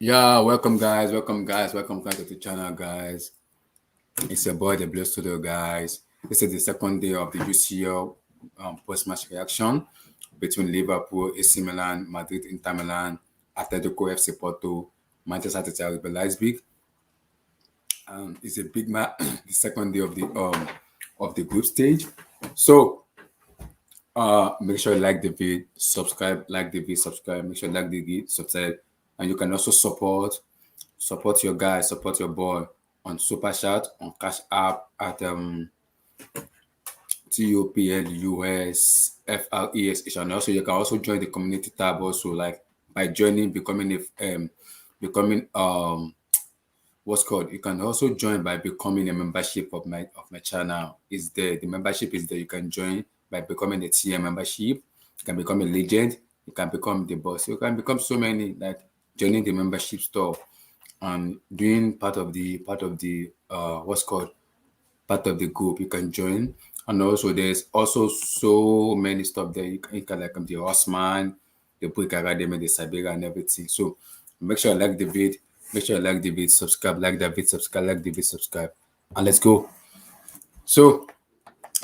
Yeah, welcome guys to the channel, guys. It's your boy, the Blue Studio, guys. This is the second day of the UCL post-match reaction between Liverpool, AC Milan, Madrid, Inter Milan, Atletico FC Porto, Manchester City, Leipzig. It's a big match, the second day of the group stage. So make sure you like the video, subscribe, like the video, subscribe. Make sure you like the video, subscribe, and you can also support your guy, support your boy on Super Chat, on Cash App at TOPLUSFRES. And also you can also join the community tab also, like by joining, becoming what's called. You can also join by becoming a membership of my channel. Is there the membership is there? You can join by becoming a TM membership. You can become a legend. You can become the boss. You can become so many, like joining the membership store and doing part of the what's called part of the group. You can join. And also there's also so many stuff there. You can like the Osman, the Brick Academy, the Siberia and everything. So make sure you like the vid, make sure you like the vid, subscribe, like the vid, subscribe, like the vid, subscribe. And let's go. So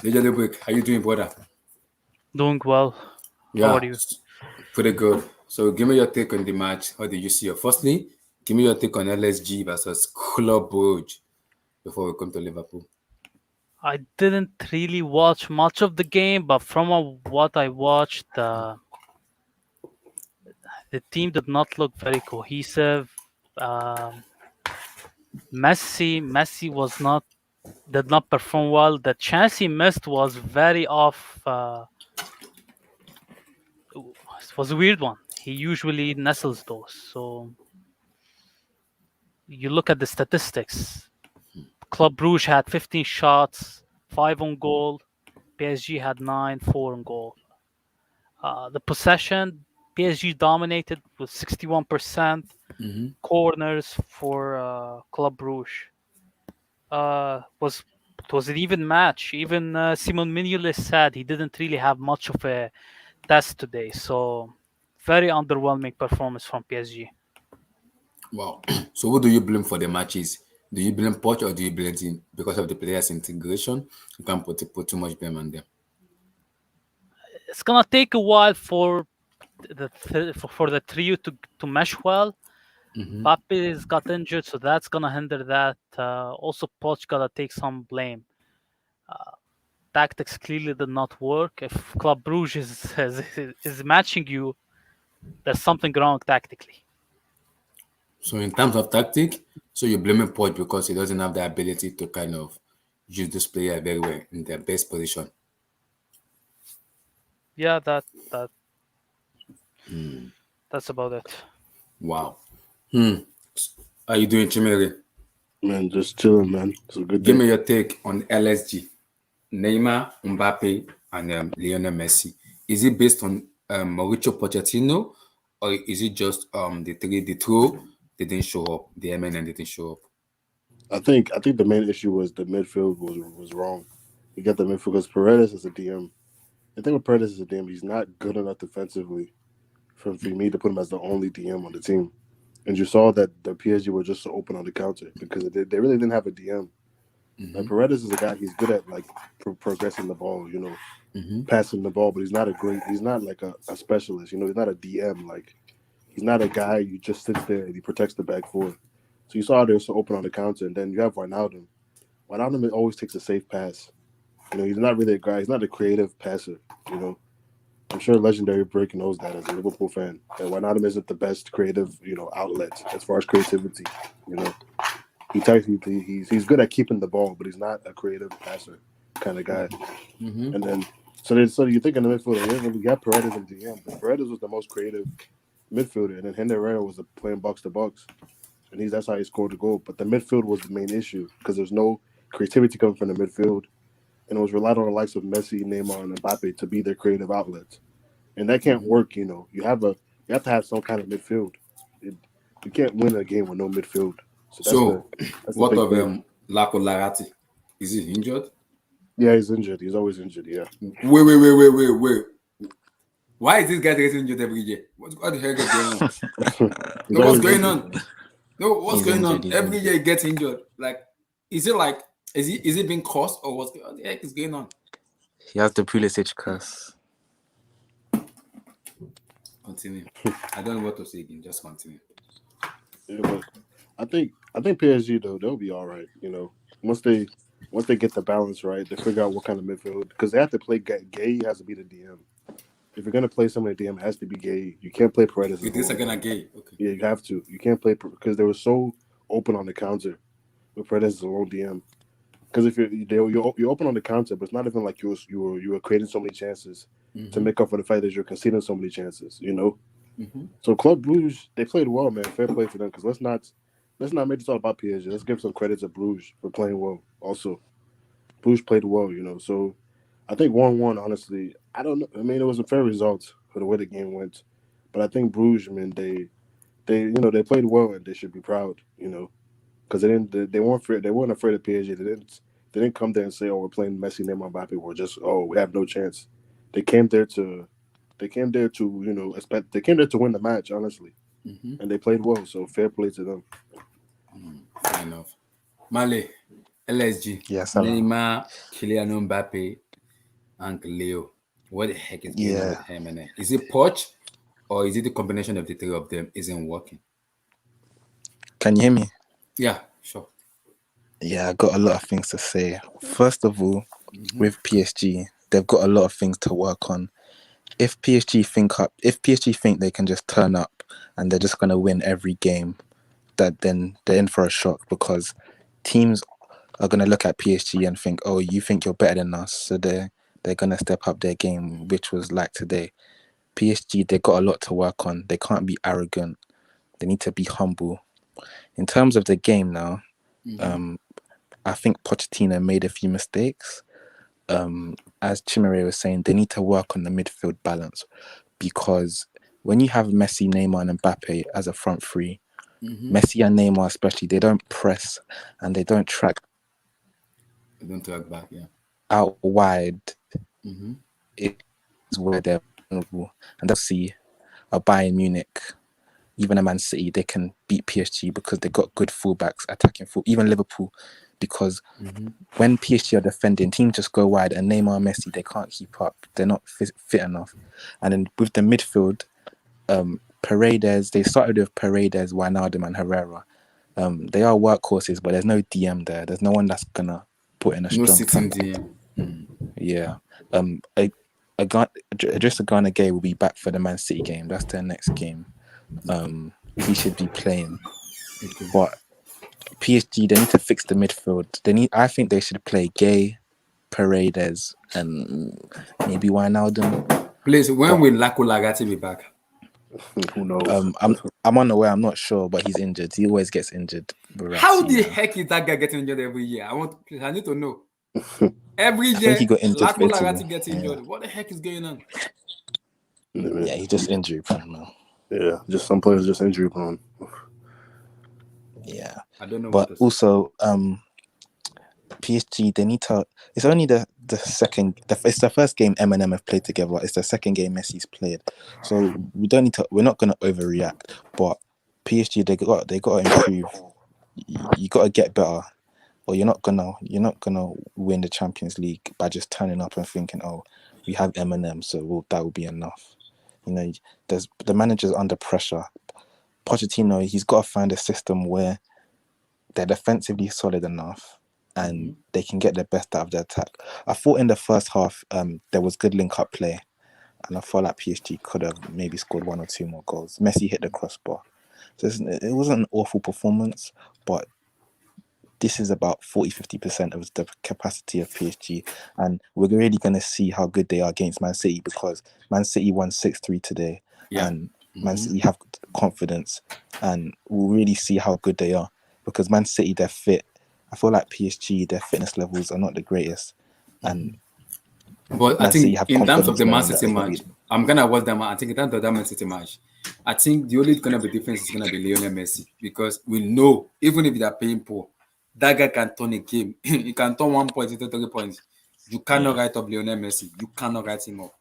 Little Brick, how you doing, brother? Doing well. How Yeah, are you? pretty good. So give me your take on the match. How did you see it? Firstly, give me your take on LSG versus Club Brugge before we come to Liverpool. I didn't really watch much of the game, but from what I watched, the team did not look very cohesive. Um, Messi did not perform well. The chance he missed was very off. It was a weird one. He usually nestles those. So you look at the statistics. Club Brugge had 15 shots, 5 on goal. PSG had 9, 4 on goal. The possession, PSG dominated with 61%. Corners for Club Brugge. Was It was an even match. Even Simon Mignolet said he didn't really have much of a test today. So very underwhelming performance from PSG. Wow. So who do you blame for the matches? Do you blame Poch or do you blame him because of the players' integration? You can't put too much blame on them. It's gonna take a while for for the trio to mesh well. Pape's got injured, so that's gonna hinder that. Also, Poch gotta take some blame. Tactics clearly did not work. If Club Brugge is matching you, there's something wrong tactically. So in terms of tactic, so you're blaming Poch because he doesn't have the ability to kind of use this player very well in their best position. Yeah, that that's about it. Wow. How you doing, Chimere? Man, just chilling, man. It's a good Give day. me your take on LSG, Neymar, Mbappe, and Lionel Messi. Is it based on Mauricio Pochettino, or is it just the two they didn't show up, the MN didn't show up? I think the main issue was the midfield was wrong. You got the midfield because Paredes is a DM. The thing with Paredes is a DM, he's not good enough defensively for me to put him as the only DM on the team. And you saw that the PSG were just so open on the counter because they really didn't have a DM. Like Paredes is a guy, he's good at like progressing the ball, passing the ball, but he's not like a specialist, he's not a DM. Like he's not a guy you just sits there and he protects the back four. So you saw they're so open on the counter, and then you have Wijnaldum. Wijnaldum always takes a safe pass. He's not really a guy. He's not a creative passer. You know, I'm sure legendary Brick knows that as a Liverpool fan. That Wijnaldum isn't the best creative, outlet as far as creativity. You know, he's good at keeping the ball, but he's not a creative passer kind of guy. And then so you think in the midfield, we got Paredes and GM, but Paredes was the most creative midfielder, and then Hender Herrera was playing box to box, and that's how he scored the goal. But the midfield was the main issue because there's no creativity coming from the midfield, and it was relied on the likes of Messi, Neymar, and Mbappe to be their creative outlets, and that can't work. You have to have some kind of midfield. You can't win a game with no midfield. So So that's the what big of thing. Laco Larati? Is he injured? Yeah, he's injured. He's always injured. Yeah. Wait. Why is this guy getting injured every year? What the heck is going on? He's No, what's always going injured, on? man. No, what's He's going injured. on? He's Every injured. year he gets injured. Like, is it being caused or what the heck is going on? He has the Pulisic curse. Continue. I don't know what to say again. Just continue. Yeah, but I think PSG though they'll be all right. You know, once they get the balance right, they figure out what kind of midfield because they have to play. Gay has to be the DM. If you're gonna play somebody, DM has to be Gay. You can't play Paredes. With this again, gay. Okay. Yeah, you have to. You can't play because they were so open on the counter with Paredes as a lone DM. Because if you're open on the counter, but it's not even like you were creating so many chances to make up for the fact that you're conceding so many chances. You know. Mm-hmm. So Club Bruges, they played well, man. Fair play for them. Because let's not make this all about PSG. Let's give some credit to Bruges for playing well. Also, Bruges played well, you know. So I think 1-1. Honestly, I don't know. I mean, it was a fair result for the way the game went. But I think Bruges, man, they they played well and they should be proud, you know, because they weren't afraid of PSG. They didn't come there and say, oh, we're playing Messi, Neymar, Mbappe. We're just we have no chance. They came there to they came there to they came there to win the match, honestly, and they played well. So fair play to them. Fair enough. Male, LSG, Yes, hello. Neymar, Kylian Mbappe, and Leo. What the heck is going on Yeah. with him? And is it Poch or is it the combination of the three of them isn't working? Can you hear me? Yeah, sure. Yeah, I got a lot of things to say. First of all, with PSG, they've got a lot of things to work on. If PSG think they can just turn up and they're just gonna win every game, then they're in for a shock because teams are gonna look at PSG and think, oh, you think you're better than us, so they're gonna step up their game, which was like today. PSG, they got a lot to work on. They can't be arrogant. They need to be humble. In terms of the game now, I think Pochettino made a few mistakes. As Chimere was saying, they need to work on the midfield balance because when you have Messi, Neymar, and Mbappe as a front three, Messi and Neymar especially, they don't press and they don't track They don't track back, yeah. out wide. It is where they're vulnerable, and they'll see a Bayern Munich, even a Man City, they can beat PSG because they got good fullbacks attacking full. Even Liverpool, because when PSG are defending, teams just go wide, and Neymar, Messi, they can't keep up. They're not fit enough. And then with the midfield, Paredes, they started with Paredes, Wijnaldum, and Herrera. They are workhorses, but there's no DM there. There's no one that's gonna put in a No strong sitting tackle. DM. Yeah. Idrissa Gana Gueye will be back for the Man City game. That's their next game. He should be playing. Okay. But PSG, they need to fix the midfield. I think they should play Gay, Paredes, and maybe Wijnaldum. Please, when will Lako Lagati be back? Who knows? I'm unaware. I'm not sure, but he's injured. He always gets injured. How the heck is that guy getting injured every year? I need to know. Every year, I think he got injured Lako for Italy. Lagati gets injured. What the heck is going on? Yeah, he's just injury prone now. Yeah, just some players just injury prone. Yeah, I don't know. but also, PSG, they need to. It's only the second. It's the first game Eminem have played together. It's the second game Messi's played. So we don't need to. We're not gonna overreact. But PSG, they got to improve. You got to get better, or you're not gonna win the Champions League by just turning up and thinking, oh, we have Eminem, so that will be enough. You know, the manager's under pressure. Pochettino, he's got to find a system where they're defensively solid enough and they can get the best out of the attack. I thought in the first half there was good link-up play, and I felt like PSG could have maybe scored one or two more goals. Messi hit the crossbar. So it wasn't an awful performance, but this is about 40-50% of the capacity of PSG, and we're really going to see how good they are against Man City because Man City won 6-3 today, and Man City have confidence, and we'll really see how good they are because Man City, they're fit. I feel like PSG, their fitness levels are not the greatest, and but Man I think City have in terms of confidence the Man knowing that City they can match, beat. I'm gonna watch them. I think in terms of that Man City match, I think the only gonna be difference is gonna be Lionel Messi because we know even if they're paying poor, that guy can turn a game. He can turn 1 point into 3 points. You cannot write up Lionel Messi. You cannot write him up.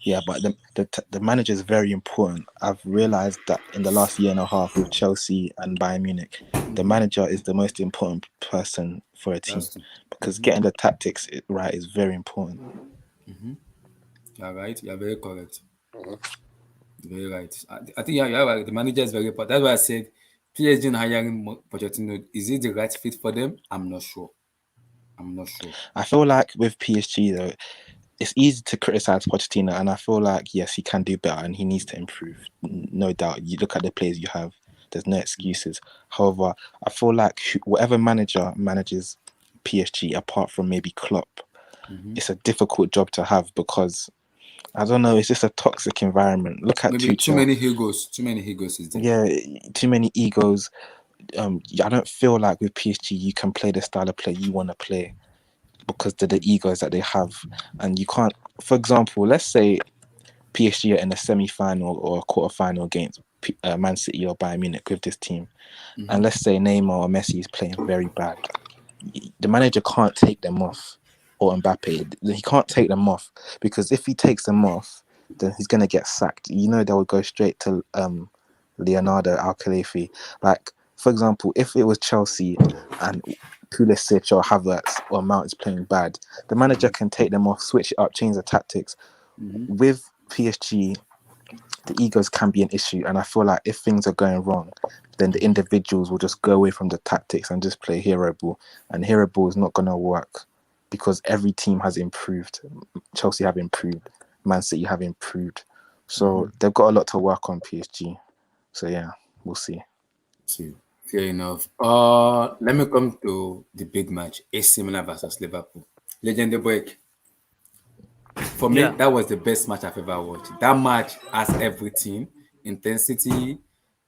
Yeah, but the manager is very important. I've realized that in the last year and a half with Chelsea and Bayern Munich, the manager is the most important person for a team That's true. because getting the tactics right is very important. You're right. You're very correct. Very right. I think you're right. The manager is very important. That's why I said PSG in hiring Pochettino, is it the right fit for them? I'm not sure. I'm not sure. I feel like with PSG though, it's easy to criticize Pochettino, and I feel like yes, he can do better and he needs to improve. No doubt. You look at the players you have. There's no excuses. However, I feel like whatever manager manages PSG, apart from maybe Klopp, it's a difficult job to have because I don't know. It's just a toxic environment. Look at Maybe too Tuchel. many egos. Too many egos is there. Yeah, too many egos. I don't feel like with PSG you can play the style of play you want to play because of the egos that they have, and you can't. For example, let's say PSG are in a semi-final or a quarter-final against Man City or Bayern Munich with this team, and let's say Neymar or Messi is playing very bad. The manager can't take them off, or Mbappe. He can't take them off because if he takes them off, then he's gonna get sacked. You know, they would go straight to Leonardo Al-Khalifi. Like, for example, if it was Chelsea and Pulisic or Havertz or Mount is playing bad, the manager can take them off, switch it up, change the tactics. With PSG, the egos can be an issue, and I feel like if things are going wrong, then the individuals will just go away from the tactics and just play hero ball, and hero ball is not going to work because every team has improved. Chelsea have improved, Man City have improved, so they've got a lot to work on, PSG. So yeah, we'll see. Fair enough. Let me come to the big match: AC Milan versus Liverpool. Legendary break. For me, Yeah. that was the best match I've ever watched. That match has everything: intensity,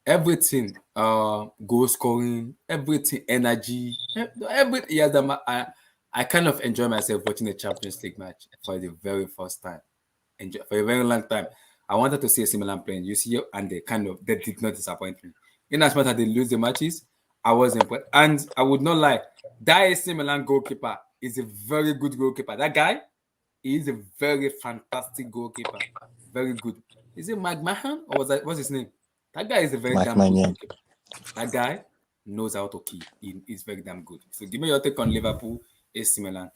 everything, goal scoring, everything, energy, everything. Yeah, I kind of enjoy myself watching a Champions League match for the very first time. Enjoy for a very long time. I wanted to see AC Milan playing. You see, and they did not disappoint me. In as much as they lose the matches, I was impressed. And I would not lie, that AC Milan goalkeeper is a very good goalkeeper. That guy, he is a very fantastic goalkeeper. Very good. Is it Mike Mahan or what's his name? That guy is a very Mike damn good Maignan. goalkeeper. That guy knows how to keep. He's very damn good. So give me your take on Liverpool, AC Milan.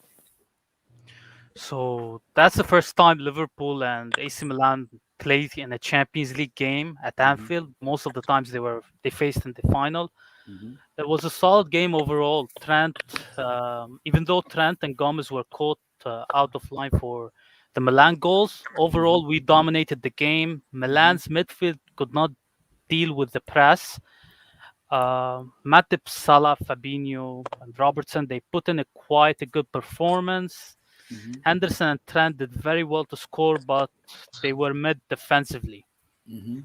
So that's the first time Liverpool and AC Milan played in a Champions League game at Anfield. Most of the times they faced in the final. It was a solid game overall. Trent, even though Trent and Gomez were caught out of line for the Milan goals, overall we dominated the game. Milan's midfield could not deal with the press. Matip, Salah, Fabinho, and Robertson, they put in quite a good performance. Henderson and Trent did very well to score, but they were mid defensively.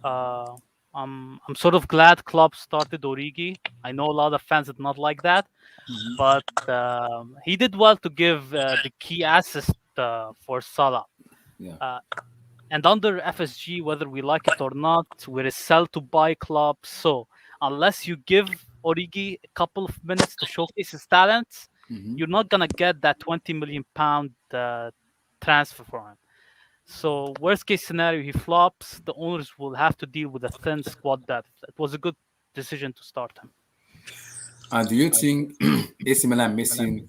Uh, I'm sort of glad Klopp started Origi. I know a lot of fans did not like that, but he did well to give the key assist for Salah. Yeah. And under FSG, whether we like it or not, we're a sell to buy club. So unless you give Origi a couple of minutes to showcase his talents, you're not gonna get that 20 million pound transfer for him. So worst case scenario, he flops. The owners will have to deal with a thin squad depth. It was a good decision to start him. And do you think AC Milan missing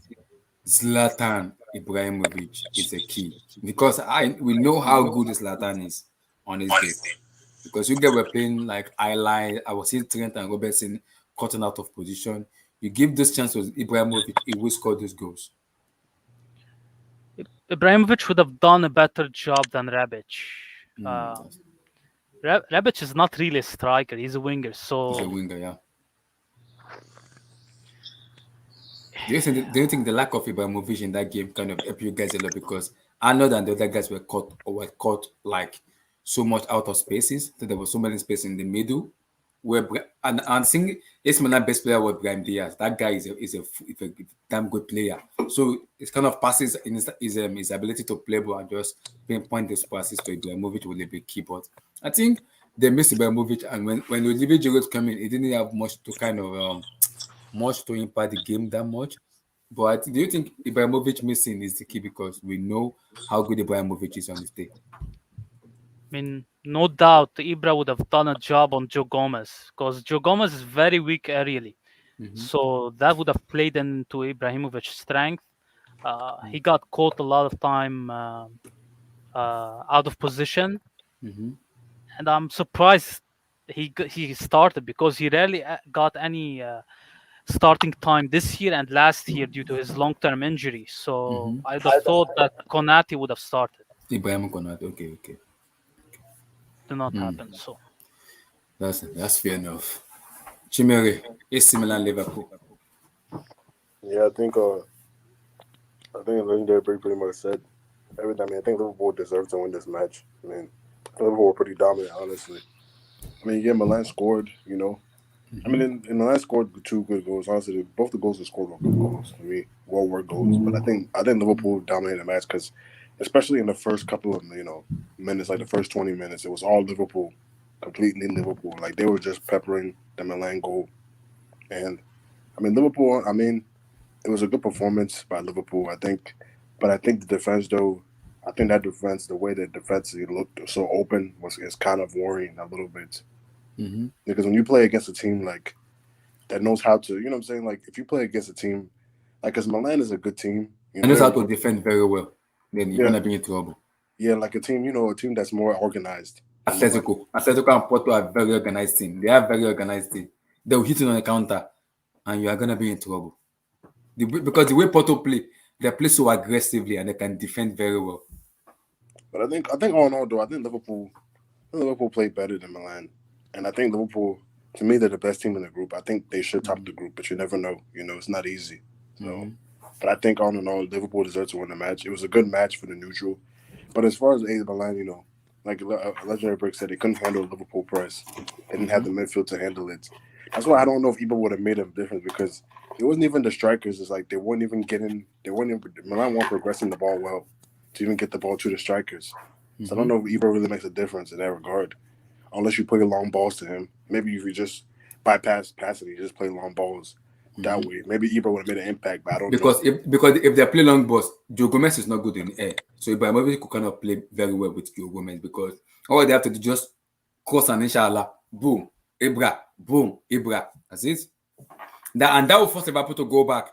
Zlatan Ibrahimovic is a key? Because we know how good Zlatan is on his day. Because you guys were playing like I was seeing Trent and Robertson cutting out of position. You give this chance to Ibrahimovic, he will score those goals. Ibrahimovic would have done a better job than Rebic. Rebic is not really a striker; he's a winger. So He's a winger, yeah. Do you think the lack of Ibrahimovic in that game kind of helped you guys a lot? Because I know that the other guys were caught like so much out of spaces. So there was so many space in the middle. And I think AC Milan best player was Brahim Diaz. That guy is a damn good player. So it's kind of passes in his ability to play ball and just pinpoint these passes to Ibrahimovic will be key. But I think they missed Ibrahimovic, and when Olivier Giroud came in, he didn't have much to kind of much to impact the game that much. But do you think Ibrahimovic missing is the key because we know how good Ibrahimovic is on his day? mean, no doubt Ibra would have done a job on Joe Gomez because Joe Gomez is very weak aerially. So that would have played into Ibrahimovic's strength. He got caught a lot of time out of position, and I'm surprised he started because he rarely got any starting time this year and last year due to his long-term injury. So I'd have thought that Konate would have started. Ibrahim Konate. Okay. Did not happen. So That's fair enough. Chimere, AC Milan Liverpool. Yeah, I think Legendary Break pretty much said everything. I mean, I think Liverpool deserved to win this match. I mean, Liverpool were pretty dominant, honestly. I mean, yeah, Milan scored, you know. I mean, in Milan scored 2 good goals. Honestly, both the goals they scored were good goals. I mean, well-worked goals. But I think Liverpool dominated the match because, especially in the first couple of minutes, like the first 20 minutes, it was all Liverpool, completely Liverpool. Like they were just peppering the Milan goal, and I mean Liverpool. I mean, it was a good performance by Liverpool. But I think the defense though. I think that defense, the way that defense looked so open, is kind of worrying a little bit. Because when you play against a team like that knows how to, you know what I'm saying? Like if you play against a team, like because Milan is a good team, And knows how to defend very well. Then you're gonna be in trouble. Yeah, like a team, a team that's more organized. Atletico and Porto are very organized team. They are very organized team. They'll hit you on the counter, and you are gonna be in trouble. Because the way Porto play, they play so aggressively and they can defend very well. But I think all in all though, I think Liverpool played better than Milan, and I think Liverpool, to me, they're the best team in the group. I think they should top the group, but you never know. It's not easy. So, but I think all in all, Liverpool deserves to win the match. It was a good match for the neutral. But as far as Milan, like Legendary Brick said, they couldn't handle Liverpool press. They didn't have the midfield to handle it. That's why I don't know if Ibra would have made a difference because it wasn't even the strikers. It's like they weren't even Milan weren't progressing the ball well to even get the ball to the strikers. So I don't know if Ibra really makes a difference in that regard. Unless you play long balls to him. Maybe if you just bypass passing, you just play long balls that way. Maybe Ibra would have made an impact, but I don't know. Because if they play long balls, Joe Gomez is not good in the air. So Ibrahimovic could cannot play very well with Joe Gomez because all they have to do just cross and inshallah, boom, Ibra. That's it. And that will force Liverpool to go back.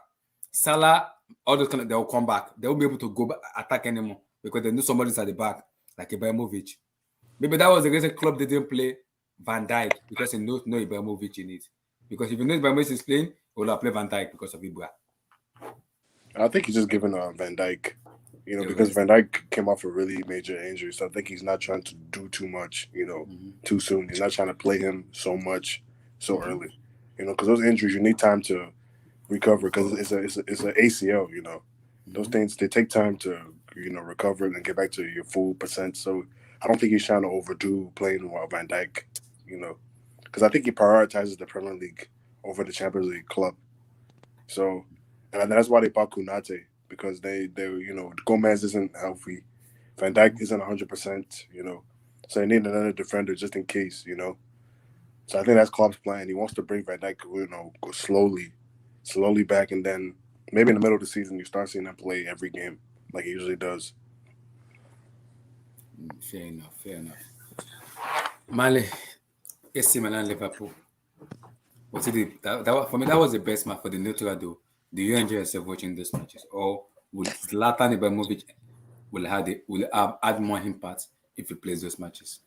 Salah, all those they will come back. They won't be able to go back, attack anymore because they know somebody's at the back, like Ibrahimovic. Maybe that was the reason club didn't play Van Dijk because he knows no Ibrahimovic in it. Because if you know Ibrahimovic is playing, he will have played Van Dijk because of Ibra. I think he's just giving Van Dijk, because Van Dijk came off a really major injury. So I think he's not trying to do too much, too soon. He's not trying to play him so much so early, because those injuries, you need time to recover because it's an ACL, Those things, they take time to, recover and get back to your full percent. So I don't think he's trying to overdo playing with Van Dijk, because I think he prioritizes the Premier League over the Champions League club. So, and that's why they bought Konate because they Gomez isn't healthy, Van Dijk isn't 100%, so they need another defender just in case, So I think that's Klopp's plan. He wants to bring Van Dijk, go slowly back, and then maybe in the middle of the season you start seeing him play every game like he usually does. Fair enough. Mali, AC Milan Liverpool. What did it? For me, that was the best match for the neutral though. Do you enjoy yourself watching those matches, or would Zlatan Ibrahimovic will add more impact if he plays those matches?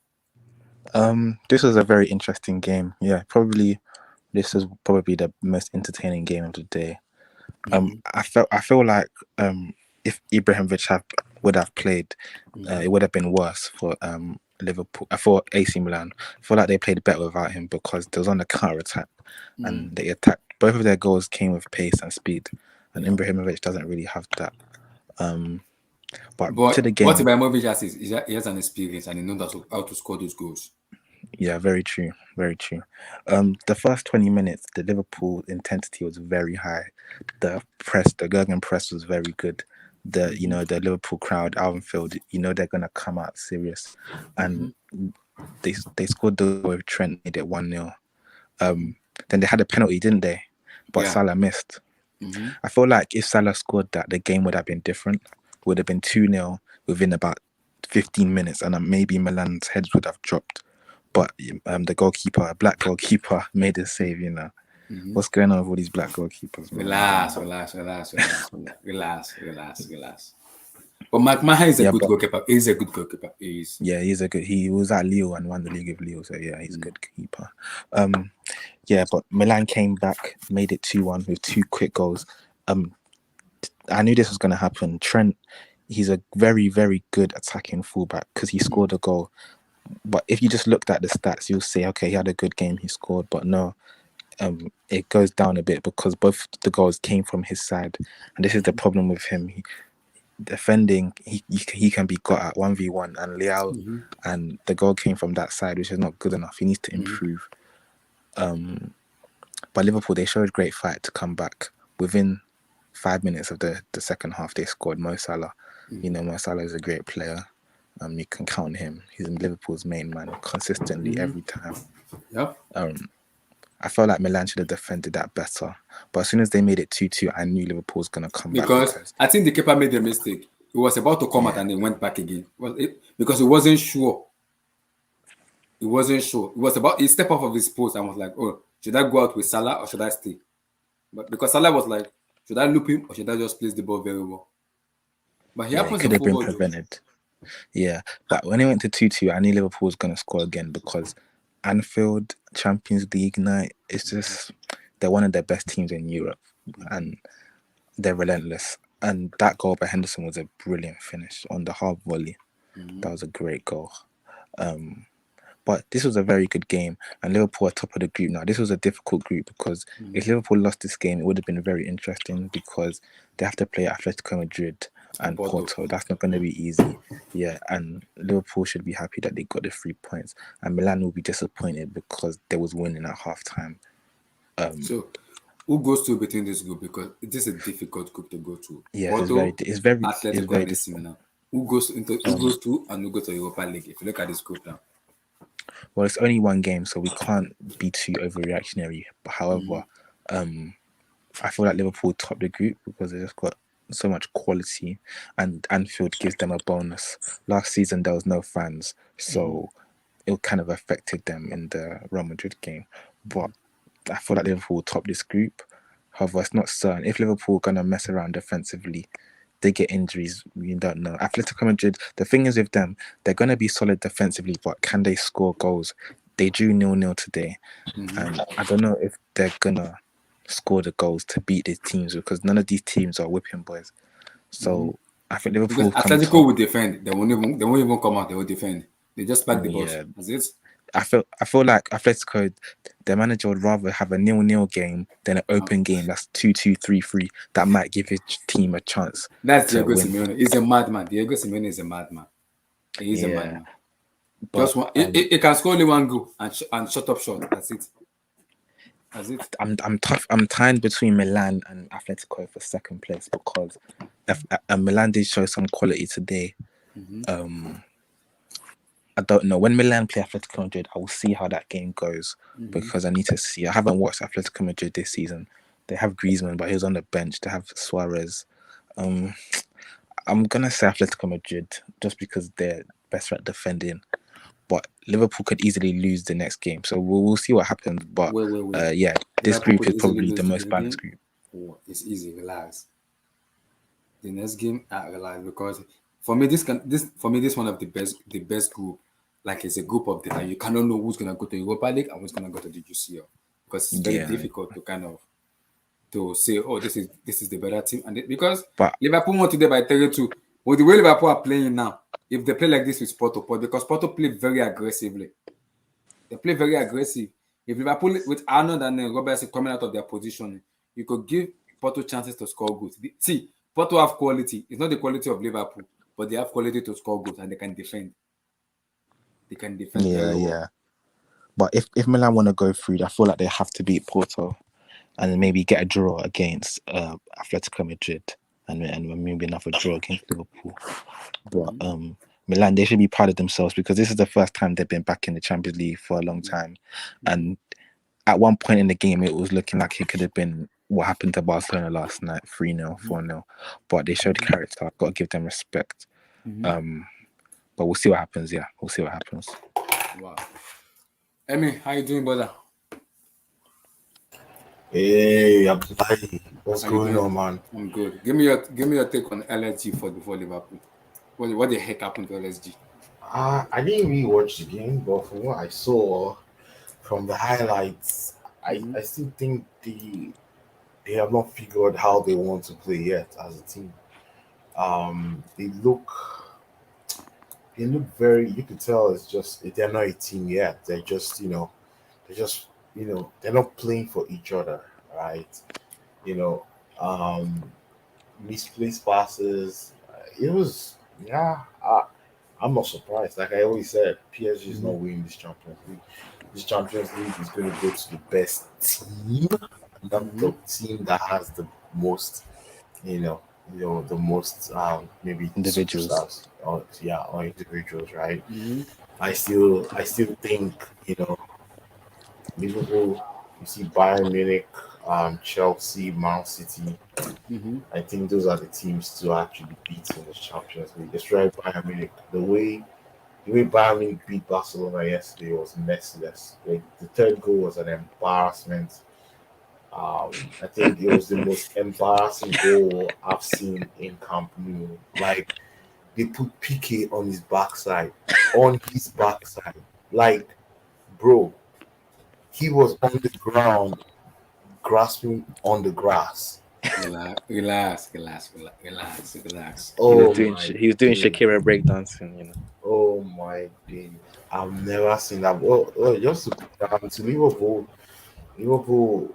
This was a very interesting game. Yeah, this is probably the most entertaining game of the day. I feel like if Ibrahimovic would have played, it would have been worse for Liverpool, for AC Milan. I feel like they played better without him because they was on the counter attack and they attacked. Both of their goals came with pace and speed, and Ibrahimovic doesn't really have that. But to the game, what Ibrahimovic has is he has an experience and he knows how to score those goals. Yeah, very true. The first 20 minutes, the Liverpool intensity was very high. The Gurgen press was very good. The Liverpool crowd, Allenfield, they're gonna come out serious, and they scored the goal with Trent, made it 1-0. Then they had a penalty, didn't they? But Salah missed. I feel like if Salah scored that, the game would have been different. Would have been 2-0 within about 15 minutes, and maybe Milan's heads would have dropped. But the goalkeeper, a black goalkeeper, made a save. You know, what's going on with all these black goalkeepers? Man? Relax. But McMahon is a Yeah, good but- goalkeeper. He's a good goalkeeper. Yeah, he's a good. He was at Lille and won the league with Lille, so yeah, he's a good keeper. Yeah, but Milan came back, made it 2-1 with 2 quick goals. I knew this was going to happen. Trent, he's a very, very good attacking fullback because he scored a goal. But if you just looked at the stats, you'll say, okay, he had a good game, he scored. But no, it goes down a bit because both the goals came from his side, and this is the problem with him. Defending, he can be got at 1v1, and Leao and the goal came from that side, which is not good enough. He needs to improve. But Liverpool, they showed great fight to come back. Within 5 minutes of the second half, they scored. Mo Salah. You know, Mo Salah is a great player. You can count on him. He's Liverpool's main man consistently every time. Yep. I felt like Milan should have defended that better. But as soon as they made it 2-2, I knew Liverpool was going to come back. Because I think the keeper made a mistake. He was about to come out and then went back again. Because he wasn't sure. He was about, he stepped off of his post and was like, oh, should I go out with Salah or should I stay? But because Salah was like, should I loop him or should I just place the ball very well? But he happens could to have been football, prevented. Yeah, but when it went to 2-2, I knew Liverpool was going to score again because Anfield Champions League night, it's just, they're one of the best teams in Europe and they're relentless. And that goal by Henderson was a brilliant finish on the half volley. That was a great goal. But this was a very good game, and Liverpool are top of the group now. This was a difficult group because if Liverpool lost this game, it would have been very interesting because they have to play Atletico Madrid and Porto. That's not going to be easy. Yeah, and Liverpool should be happy that they got the 3 points, and Milan will be disappointed because they was winning at half time. So, who goes to between this group? Because it is a difficult group to go to. Yeah, Porto, it's very Atletico and AC Milan. Who goes to and who goes to Europa League? If you look at this group now. Well, it's only one game, so we can't be too overreactionary. But however, I feel like Liverpool top the group because they just got so much quality, and Anfield gives them a bonus. Last season there was no fans, so it kind of affected them in the Real Madrid game. But I feel like Liverpool will top this group. However, it's not certain. If Liverpool are gonna mess around defensively, they get injuries, we don't know. Atletico Madrid, the thing is with them, they're going to be solid defensively, but can they score goals? They drew 0-0 today. And I don't know if they're going to score the goals to beat these teams because none of these teams are whipping boys. So I think Liverpool... Atletico will defend. They won't even come out. They will defend. They just back the box. Yeah. That's it. I feel like Atletico, their manager would rather have a 0-0 game than an open game that's 2-2, 3-3 that might give his team a chance. That's Diego Simeone. He's a madman. Diego Simeone is a madman. He's a madman. But, just one, he can score only one goal and shut up short. That's it. I'm tough. I'm tied between Milan and Atletico for second place because Milan did show some quality today. I don't know. When Milan play Atletico Madrid, I will see how that game goes because I need to see. I haven't watched Atletico Madrid this season. They have Griezmann, but he was on the bench. They have Suarez. I'm going to say Atletico Madrid just because they're best at defending. But Liverpool could easily lose the next game. So we'll see what happens. But yeah, this group is probably the most balanced group. Oh, it's easy. Relax. The next game, relax because for me, this one of the best group. Like it's a group of data. You cannot know who's gonna go to Europa League and who's gonna go to the UCL because it's very difficult to kind of to say, oh, this is the better team, and because Liverpool won today by 3-2. With the way Liverpool are playing now, if they play like this with Porto, because Porto play very aggressively, they play very aggressive. If Liverpool with Arnold and Robertson coming out of their position, you could give Porto chances to score goals. See, Porto have quality. It's not the quality of Liverpool, but they have quality to score goals and they can defend. They can defend very well. Yeah. But if Milan want to go through, I feel like they have to beat Porto and maybe get a draw against Atletico Madrid and maybe another draw against Liverpool. But Milan, they should be proud of themselves because this is the first time they've been back in the Champions League for a long time. And at one point in the game, it was looking like it could have been what happened to Barcelona last night, 3-0, 4-0. But they showed character. I've got to give them respect. but we'll see what happens. Yeah, we'll see what happens. Wow. Emmy, how you doing, brother? Hey, Abdullahi, what's How you going doing? on, man? I'm good. Give me your take on LSG before Liverpool. What the heck happened to LSG? I didn't really watch the game, but from what I saw from the highlights, I still think they have not figured how they want to play yet as a team. They look very. You could tell it's just they're not a team yet. They're just they're not playing for each other, right? You know, um, misplaced passes. It was yeah. I'm not surprised. Like I always said, PSG is not winning this Champions League. This Champions League is going to go to the best team, not the team that has the most, the most maybe Individuals. superstars or individuals, right? Mm-hmm. I still think Liverpool. You see Bayern Munich, Chelsea, Man City. Mm-hmm. I think those are the teams to actually beat in the Champions League. Especially Bayern Munich. The way Bayern Munich beat Barcelona yesterday was merciless. Like, the third goal was an embarrassment. I think it was the most embarrassing goal I've seen in Camp Nou. Like, they put Piqué on his backside. Like, bro, he was on the ground grasping on the grass. Relax. Oh He was doing my Shakira breakdancing. Oh my days. I've never seen that. Well, just to Liverpool, Liverpool,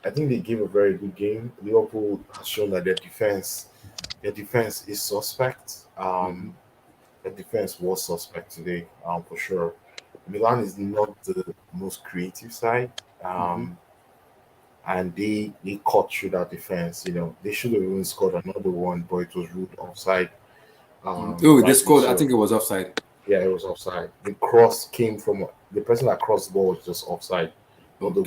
I think they gave a very good game. Liverpool has shown that their defense is suspect. Their defense was suspect today, for sure. Milan is not the most creative side, and they cut through that defense. They should have even scored another one, but it was ruled offside. They Rightly scored. I so. think it was offside. Yeah, it was offside. The cross came from the person that crossed the ball was just offside. But the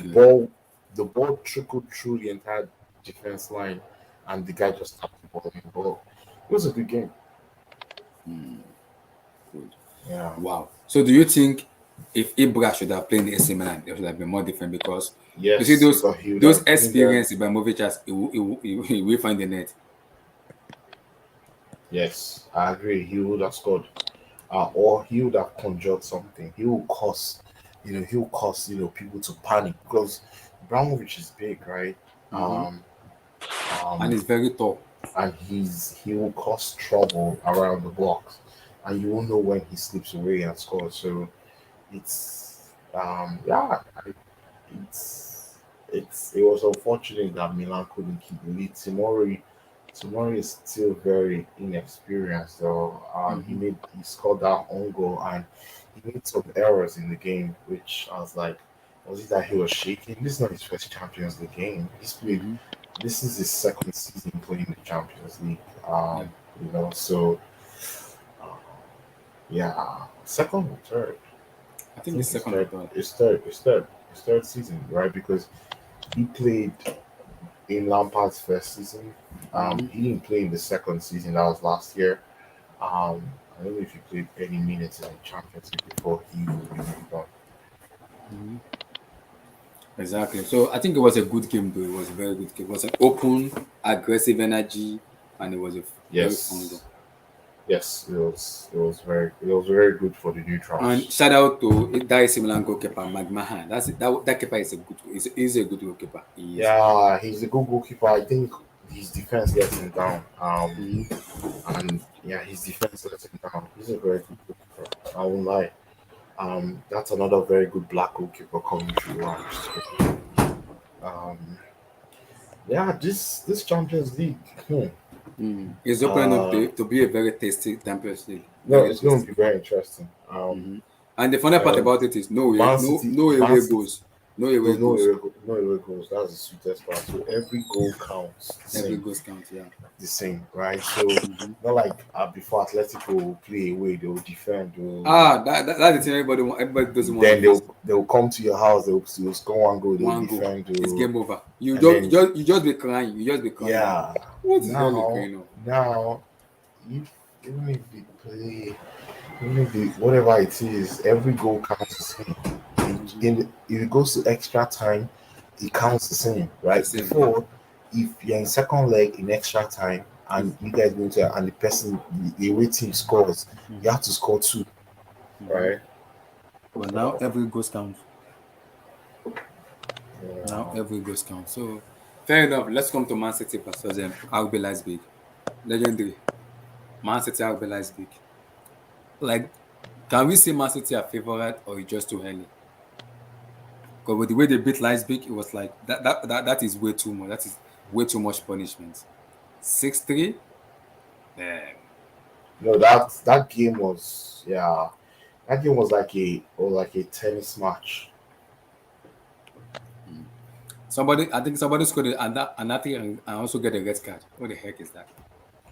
ball trickled through the entire defense line, and the guy just tapped the ball in. But it was a good game. Good. Yeah. Wow. So do you think if Ibra should have played in AC Milan, it would have been more different? Because Yes. you see because he would those have been experience Ibrahimovic has, he will find the net. Yes, I agree. He would have scored, or he would have conjured something. He will cause, people to panic because Abramovich is big, right? Um, And it's very tall. and he will cause trouble around the box, and you won't know when he slips away and scores. So it's it was unfortunate that Milan couldn't keep the lead. Tomori is still very inexperienced, though. He scored that own goal, and he made some errors in the game, which I was like, was it that he was shaking? This is not his first Champions League game. He's played. This is his second season playing the Champions League. So second or third. I think it's second. His third season, right? Because he played in Lampard's first season. He didn't play in the second season. That was last year. I don't know if he played any minutes in the Champions League before he moved on. Exactly. So I think it was a good game, though. It was a very good game. It was an open, aggressive energy, and it was a very fun game. Yes, it was very good for the neutrals. And shout out to that AC Milan goalkeeper, Magmahan. That keeper is a good goalkeeper. He's a good goalkeeper. I think his defense lets him down. And his defense lets him down. He's a very good goalkeeper. I won't lie. That's another very good black goalkeeper coming through. This Champions League. It's opening up to be a very tasty Champions League. No, it's going to be very interesting. And the funny part about it is no away goals. No away goals. That's the sweetest part. So every goal counts. Every goal counts, yeah. The same, right? So not like before Atletico will play away, they will defend. That's the thing everybody doesn't want. Then they'll come to your house, they'll score one goal, they'll defend. It's game over. You just be crying. Yeah. What is really going on? Now, even if they play Whatever it is, every goal counts the same. If it goes to extra time, it counts the same, right? Same. Before, if you're in second leg in extra time and you guys go into and the person, the away team scores, you have to score two, right? But now every goal counts. Now Yeah. every goal counts. So fair enough. Let's come to Man City versus RB Leipzig. Legendary. Man City RB Leipzig. Like, can we say Man City are favorite or it's just too early? Because with the way they beat Leipzig, it was like that is way too much. That is way too much punishment. 6-3. Damn. No, that game was, yeah, that game was like a tennis match. Somebody, I think somebody scored it, and I think and also get a red card. What the heck is that?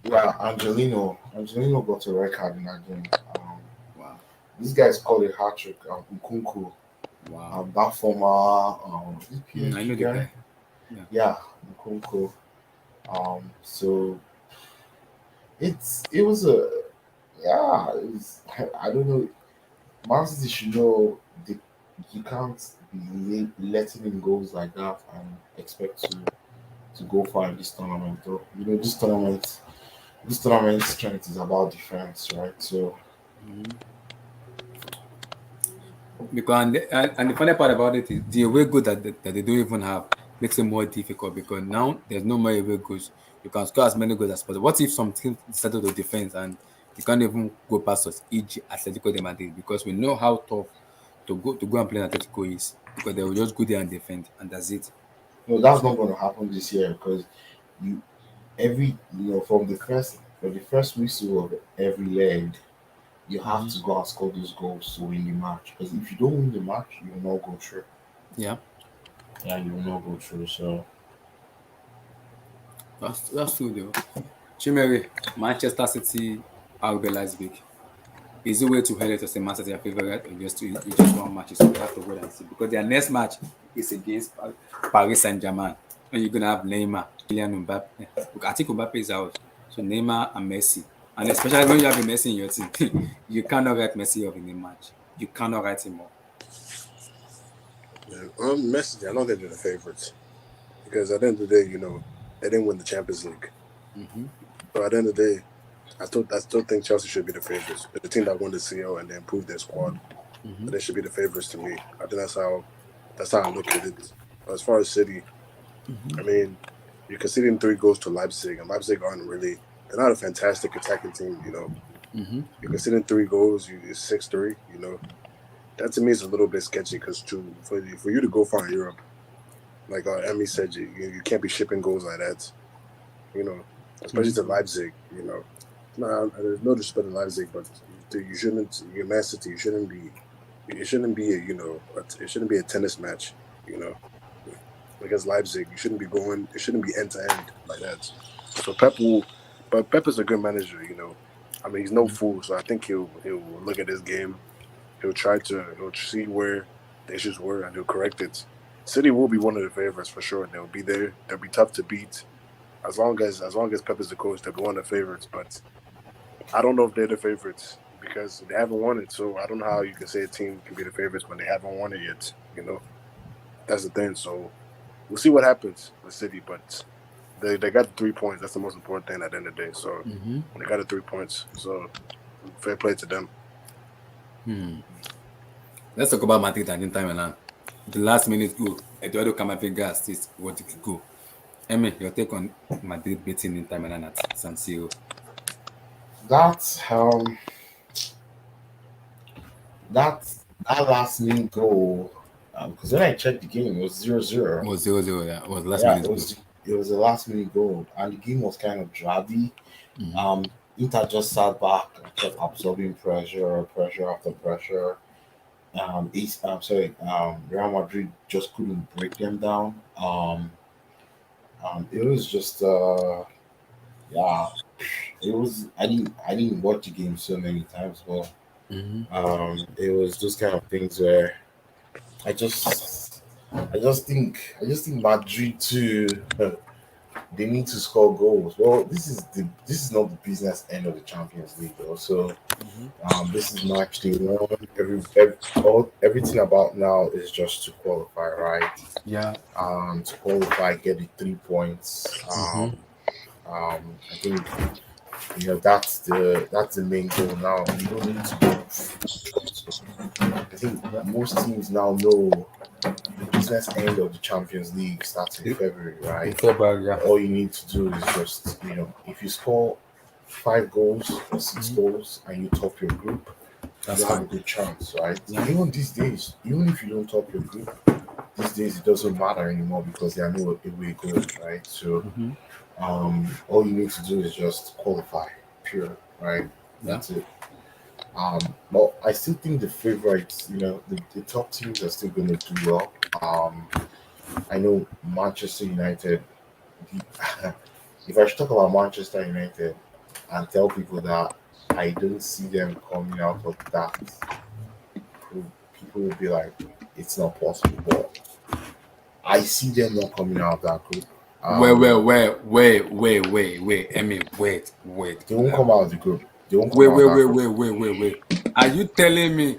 Yeah, Angelino got a red card in that game. Wow. This guy's called a hat trick. Nkunku, Wow. that former I know the guy. Yeah. Yeah, Nkunku. So it was a, yeah. I don't know. Man City should know you can't be letting in goals like that and expect to go far in this tournament. Though you know this tournament strength is about defense, right? So Because and the funny part about it is the away goal that they don't even have makes it more difficult because now there's no more away goals. You can score as many goals as possible. What if some team decided to defend and you can't even go past us, e.g. Atletico de Madrid, because we know how tough to go and play Atletico is because they will just go there and defend and that's it. no, that's not going to happen this year because you from the first whistle of every leg, you have to go and score those goals to win the match. Because if you don't win the match, you will not go through. Yeah, Yeah, you will not go through. So that's true though. Chimere, Manchester City, RB Leipzig. Is it way too early to say Man City are favorite or it's just one match? So we have to wait and see because their next match is against Paris Saint-Germain. And you're gonna have Neymar, Kylian Mbappe. Look, I think Mbappe is out. So Neymar and Messi. And especially when you have a Messi in your team, you cannot write Messi off in a match. You cannot write him off. Yeah, Messi, I don't think they're the favorites because at the end of the day, they didn't win the Champions League. So at the end of the day, I still think Chelsea should be the favorites. But the team that won the CO and they improved their squad, they should be the favorites to me. I think that's how I look at it. As far as City, I mean, you're conceding 3 goals to Leipzig, and Leipzig they're not a fantastic attacking team. You're conceding 3 goals, it's 6-3. That to me is a little bit sketchy because for you to go far in Europe, like Emmy said, you can't be shipping goals like that. Especially to Leipzig. No, there's no disrespect to Leipzig, but you shouldn't. Your Man City, you shouldn't be. It shouldn't be it shouldn't be a tennis match. Against Leipzig, you shouldn't be going. It shouldn't be end to end like that. So Pep is a good manager. I mean, he's no fool, so I think he'll look at this game. He'll see where the issues were and he'll correct it. City will be one of the favorites for sure. They'll be there. They'll be tough to beat. As long as Pep is the coach, they'll be one of the favorites. But I don't know if they're the favorites because they haven't won it. So I don't know how you can say a team can be the favorites when they haven't won it yet. That's the thing. So we'll see what happens with City. But they got the 3 points. That's the most important thing at the end of the day. So they got the 3 points. So fair play to them. Let's talk about Madrid and Inter Milan. The last minute goal, Eduardo Camavinga assist. What did it go? Emmy, your take on Madrid beating Inter Milan at San Siro? That last minute goal, because when I checked the game, it was 0-0. It was 0-0, yeah. It was last minute goal. It was a last minute goal, and the game was kind of drabby. Inter just sat back and kept absorbing pressure after pressure. Real Madrid just couldn't break them down. It was just it was. I didn't watch the game so many times, but it was those kind of things where I just think Madrid too. They need to score goals. Well, this is not the business end of the Champions League, though. So This is match day one. Everything about now is just to qualify, right? Yeah. To qualify, get the 3 points. I think that's the main goal now. You don't need to go. I think most teams now know the business end of the Champions League starts in February, In right? February, yeah. All you need to do is just if you score 5 goals or 6 goals and you top your group, That's you have a fine. good chance, right? Yeah. Even these days, even if you don't top your group, these days it doesn't matter anymore because there are no away goals, right? So all you need to do is just qualify, pure, right? Yeah. That's it. But I still think the favorites, the top teams are still going to do well. I know Manchester United. If I should talk about Manchester United and tell people that I don't see them coming out of that, people will be like, it's not possible. But I see them not coming out of that group. Wait. Emmy, wait. They won't come out of the group. They won't come Wait, out of that group. wait. Are you telling me,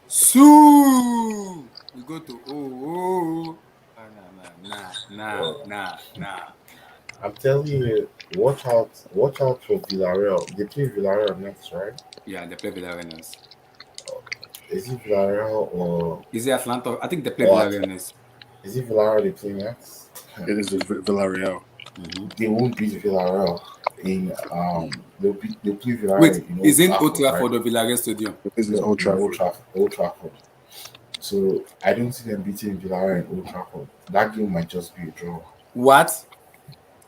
Sue, we go to nah. I'm telling you, watch out for Villarreal. They play Villarreal next, right? Yeah, they play Villarreal next. Is it Villarreal or Is it Atlanta? I think they play or Villarreal next. is it Villarreal they play next? It is Villarreal. They won't beat Villarreal in they'll play Villarreal Wait, in is Old it Old Trafford, right? Trafford or Villarreal Stadium? This is No, Old in Trafford. Old Trafford. So I don't see them beating Villarreal in Old Trafford. That game might just be a draw. What?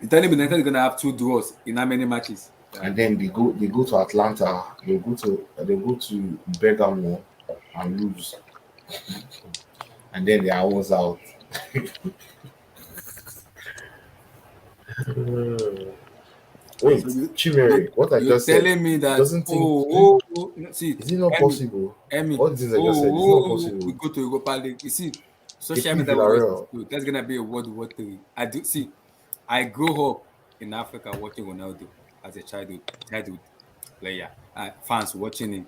You telling me United is gonna have 2 draws in how many matches? And then they go to Atlanta, they go to Bergamo and lose. And then they are almost out. Wait, Chimere, what I You're just said, telling me that doesn't think see, is it not possible? Emmy, All the things I just said, is it not we possible? go to Europa League. You see, They social play media will let us Villarreal. know that's gonna be a World War III. I do see. I grew up in Africa watching Ronaldo as a childhood player. Fans watching him.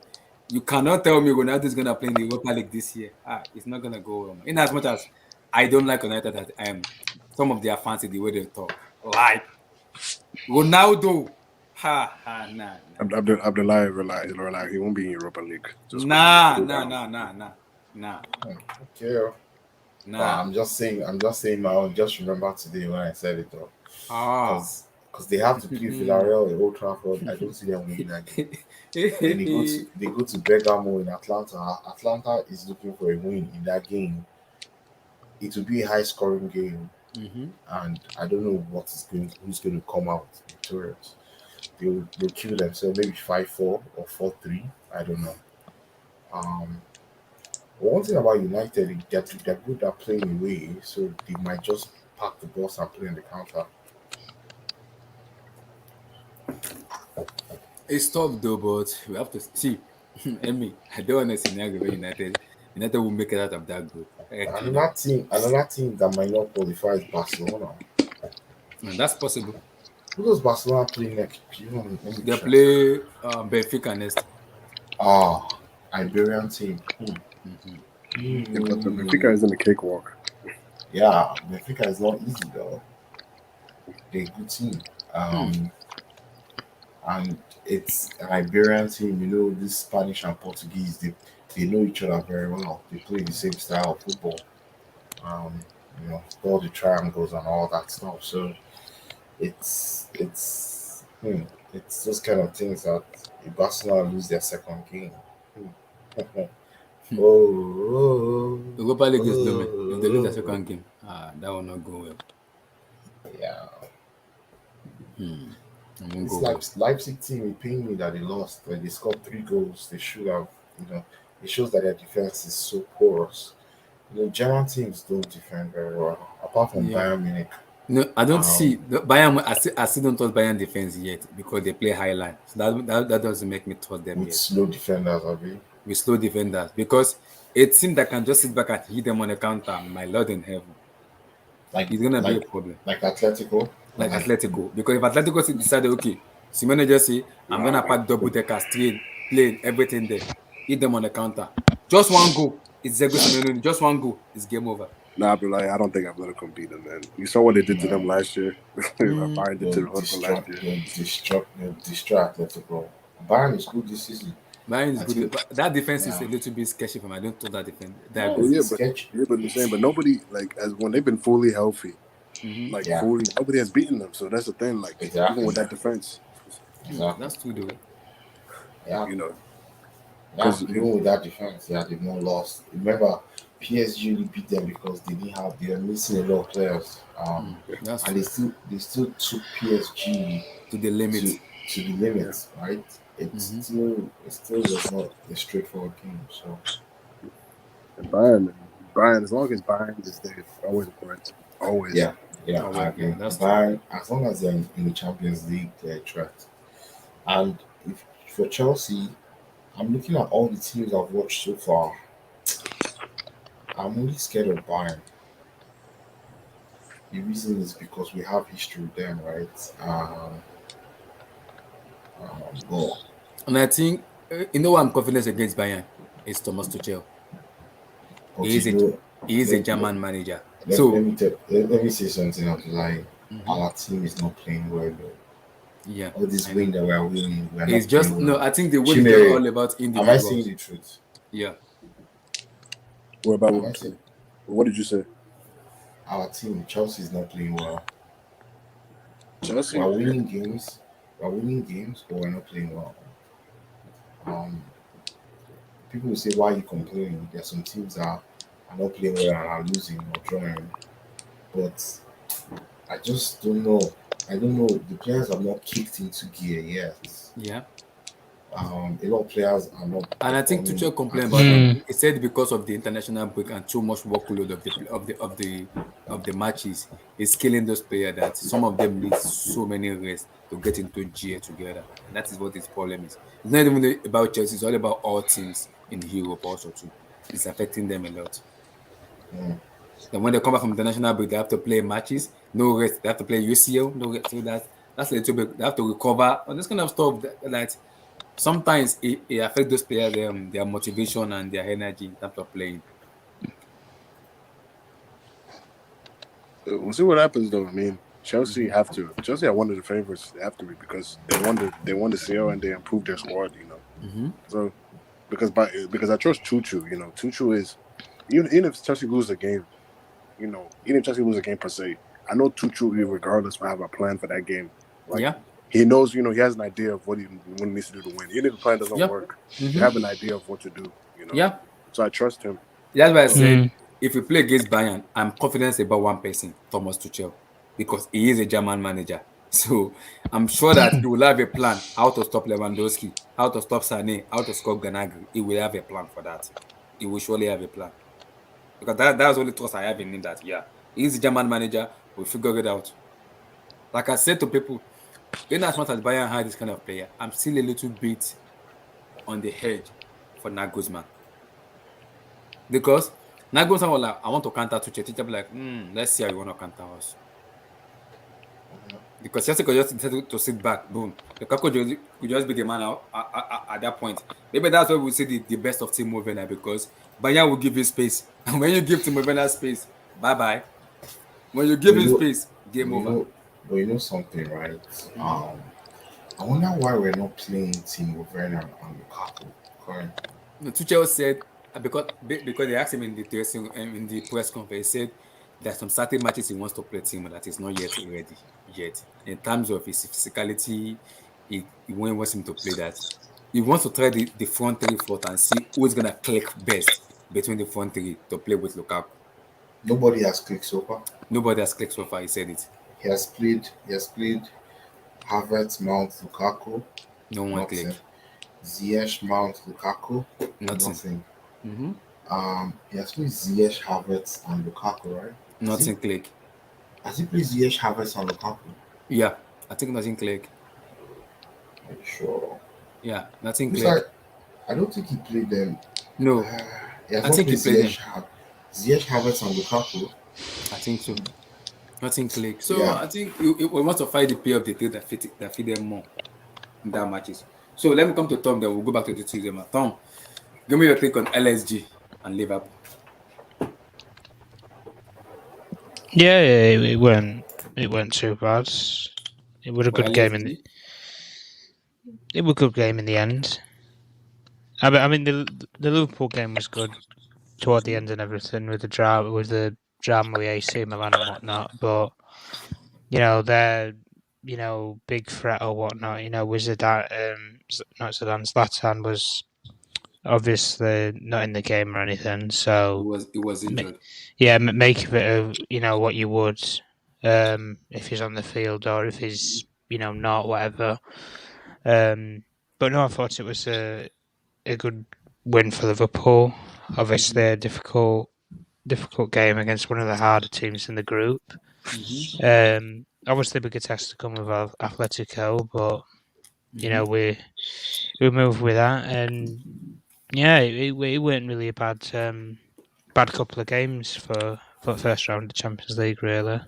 You cannot tell me Ronaldo is gonna play in the Europa League this year. It's not gonna go well. In as much as I don't like United, that some of their fans the way they talk. Like Ronaldo, nah. Abdullah rely. He won't be in Europa League. Just Nah. Okay. Nah. I'm just saying now, just remember today when I said it though. Ah. Because they have to play Villarreal in Old Trafford. I don't see them winning that game. Then they go to Bergamo in Atlanta. Atlanta is looking for a win in that game. It will be a high scoring game, and I don't know who's going to come out victorious. They'll kill themselves, maybe 5-4 or 4-3. I don't know. Um, but one thing about United is that they're good at playing away, so they might just park the bus and play on the counter. It's tough though, but we have to see. Emmy, I don't want to scenario where United will make it out of that group. Heck no. Another team that might not qualify is Barcelona. And that's possible. Who does Barcelona play next? Let me They check. play Benfica next. Iberian team. Yeah, but the Benfica is in the cakewalk. Yeah, Benfica is not easy though. They're a good team. And it's an Iberian team. This Spanish and Portuguese, they know each other very well. They play the same style of football. Um, all the triangles and all that stuff. So it's those kind of things that if Barcelona lose their second game. Oh, Europa League is looming. If they lose the second game, that will not go well. yeah. It won't This go well. Leipzig team, it pained me that they lost. Like they scored 3 goals. They should have, it shows that their defense is so porous. German teams don't defend very well, apart from Yeah. Bayern Munich. No, I don't see Bayern. I still don't trust Bayern defense yet because they play high line. So that doesn't make me trust them With yet. slow defenders, With slow defenders, because it seems that I can just sit back and hit them on the counter. My Lord in heaven, it's gonna be a problem. Like Atletico. Like Atletico, because if Atletico decide, okay, Simone just say, I'm gonna pack double decker straight playing everything there. Hit them on the counter. Just one goal. It's Zego Simeone. Just one goal. It's game over. Nah, but like I don't think Atletico beat them, man. You saw what they did to them No, last year. Bayern did to Atletico last year. they'll distract Atletico. Bayern is good this season. Bayern is I good, think, but that defense is a yeah. little bit sketchy for me. I don't think that defense that No, Well, good. yeah, it's but sketchy. I'm saying, but nobody like as when they've been fully healthy, Mm-hmm. like Yeah, fully, nobody has beaten them. So that's the thing. Like even exactly. with that defense, Exactly. That's true though. Yeah, you know, yeah. because Even with that defense, yeah, they've not lost. Remember, PSG only beat them because they were missing a lot of players. That's And true. they still took PSG To the limit. to the yeah, limits, right? Mm-hmm. It still was not a straightforward game. So and Bayern, as long as Bayern is there, it's always a threat. Always, yeah, yeah, Oh I well, yeah, agree. that's true. But as long as they're in the Champions League, they're a threat. And if for Chelsea, I'm looking at all the teams I've watched so far. I'm only scared of Bayern. The reason is because we have history with them, right? But And I think you know what I'm confident against Bayern is Thomas Tuchel. He okay, is a no, he is a let, let, German manager. So let me say something else. Like mhm, our team is not playing well. Though. yeah, All this I know. win that we are winning, we are It's not playing just no. well. I think the win is just Chimere, all about am I saying individuals. the truth? Yeah, what about Am what I I'm saying saying? What did you say? our team, Chelsea, is not playing well? We Chelsea? are winning games. We are winning games, but we're not playing well. Um, People will say, "Why are you complaining?" There are some teams that are not playing well and are losing or drawing, but I just don't know. I don't know. The players have not kicked into gear yet. yeah. A lot of players are not And I think performing Tuchel complained at about his them. Mm. level. He said because of the international break and too much workload of the matches, is killing those players. That some of them need so many rests to get into gear together. And that is what his problem is. It's not even about Chelsea. It's all about all teams in Europe also too. It's affecting them a lot. Mm. Then when they come back from international break, they have to play matches, no rest. They have to play UCL, no rest. So that's a little bit. They have to recover and this kind of stuff that sometimes it affects those players their motivation and their energy in terms of playing. We'll see what happens though. I mean, Chelsea Mm-hmm. have to. Chelsea are one of the favorites. They have to be because they won the CL and they improved their squad. Mm-hmm. So because I trust Tuchu. Tuchu is even if Chelsea lose a game, even if Chelsea lose a game per se, I know Tuchu, regardless, will have a plan for that game. Like Yeah. he knows, he has an idea of what he needs to do to win. Even if the plan doesn't Yep. work, you have Mm-hmm. an idea of what to do. Yeah. So I trust him. That's why I So said Mm. if we play against Bayern, I'm confident about one person, Thomas Tuchel, because he is a German manager. So I'm sure that he will have a plan how to stop Lewandowski, how to stop Sané, how to stop Ganagri. He will have a plan for that. He will surely have a plan. Because that's the only trust I have in him that, yeah, he's a German manager. We'll figure it out. Like I said to people, in as much as Bayern had this kind of player, I'm still a little bit on the edge for Nagelsmann. Because Nagelsmann was like, I want to counter Tuchel. Tuchel be like, let's see how you want to counter us. Because Chelsea could just decide to sit back, boom. Lukaku could just be the man at that point. Maybe that's why we see the best of Timo Werner because Bayern will give you space. And when you give Timo Werner space, bye-bye. When you But give him space, game but you over. know, but you know something, right? Mm-hmm. I wonder why we're not playing Timo Werner and Lukaku currently. Tuchel said because they asked him in the press conference, he said there are some certain matches he wants to play Timo that is not yet ready yet. In terms of his physicality, he wants him to play that. He wants to try the front three fourth and see who's gonna click best between the front three to play with Lukaku. Nobody has clicked so far. Nobody has clicked so far. He said it. He has played Havertz, Mount, Lukaku, No one nothing. click. Ziyech, Mount, Lukaku, Nothing. nothing. Mm-hmm. He has played Ziyech, Havertz, and Lukaku, right? Nothing click. Has he played Ziyech, Havertz, and Lukaku? Yeah, I think nothing click. Are you sure? Yeah, nothing Looks click. like I don't think he played them. No, He has I not think he played played him. Ziyech, Havertz, and Lukaku. I think so. Nothing click. So Yeah. I think we want to find the play of the three that fit them more in that matches. So let me come to Tom. Then we'll go back to the two game. Tom, give me your take on LSG and Liverpool. Yeah, it weren't too bad. It was a For good game in LSG, it was a good game in the end. I mean the Liverpool game was good toward the end and everything with the drama with AC Milan and whatnot, but their big threat or whatnot, was not Zlatan was obviously not in the game or anything, so it was injured. make of it of what you would if he's on the field or if he's not, whatever. But no, I thought it was a good win for Liverpool. Obviously, a difficult game against one of the harder teams in the group. Obviously, bigger test to come with Atletico, but we moved with that, and it weren't really a bad couple of games for first round of the Champions League, really.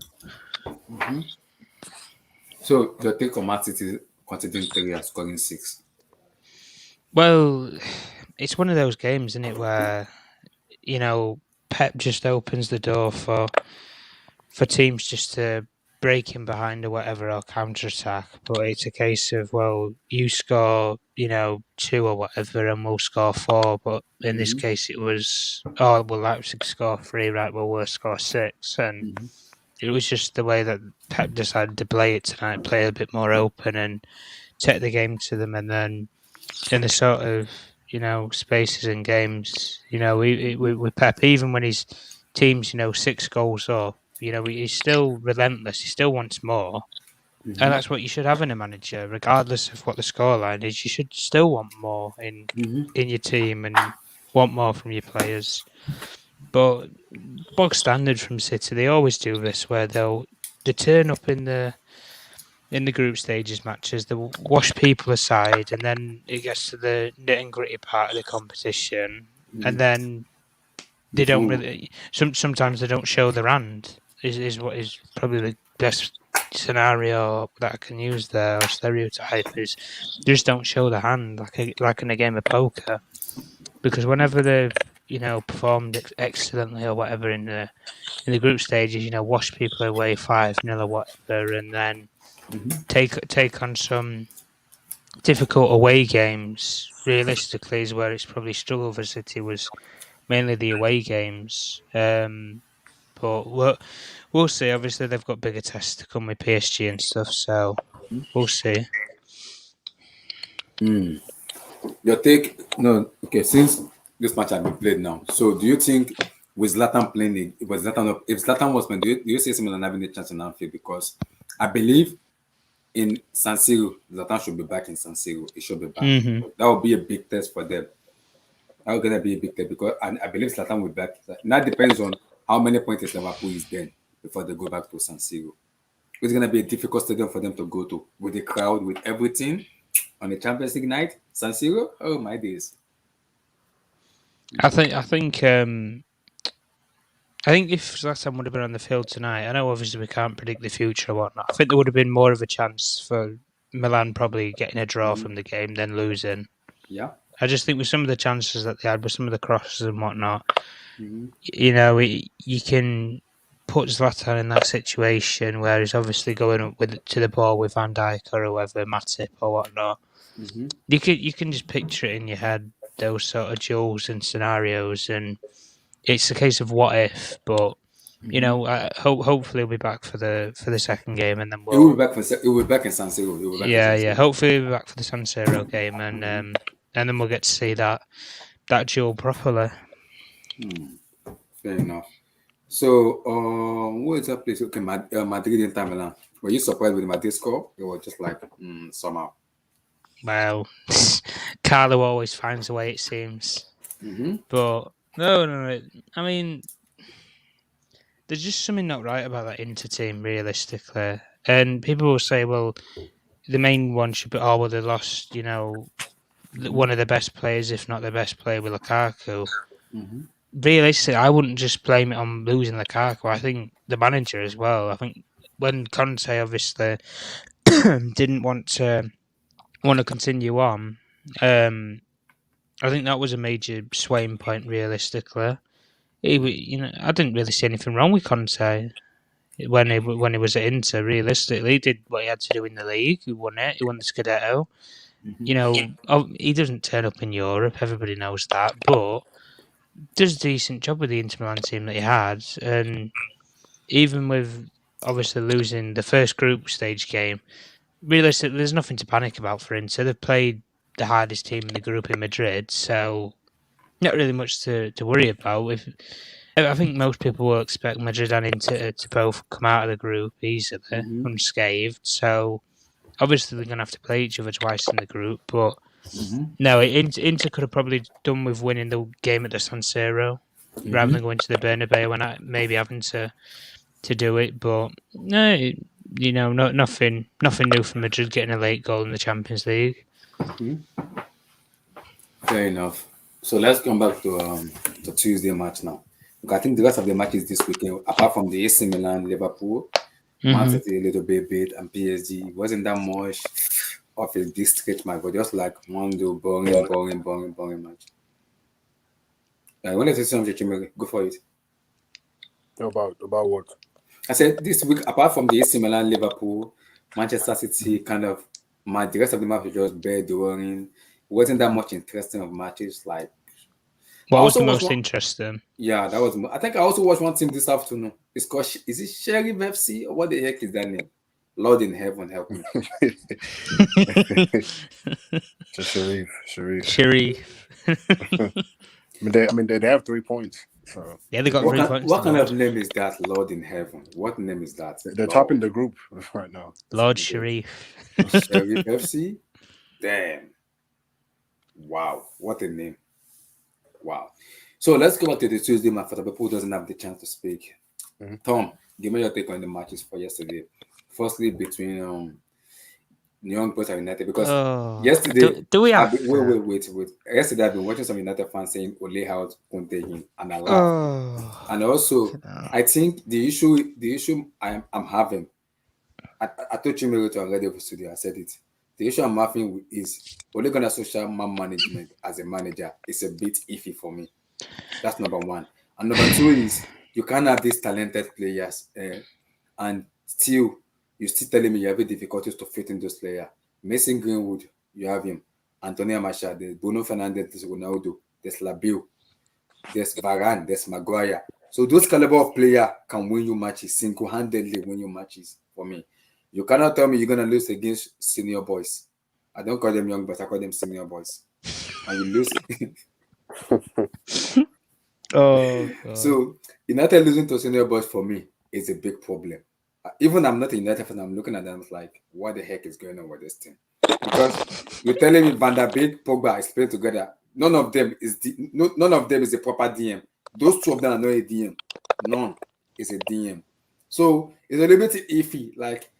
So your take on Mancity conceding 3 and scoring 6? Well, it's one of those games, isn't it, where Pep just opens the door for teams just to break in behind or whatever, or counter attack. But it's a case of, well, you score 2 or whatever, and we'll score 4. But in this case, it was Leipzig score 3, right? Well, we'll score 6, and it was just the way that Pep decided to play it tonight, play a bit more open and take the game to them, and then in the sort of spaces in games, with Pep, even when his team's 6 goals up, he's still relentless. He still wants more, and that's what you should have in a manager, regardless of what the scoreline is. You should still want more in your team and want more from your players. But bog standard from City, they always do this, where they turn up in the group stages matches, they wash people aside, and then it gets to the nit and gritty part of the competition, and then they don't really. Sometimes they don't show their hand. Is what is probably the best scenario that I can use there, or stereotype, is they just don't show the hand like in a game of poker, because whenever they've performed excellently or whatever in the group stages, wash people away 5-0 or whatever, and then take on some difficult away games. Realistically, is where it's probably struggled for City, was mainly the away games. But we'll see. Obviously, they've got bigger tests to come with PSG and stuff, so we'll see. Your take? No, okay. Since this match has been played now, so do you think with Zlatan playing, if Zlatan was playing, do you see Milan having a chance in Anfield? Because I believe in San Siro, Zlatan should be back in San Siro. It should be back. That would be a big test for them. That would gonna be a big test, because I believe Zlatan will be back. Now depends on how many points Liverpool is then before they go back to San Siro. It's gonna be a difficult stadium for them to go to, with the crowd, with everything on the Champions League night. San Siro, oh my days. I think if Zlatan would have been on the field tonight, I know obviously we can't predict the future or whatnot. I think there would have been more of a chance for Milan probably getting a draw from the game than losing. Yeah. I just think with some of the chances that they had, with some of the crosses and whatnot, you can put Zlatan in that situation where he's obviously going up to the ball with Van Dijk or whoever, Matip or whatnot. You can just picture it in your head, those sort of duels and scenarios, and it's a case of what if. But hopefully he'll be back for the second game, and then we'll be back in San Siro. Yeah. Hopefully he'll be back for the San Siro game, and then we'll get to see that duel properly. Fair enough. So, what is that place? Okay, Madrid Inter Milan. Were you surprised with the Madrid score? It was just like somehow. Well, Carlo always finds a way, it seems. But no. I mean, there's just something not right about that Inter team, realistically. And people will say, well, the main one should be, they lost, one of the best players, if not the best player, with Lukaku. Realistically, I wouldn't just blame it on losing Lukaku. I think the manager as well. I think when Conte obviously didn't want to continue on, I think that was a major swaying point. Realistically, I didn't really see anything wrong with Conte when he was at Inter. Realistically, he did what he had to do in the league. He won it. He won the Scudetto. He doesn't turn up in Europe. Everybody knows that, but does a decent job with the Inter Milan team that he had, and even with obviously losing the first group stage game, realistically, there's nothing to panic about for Inter. They've played the hardest team in the group in Madrid, so not really much to worry about. I think most people will expect Madrid and Inter to both come out of the group easily, unscathed. So obviously they're going to have to play each other twice in the group, but no, Inter could have probably done with winning the game at the San Siro rather than going to the Bernabeu and maybe having to do it. But no, nothing new from Madrid getting a late goal in the Champions League. Fair enough. So let's come back to the Tuesday match now. Because I think the rest of the matches this weekend, apart from the AC Milan, Liverpool, Mancity a little bit, and PSG, it wasn't that much of a district match, but just like one boring match. When I say something, Chimere, go for it. About what? I said this week, apart from the AC Milan, Liverpool, Manchester City kind of match, the rest of the match was just bare boring. It wasn't that much interesting of matches. Like, what was the most interesting? Yeah, that was. I think I also watched one team this afternoon. It's called. Is it Sheriff FC or what the heck is that name? Lord in heaven, help me. Sharif. They have 3 points. So yeah, they got 3 points. What kind of name is that? Lord in heaven. What name is that? They're topping the group right now. Lord Sharif. Sheriff FC. Damn. Wow, what a name. Wow. So let's go back to the Tuesday match for the people who doesn't have the chance to speak. Tom, give me your take on the matches for yesterday. Firstly, between Young Boys and United, because yesterday, do we have? Wait. Yesterday, I've been watching some United fans saying Ole out Conte him, and I laughed. And also, I think the issue I'm having, I told you to already over studio. I said it. The issue I'm having with is Ole Gunnar Solskjaer man management as a manager is a bit iffy for me. That's number one. And number two is you can't have these talented players and you're still telling me you have difficulties to fit in those players. Mason Greenwood, you have him. Antonio Martial, there's Bruno Fernandes, there's Ronaldo, there's Labiu, there's Varane, there's Maguire. So those caliber of players can win you matches, single-handedly win you matches for me. You cannot tell me you're going to lose against senior boys. I don't call them young boys, I call them senior boys. And you lose. Oh, God. So United losing to senior boys for me is a big problem. Even I'm not a United fan, I'm looking at them like, what the heck is going on with this team? Because you're telling me Van der Beek, Pogba is playing together. None of them is a proper DM. Those two of them are not a DM. None is a DM. So it's a little bit iffy. Like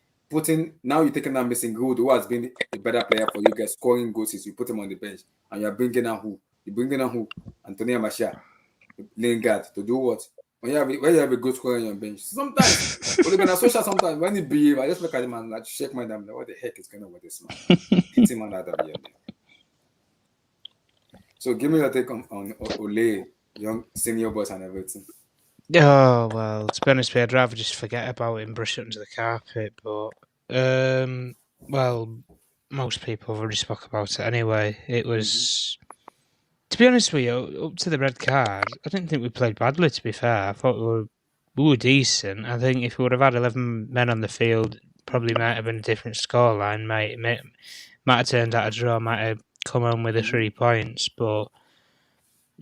now you're taking out Mason Greenwood, who has been a better player for you guys, scoring goals. You put him on the bench, and you're bringing out who? You're bringing out who? Antonio Martial, Lingard to do what? When you have a good scorer on your bench, sometimes sometimes when he behave, I just look at him and like shake my damn. Like, what the heck is going on with this man? Hit him on that here. So give me your take on Ole, young senior boys and everything. Oh, well, to be honest with you, I'd rather just forget about it and brush it under the carpet. But, well, most people have already spoke about it anyway. It was, to be honest with you, up to the red card, I didn't think we played badly, to be fair. I thought we were decent. I think if we would have had 11 men on the field, probably might have been a different scoreline. Might have turned out a draw, might have come home with the 3 points, but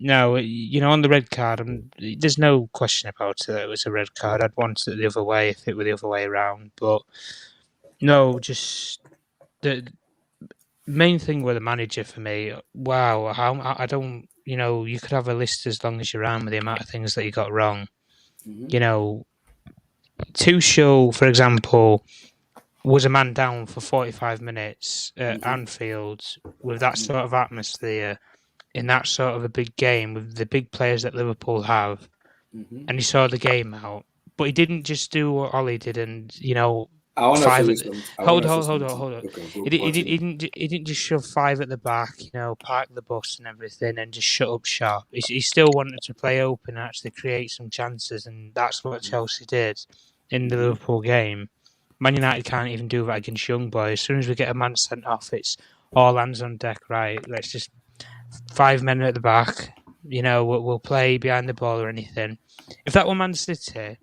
no, on the red card, there's no question about it that it was a red card. I'd want it the other way if it were the other way around. But no, just the main thing with the manager for me, wow, I don't, you could have a list as long as you're around with the amount of things that you got wrong. Tuchel, for example, was a man down for 45 minutes at Anfield with that sort of atmosphere in that sort of a big game with the big players that Liverpool have, and he saw the game out. But he didn't just do what Ollie did and, I want to five say at something. hold on. Okay, go. He didn't just shove five at the back, park the bus and everything, and just shut up shop. He still wanted to play open and actually create some chances, and that's what Chelsea did in the Liverpool game. Man United can't even do that against young boys. As soon as we get a man sent off, it's all hands on deck. Right, let's just 5 men at the back. We'll play behind the ball or anything. If that were Man City,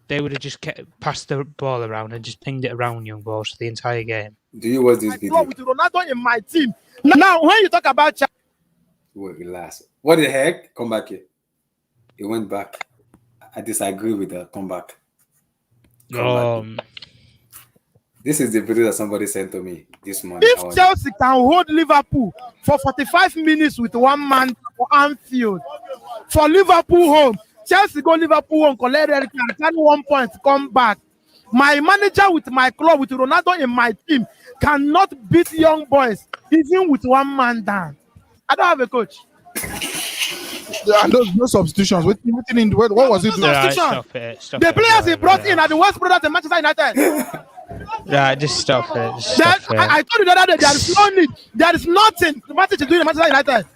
they would have just passed the ball around and just pinged it around young boys for the entire game. Do you watch this video? With Ronaldo in my team. Now, when you talk about Wait, relax. What the heck? Come back here. He went back. I disagree with that. Come back. This is the video that somebody sent to me this morning. If Chelsea can hold Liverpool for 45 minutes with one man for Anfield, for Liverpool home, Chelsea go Liverpool home, collect red card, carry 1 point, come back. My manager with my club, with Ronaldo in my team, cannot beat young boys, even with one man down. I don't have a coach. And those no substitutions. What was it? Stop the players he brought in are the worst products in Manchester United. Right, just stop it. I told you the other day, there is no need. There is nothing Matic is doing in Manchester United.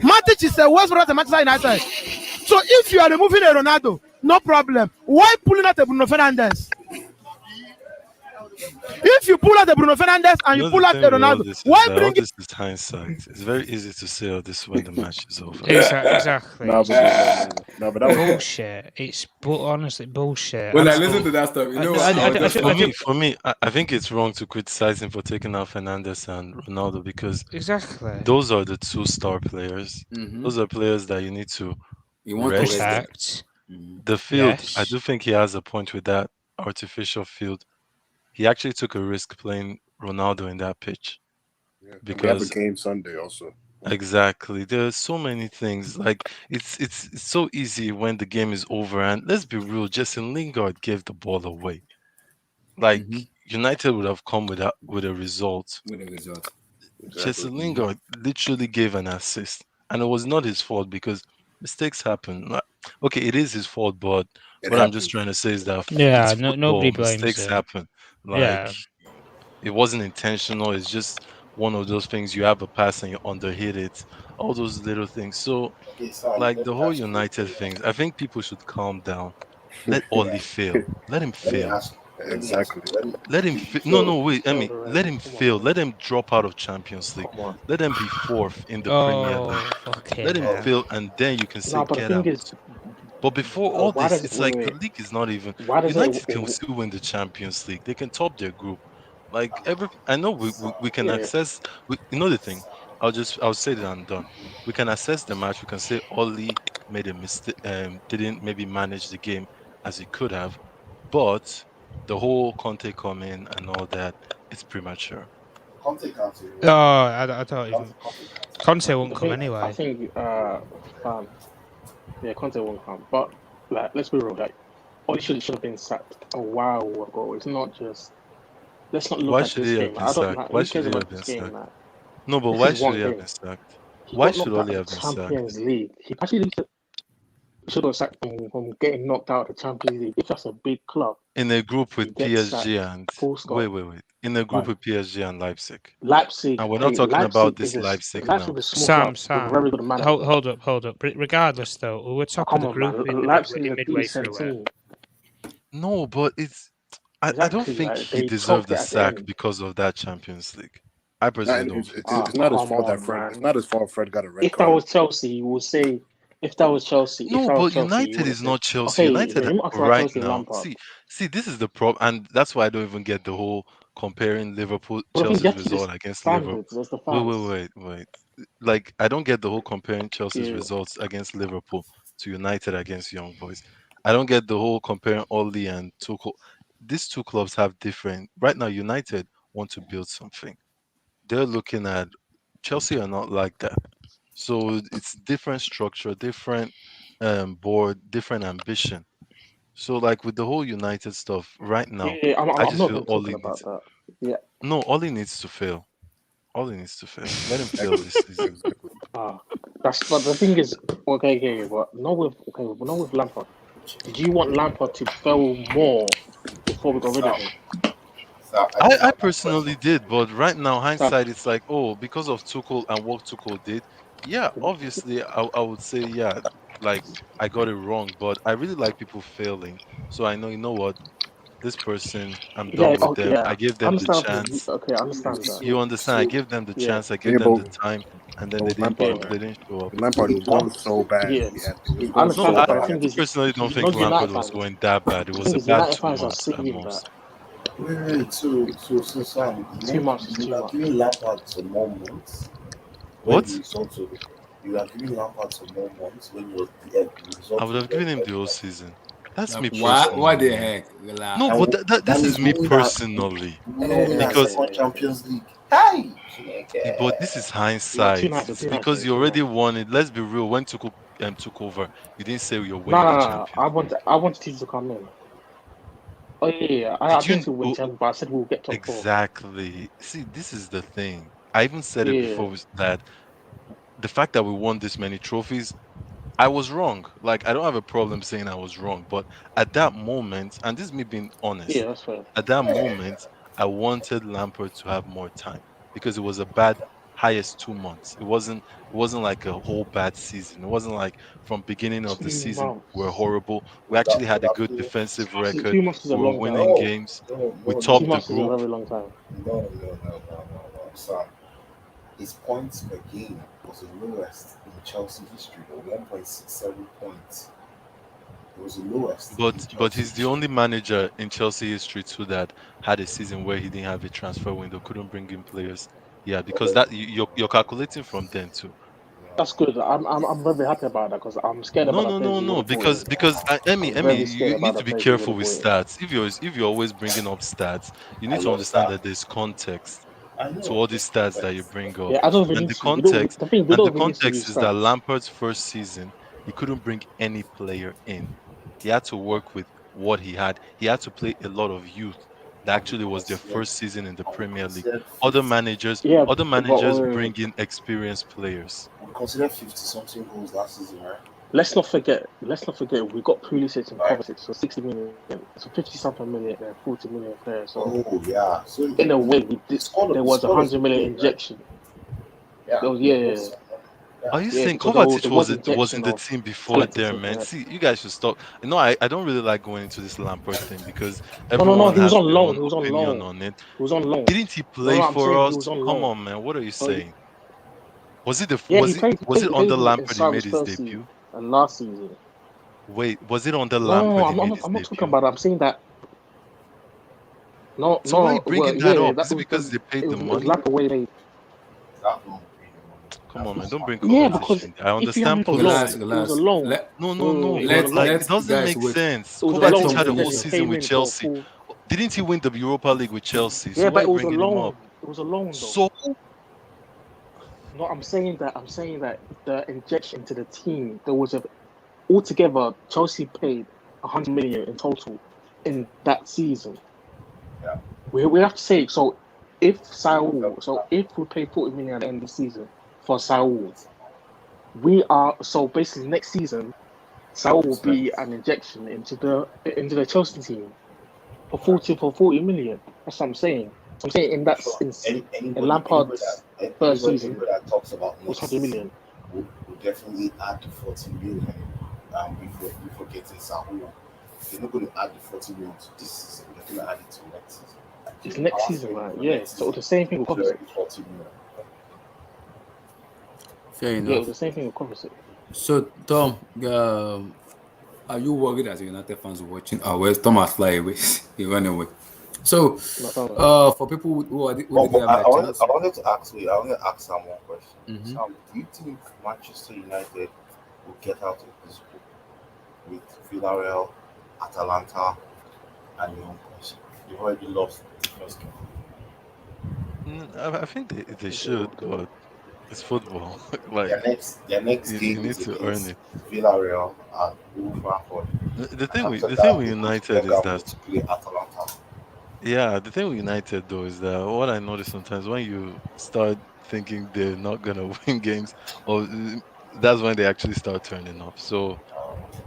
Matic is the worst product in Manchester United. So if you are removing a Ronaldo, no problem. Why pulling out a Bruno Fernandes? If you pull out the Bruno Fernandes and you pull out the Ronaldo, why bring it? This is hindsight. It's very easy to say all this when the match is over. Exactly. No, but that was bullshit. It's honestly bullshit. Well, I listen to that stuff. For me, I think it's wrong to criticize him for taking out Fernandes and Ronaldo because those are the 2-star players. Mm-hmm. Those are players that you need to respect. The field, yes. I do think he has a point with that artificial field. He actually took a risk playing Ronaldo in that pitch. Yeah, because we have a game Sunday also. Exactly. There's so many things. Like it's so easy when the game is over. And let's be real, Jesse Lingard gave the ball away. Like United would have come with a result. Exactly. Jesse Lingard literally gave an assist, and it was not his fault because mistakes happen. Like, okay, it is his fault, but I'm just trying to say is that nobody blames mistakes happen. Like it wasn't intentional. It's just one of those things. You have a pass and you underhit it. All those little things. So, like the whole United things, I think people should calm down. Let Oli fail. Let him fail. Exactly. Let him. No, wait. I mean, let him fail. Let him drop out of Champions League. Let him be fourth in the Premier League. Okay, let him fail, and then you can say get out. But before all this, it's like the league is not even. United can still win the Champions League. They can top their group. Like I know we can access. You know the thing. I'll say that I'm done. We can assess the match. We can say Oli made a mistake. Didn't maybe manage the game as he could have. But the whole Conte coming and all that, it's premature. Conte can't. I don't even. Conte won't come anyway. I think. Conte won't come. But let's be real. Oli should have been sacked a while ago. It's not just. Let's not look why at should this he game. have been sacked? Why should he have been sacked? No, but why should he have been sacked? Why should Oli have been sacked? Champions League. He actually should have sacked him from getting knocked out of the Champions League. It's just a big club. In a group with PSG and wait. In a group with PSG and Leipzig. And we're not talking about this Leipzig now. Sam. Hold up. Regardless, though, we're talking the group in midway through. No, but it's. I don't think he deserved the sack because of that Champions League. I personally don't. It's not his fault that Fred. It's not his fault Fred got a red card. If that was Chelsea, you would say. If that was Chelsea, no, but United is not Chelsea. United right now. See, this is the problem, and that's why I don't even get the whole comparing Chelsea's result against Liverpool. Wait. Like I don't get the whole comparing Chelsea's results against Liverpool to United against Young Boys. I don't get the whole comparing Oli and Tuchel. These two clubs have different. Right now, United want to build something. They're looking at Chelsea are not like that. So it's different structure, different board, different ambition. So like with the whole United stuff right now, I just feel Oli needs. No, Oli needs to fail. Oli needs to fail. Let him fail this season. But the thing is, but not with Lampard. Did you want Lampard to fail more before we got rid of him? I personally did, but right now, hindsight, it's like, oh, because of Tuchel and what Tuchel did, yeah, obviously, I would say, yeah, like I got it wrong, but I really like people failing. So I know, you know what, this person, I'm Yeah, done with okay, them. yeah. I gave I them the understand. chance. Okay, I understand that. You understand? I gave them the Yeah, chance. I gave Yeah, them but, the time, and then but they with didn't. yeah, Lampard, They didn't show up. Lampard was going so bad. yeah. He was I going No, understand so that, but the bad. thing I is, personally don't you know, think United Lampard was fans. going that bad. It The was thing a is, bad United two fans are months at saying that most. Wait, so Sam, 2 months is you too are much. giving Lampard some more months when the What? result of you are giving Lampard some more months when the I result would was have given him very the whole poor. season. That's Like, me why? What personally, the man. heck? No, And but that this is means me we personally. will not win our Because second Champions League. Hey! but this is Yeah, hindsight. It's too nice, because sorry, you too already nice. won it. Let's be real. When took over, you didn't say you're No, winning no, the no. Champions League. I wanted Tito to come in. Oh yeah. I Did didn't you? say win champions, but I said we'll get top four. Exactly. See, this is the thing. I even said it Yeah, before that the fact that we won this many trophies, I was wrong. Like, I don't have a problem saying I was wrong, but at that moment, and this is me being yeah, honest, that's fair. at that moment, I wanted Lampard to have more time because it was a bad highest 2 months. It wasn't like a whole bad season. It wasn't like from beginning of the Two season we're months. horrible. We actually had Would a have good to defensive See, record. 2 months is a We were long time. winning no, games. no, We no, no, Two topped no, the months is a group. very long time. no, Sam. His points per game was the lowest in Chelsea history, at 1.67 points. It was the lowest in But Chelsea he's the history. only manager in Chelsea history too that had a season where he didn't have a transfer window, couldn't bring in players. Yeah, because that you're calculating from then too. That's good. I'm very happy about that because I'm scared No, about the no, players no, you would no. have brought in. Because I'm Emmy, very scared you about need the to be players you would careful have with brought in. stats. If you're always bringing up stats, you I need to love understand Sam. that there's context I to know all these there's stats that you context. bring up, Yeah, I don't even and need to. We don't. The thing, we the don't even need to context use is that stats. Lampard's first season he couldn't bring any player in. He had to work with what he had. He had to play a lot of youth. That And we actually was their considered first season in the and we Premier League. considered Other 50 managers, Yeah, other but managers bring in experienced players. we considered 50 something goals last season, right? let's not forget. Let's not forget. We got Pulisic and Right. Kovacic, so 60 million, so 50 something million, and 40 million players. So Oh yeah. So in a way, he there was a scored a 100 million goal, right? injection. Yeah. There was He yeah, was Are you yeah, saying because Kovacic there was was in injection the of team before collective there, thing. man? Yeah. See, you guys should stop. I don't really like going into this Lampard thing because No. everyone He was has on their loan. own He was on opinion loan. on it. He was on loan. Didn't he No, play no, I'm for saying he us? was on Come loan. on, man. What are you So saying? Was it yeah, he played. He was played. it He under played in Lampard he made Sarri's his first season debut? and last season. Wait, was it under No, Lampard he made his I'm not talking debut? about that. I'm saying that. No, So why are you no. Well, bringing that yeah, up? that Is it because they paid the it was money? like a way they. that long. Come on, man. Don't bring Yeah, Kovacic because in there. I if you have him understand for loan, Relax, Pulisic. it was a relax. loan. No. It was a But like, loan. it Let doesn't guys make wait. sense. It was a Let Kovacic loan, Tom had a and then whole he finish. season came with in for a Chelsea. full. Didn't he win the Europa League with Chelsea? So Yeah, why but are it you was a bringing him up? loan. It was a loan though. So No, I'm saying that. I'm saying that the injection to the team, there was a altogether Chelsea paid 100 million in total in that season. Yeah. We have to say so. If we pay 40 million at the end of the season for Saul, we are so basically next season, Saul will be an injection into the Chelsea team for 40 million. That's what I'm saying. I'm saying Sure. in Lampard's first season Anybody that talks about was next 100 season million. will definitely add the 40 million before getting Saul. They're not going to add the 40 million to this season. They're going to add it to next season. It's next season, right? Yeah. So the same thing with Kovacic. 40 million. Fair Yeah, it enough. was the same thing with Kovacic. So, Tom, are you worried as a United fans watching? Oh, well, Tom has fly away. He ran away. So, for people who didn't have that chance, I wanted to ask Sam one question. Mhm. Sam, do you think Manchester United will get out of this group with Villarreal, Atalanta, and Lyon? They've already lost the first game. I think they should, but it's football. Like Their next you game need is to earn against it. Villarreal and Old Trafford. The And thing with after the thing that, with they go to United is Bergamo that to play Atalanta. yeah, the thing with United though is that what I notice sometimes when you start thinking they're not gonna win games, or that's when they actually start turning up. So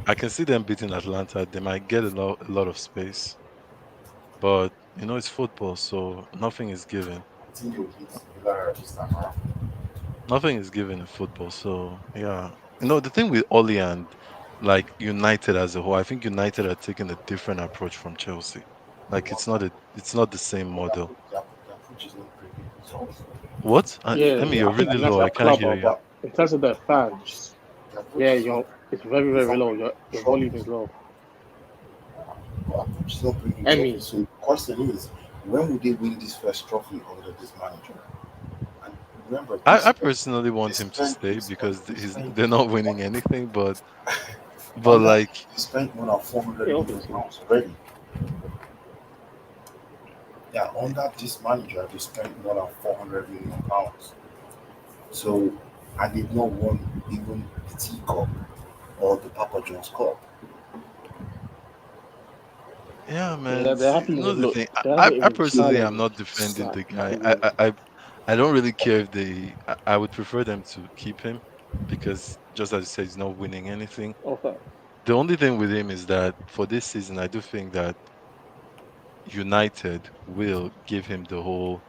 I can see them beating Atlanta. They might get a lot of space. But it's football, so nothing is given. I think they'll hit Villarreal this time around. Nothing is given in football. So yeah, the thing with Oli and like United as a whole, I think United are taking a different approach from Chelsea. Like it's not the same model. Their approach is not bringing results. What? Yeah, Emmy, you're I think really that's low. I the can't club, hear you. but in terms of their fans, Their approach yeah, is it's very, very low. Your volume is low. their approach is not bringing Emmy. results. So the question is, when will they win this first trophy under this manager? And remember, I personally want him to stay because they're not winning anything, but like they spent more than 400 Yeah, million obviously. pounds already. Yeah, under this manager, they spent more than 400 million pounds. So, and they've not won even the teacup or the Papa John's Cup. yeah, Yeah, man. they See, haven't even the looked. thing. They I, haven't I even personally am challenged. not defending the Like, guy. I don't really care if they. I would prefer them to keep him because just as you said, he's not winning anything. okay. The only thing with him is that for this season, I do think that United will give him the whole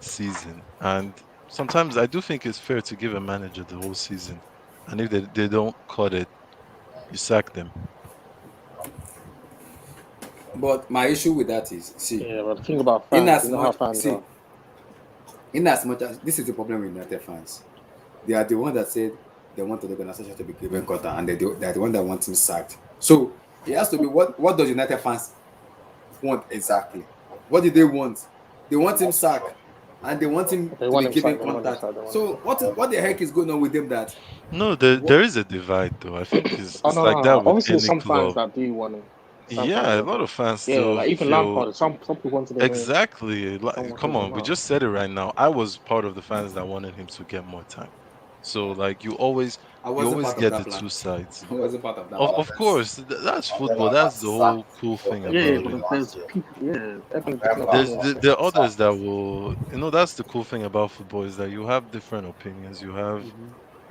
season. And sometimes I do think it's fair to give a manager the whole season. And if they don't cut it, you sack them. But my issue with that is, see, Yeah, but the thing about in fans, as you know how much fans see, are. in as much as this is the problem with United fans, they are the one that said they want the organization to be given quarter, and they're the one that want him sacked. So it has to be what does United fans want exactly? What do they want? They want him sacked, and they want him They to be want him given sacked. They want him contact. sacked. They want him So sacked. what the heck is going on with them? That No, there is a divide though. I think it's, Oh it's no, like no, that no. with Obviously, there's any some fans club. that do want him. Some fans Yeah, a that lot do. of fans Yeah, still like even feel Lampard. Some people wanted him in. exactly. Some Like, come wanted on, him we out. just said it right now. I was part of the fans that wanted him to get more time. So like I you wasn't always part of get that the plan. two sides. I wasn't part of that Of plan. of course, that's And then football. I That's the sacked whole cool before thing Yeah, about February it. but last there's year. people. Yeah, everyone's Remember different last There's opinions. last year, there I are sacked. others that will, that's the cool thing about football is that you have different opinions. You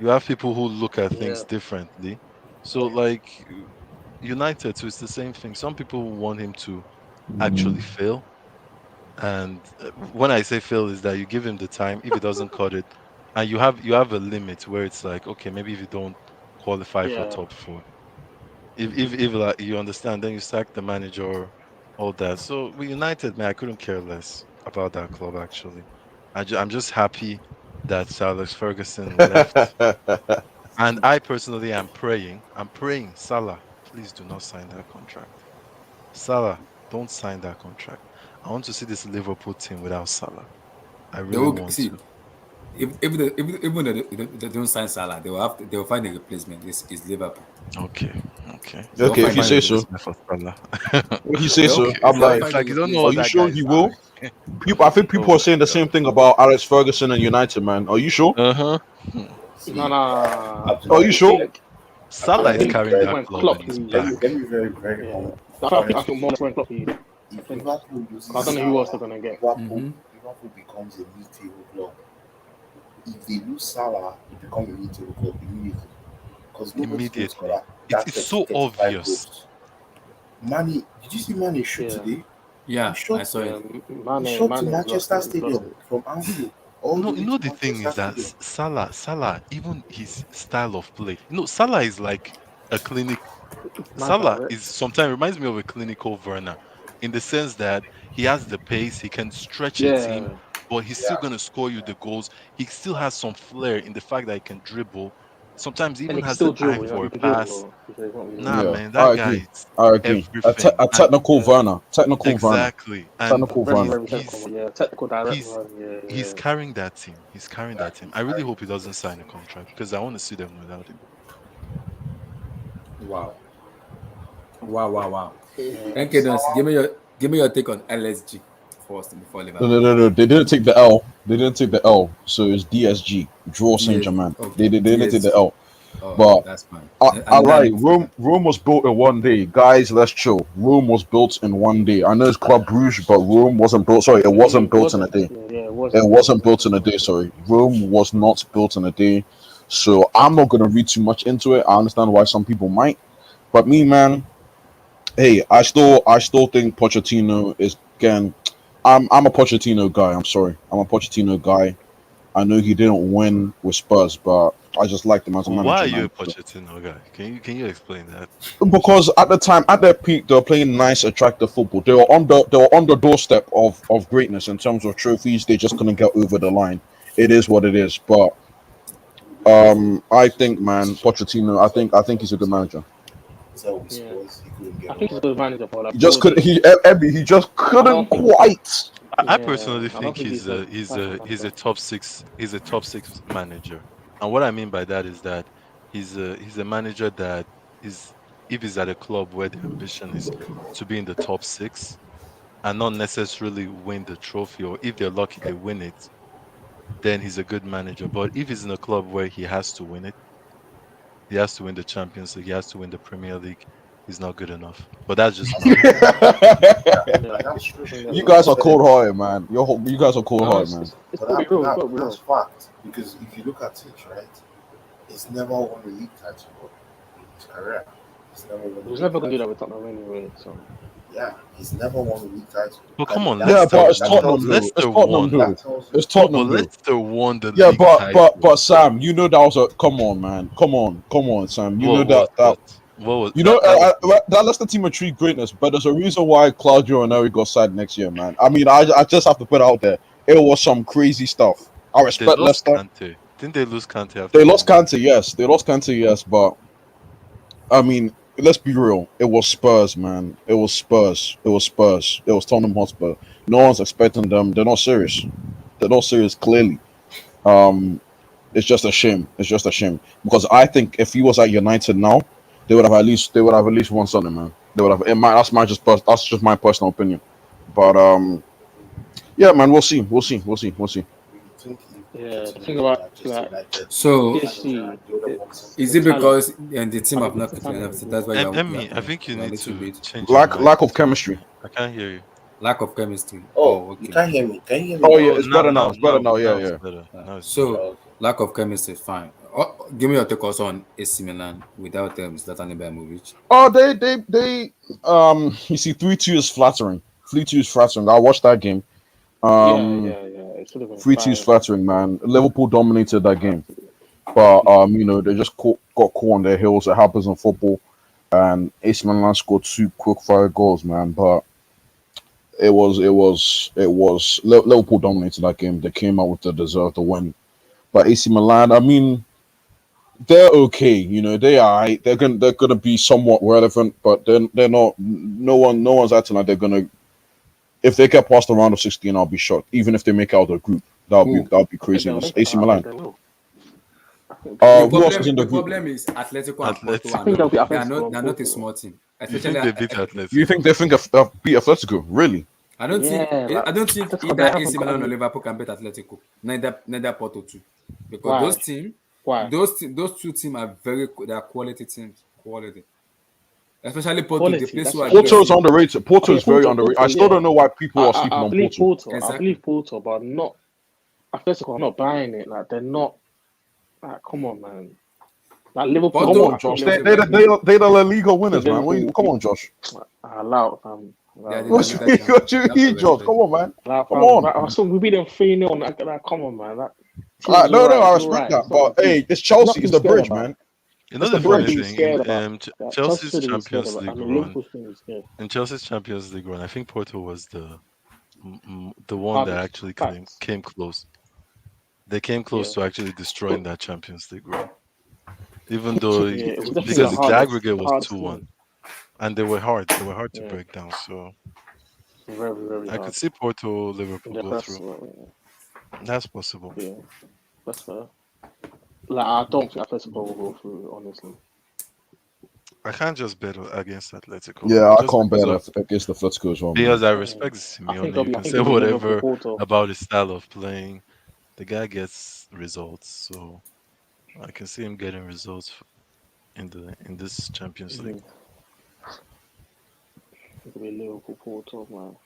have people who look at things Yeah, differently. So like United too, it's the same thing. Some people want him to actually fail, and when I say fail, is that you give him the time. If he doesn't cut it, and you have a limit where it's like, okay, maybe if you don't qualify for yeah. top four, if like you understand, then you sack the manager, all that. So with United, man, I couldn't care less about that club actually. I'm just happy that Sir Alex Ferguson left, and I personally am praying. I'm praying, Salah, please do not sign that contract. Salah, don't sign that contract. I want to see this Liverpool team without Salah. I They really will want see to. if they don't sign Salah, they will find a replacement. It's Liverpool. Okay, okay. They will Okay, if find you a say replacement. so. Replacement for Salah. If you say so, Okay, I'm They will like, it's find a like you don't know are what you replacement. that sure guy he is will? doing. People, I think people Oh are saying the God. same thing about Alex Ferguson and United, man. Are you sure? Uh-huh. No, See, no. I've been Are you I very, sure? think Salah let is me be carrying it's very, that when club Klopp in his leaves. let back. me be very, very Yeah, I honest think with more you. or less when Klopp leaves. I If think. Liverpool loses I don't know who else they're Salah, gonna get. Liverpool becomes a mid-table club. If they lose Salah, it becomes a mid-table club immediately. Because nobody's going to score Immediately. that It's 30, so 35 obvious. goals. Mane, did you see Mane shoot Yeah, today? He Yeah, I shot, saw yeah. it. he Mane, shot to Mane lost Manchester it. He lost Stadium it. from Anfield all No, the way to the thing Manchester is that Stadium. Salah, even his style of play, Salah is like a clinic. Mad Salah that, right? is sometimes reminds me of a clinical Werner in the sense that he has the pace, he can stretch a team, Yeah, but he's still Yeah, going to score you the goals. He still has some flair in the fact that he can dribble. Sometimes he and even he can has the still eye dribble. You know, for he a can dribble. pass. Though. He's not really Nah, Yeah, man, I that guy agree. is I agree. everything. A And technical Yeah, Werner. Technical Werner. exactly. And Technical very, Werner. very technical. But yeah, technical direct he's run. Yeah, he's yeah. carrying that team. He's carrying yeah, that team. he's I really carrying hope he the doesn't team. sign a contract because I want to see them without him. Wow, wow. Yeah. Okay, Dons, give me your take on LSG first before No, Liverpool. no, no, no. They didn't take the L. They didn't take the L. So it's DSG. Draw Saint DS, Germain. okay, They didn't take the DSG. L. Oh, But that's fine. I And lied. then Rome was built in one day. Guys, let's chill. Rome was built in one day. I know it's Club Bruges, but Rome wasn't built. Sorry, it wasn't It built in a wasn't. day. Yeah, it It wasn't. wasn't built in a day. Sorry, Rome was not built in a day. So I'm not gonna read too much into it. I understand why some people might, but me, man, hey, I still think Pochettino is again. I'm a Pochettino guy. I'm sorry, I'm a Pochettino guy. I know he didn't win with Spurs, but I just liked him as a Why are manager, you a man. Pochettino guy? Can you explain that? Because at the time, at their peak, they were playing nice, attractive football. They were on the doorstep of greatness in terms of trophies. They just couldn't get over the line. It is what it is. But I think, man, Pochettino. I think he's a good manager. So with Yeah. Spurs, he couldn't get I think he's a over. good manager, but like He just broadly, couldn't. He Ebby. He just I couldn't don't think. quite. I Yeah, personally I don't think think he's he's a the he's type a of he's a manager. top six manager, and what I mean by that is that he's a manager that is, if he's at a club where the ambition is to be in the top six and not necessarily win the trophy, or if they're lucky they win it, then he's a good manager. But if he's in a club where he has to win it, he has to win the Champions League, he has to win the Premier League, he's not good enough. But that's just my opinion. Yeah, That's true. I think You that's guys fair. are cold hearted, man. You guys are cold No, hearted, man. it's But got to be real. It's got to be that's real. fact. Because if you look at it, right, he's never won a league title in his career. He's never won He a was league never gonna do that title. with Tottenham anyway. So Yeah, he's never won a league title. But come on, Yeah, Leicester but it's That won. Tottenham tells though. you. It's Leicester Tottenham won. though. That tells you. It's No, but Tottenham though. Leicester won the Yeah, league title. but Sam, you know that was a come on, man. Come on, Sam. You know What was that what was you know that was that Leicester team achieved greatness, but there's a reason why Claudio Ranieri got signed next year, man. I mean, I just have to put it out there. It was some crazy stuff. I they respect lost Leicester. Kante. Didn't they lose Kante after They the lost injury? Kante, yes. They lost Kante, yes, but I mean, let's be real. It was Spurs, man. It was Spurs. It was Spurs. It was Tottenham Hotspur. No one's expecting them. They're not serious. They're not serious. Clearly, um, it's just a shame. It's just a shame because I think if he was at United now, they would have at least won something, man. They would have. That's just my personal opinion. But yeah, man. We'll see. We'll see. We'll see. We'll see. You think yeah, the Pochettino thing would about have just like United So manager PSG, and the other ones? it's is the it talent. because and the team I have think it's not the clicked talent enough? as So that's well. why Emmy, I think you you're a need little to bit change your Lack mic. lack of chemistry. I can't hear you. lack of chemistry. Oh, Oh, you okay. can't hear me. Can you hear me Oh now? yeah, Oh, it's better now. now, It's better now. Yeah, now it's yeah. better. Now it's better. So Okay. lack of chemistry is fine. Give me your take also on AC Milan without Zlatan Ibrahimovic. Oh, they. You see, 3-2 is flattering. 3-2 is flattering. I watched that game. Yeah, Um, yeah, yeah. It should have been 3-2 is five. flattering, man. Liverpool dominated that game, Absolutely. but they just got caught on their heels. It happens in football, and AC Milan scored 2 quick fire goals, man. But it was Liverpool dominated that game. They came out with the deserve to win. But AC Milan, I mean, they're okay. They are. They're gonna be somewhat relevant, but they're not. No one's acting like they're gonna. If they get past the round of 16, I'll be shocked. Even if they make out the group, Who? that'll be I think they'll craziness. make it. AC I think Milan. they will. I think they The will. Who else is problem in the the group? problem is Atletico and Porto I are think not they'll be they are not Atletico they and are not a Porto. small team. You Especially think they beat You Atletico? think they think beat Atletico? Really? Yeah, like I don't think Atletico, they either haven't AC got Milan or any. Liverpool can beat Atletico. Neither Porto too. Because Why? Why? those two teams are they are quality teams. Quality. Especially Porto, the Quality. place That's who what are I'm Porto is saying. aggressive. underrated. Porto Okay, is very Porto, underrated. I Porto, still yeah. don't know why people are sleeping I on believe Porto. Porto. I Exactly. believe Porto, but not Atletico. I'm not buying it. Like they're not. Like, come on, man. Like Come Liverpool, on, I Porto, think Josh. They okay, they Liverpool. the- well, they they the La Liga I think winners, man. Liverpool will Come be. on, Josh. I allow it, fam. they are Allow the it. La What Liga you champions. you You have to need, Josh? respect Come them. on, man. Allow it, Come fam. on. Like, I saw we beat them 3-0. Like, come on, man. That team is No, alright. I It's respect alright. that. It's not But that deep. hey, it's There's Chelsea. It's nothing the scared bridge, about. man. You know It's There's the the funny nothing to be bridge. thing in scared about. Chelsea Chelsea's shouldn't be scared Champions about. I League mean, run. Liverpool shouldn't be scared. In Chelsea's Champions League run, I think Porto was the one that Hardest actually facts. came close. They came Yeah. close to actually destroying But that Champions League run, even though yeah, it was definitely because the aggregate the was hardest 2-1, team. and they were hard. They were hard to Yeah, break down. So very, very I could hard. see Porto, In Liverpool the go first, through. That's possible. yeah, that's fair. Like, I don't think Atletico will go through, honestly. I can't just bet against Atletico Yeah, I just can't bet against the Atletico as well, man. because I Yeah. respect Simeone. You I can think say it'll be Liverpool whatever Porto. about his style of playing. The guy gets results, so I can see him getting results in this Champions League. It'll be Liverpool Porto, man.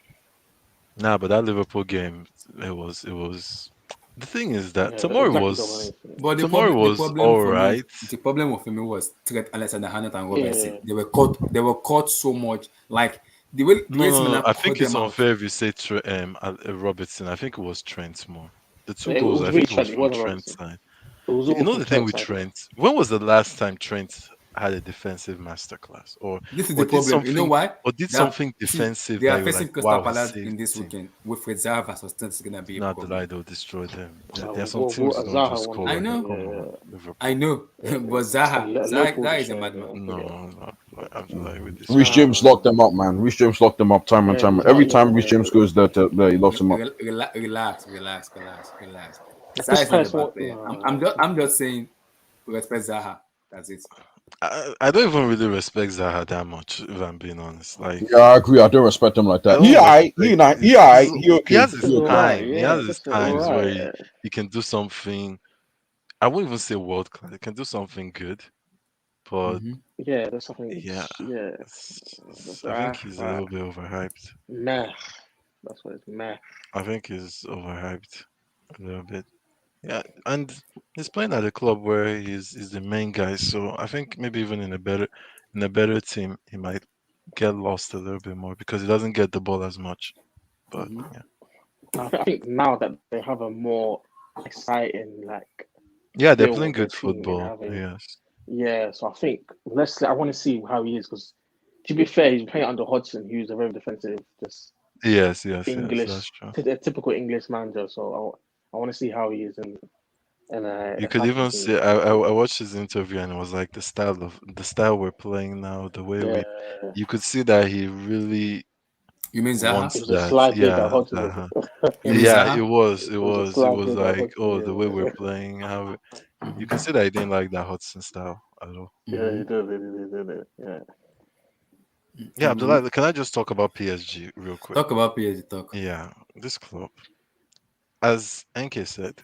Nah, but that Liverpool game, it was The thing is that Yeah, tomorrow exactly was But all right. the problem for me was Trent Alexander-Arnold and Robertson. yeah. They were caught so much. Like the way No. Milan I caught think it's them out. unfair if you say Robertson. I think it was Trent more. The two It goals, was I really think it was Trent. It from wasn't Trent's Robertson. side. It was You all know from the thing Trent's with side. Trent. When was the last time Trent had a defensive masterclass, This is the problem. You know why? did They are, something see, defensive they that are you were like, facing Crystal wow, he Palace saved in the this team? weekend. With Zaha versus Trent is gonna be a Not problem. that they'll destroy them. There are some Well, teams who don't Zaha just won score the I like that. know, Come yeah, on, I Liverpool. know, but Liverpool Zaha is a destroyed madman. No, I feel like with this Reece one. James locked them up, man. Reece James locked them up time and yeah. time. He's Every not. time Reece James goes there, he locks them up. Relax. Zaha This is not a person, bad player. I'm just saying respect Zaha. That's it. I don't even really respect Zaha that much, if I'm being honest. Like, Yeah, I agree. I don't respect him like I that. don't He he okay. has his He okay. alright. time. He Yeah, has his just times where alright. he can do something. I won't even say world class. He can do something good, but Yeah, there's something. yeah, Yeah, I think he's a little bit overhyped. meh. That's what it's meh. I think he's overhyped a little bit. Yeah, and he's playing at a club where he's the main guy. So I think maybe even in a better team, he might get lost a little bit more because he doesn't get the ball as much. But yeah. I think now that they have a more exciting Yeah, they're feel playing with their good team and football. having Yes. yeah. So I think I want to see how he is because to be fair, he's playing under Hodgson, who's a very defensive, just Yes. That's English, true. a typical English manager. So I want to see how he is in You a could classic even team. see. I watched his interview and it was like the style we're playing now, the way Yeah, you could see that he really You mean Zaha? it wants was a that. slight dig at Yeah, Hodgson. You mean yeah. It Zaha? was. It was a It slight was dig at like, Hodgson. oh, the way we're playing. You can see that he didn't like that Hudson style at all. Yeah, he did. Yeah. Yeah, Abdullah, can I just talk about PSG real quick? Talk about PSG. Talk. Yeah, this club, as NK said,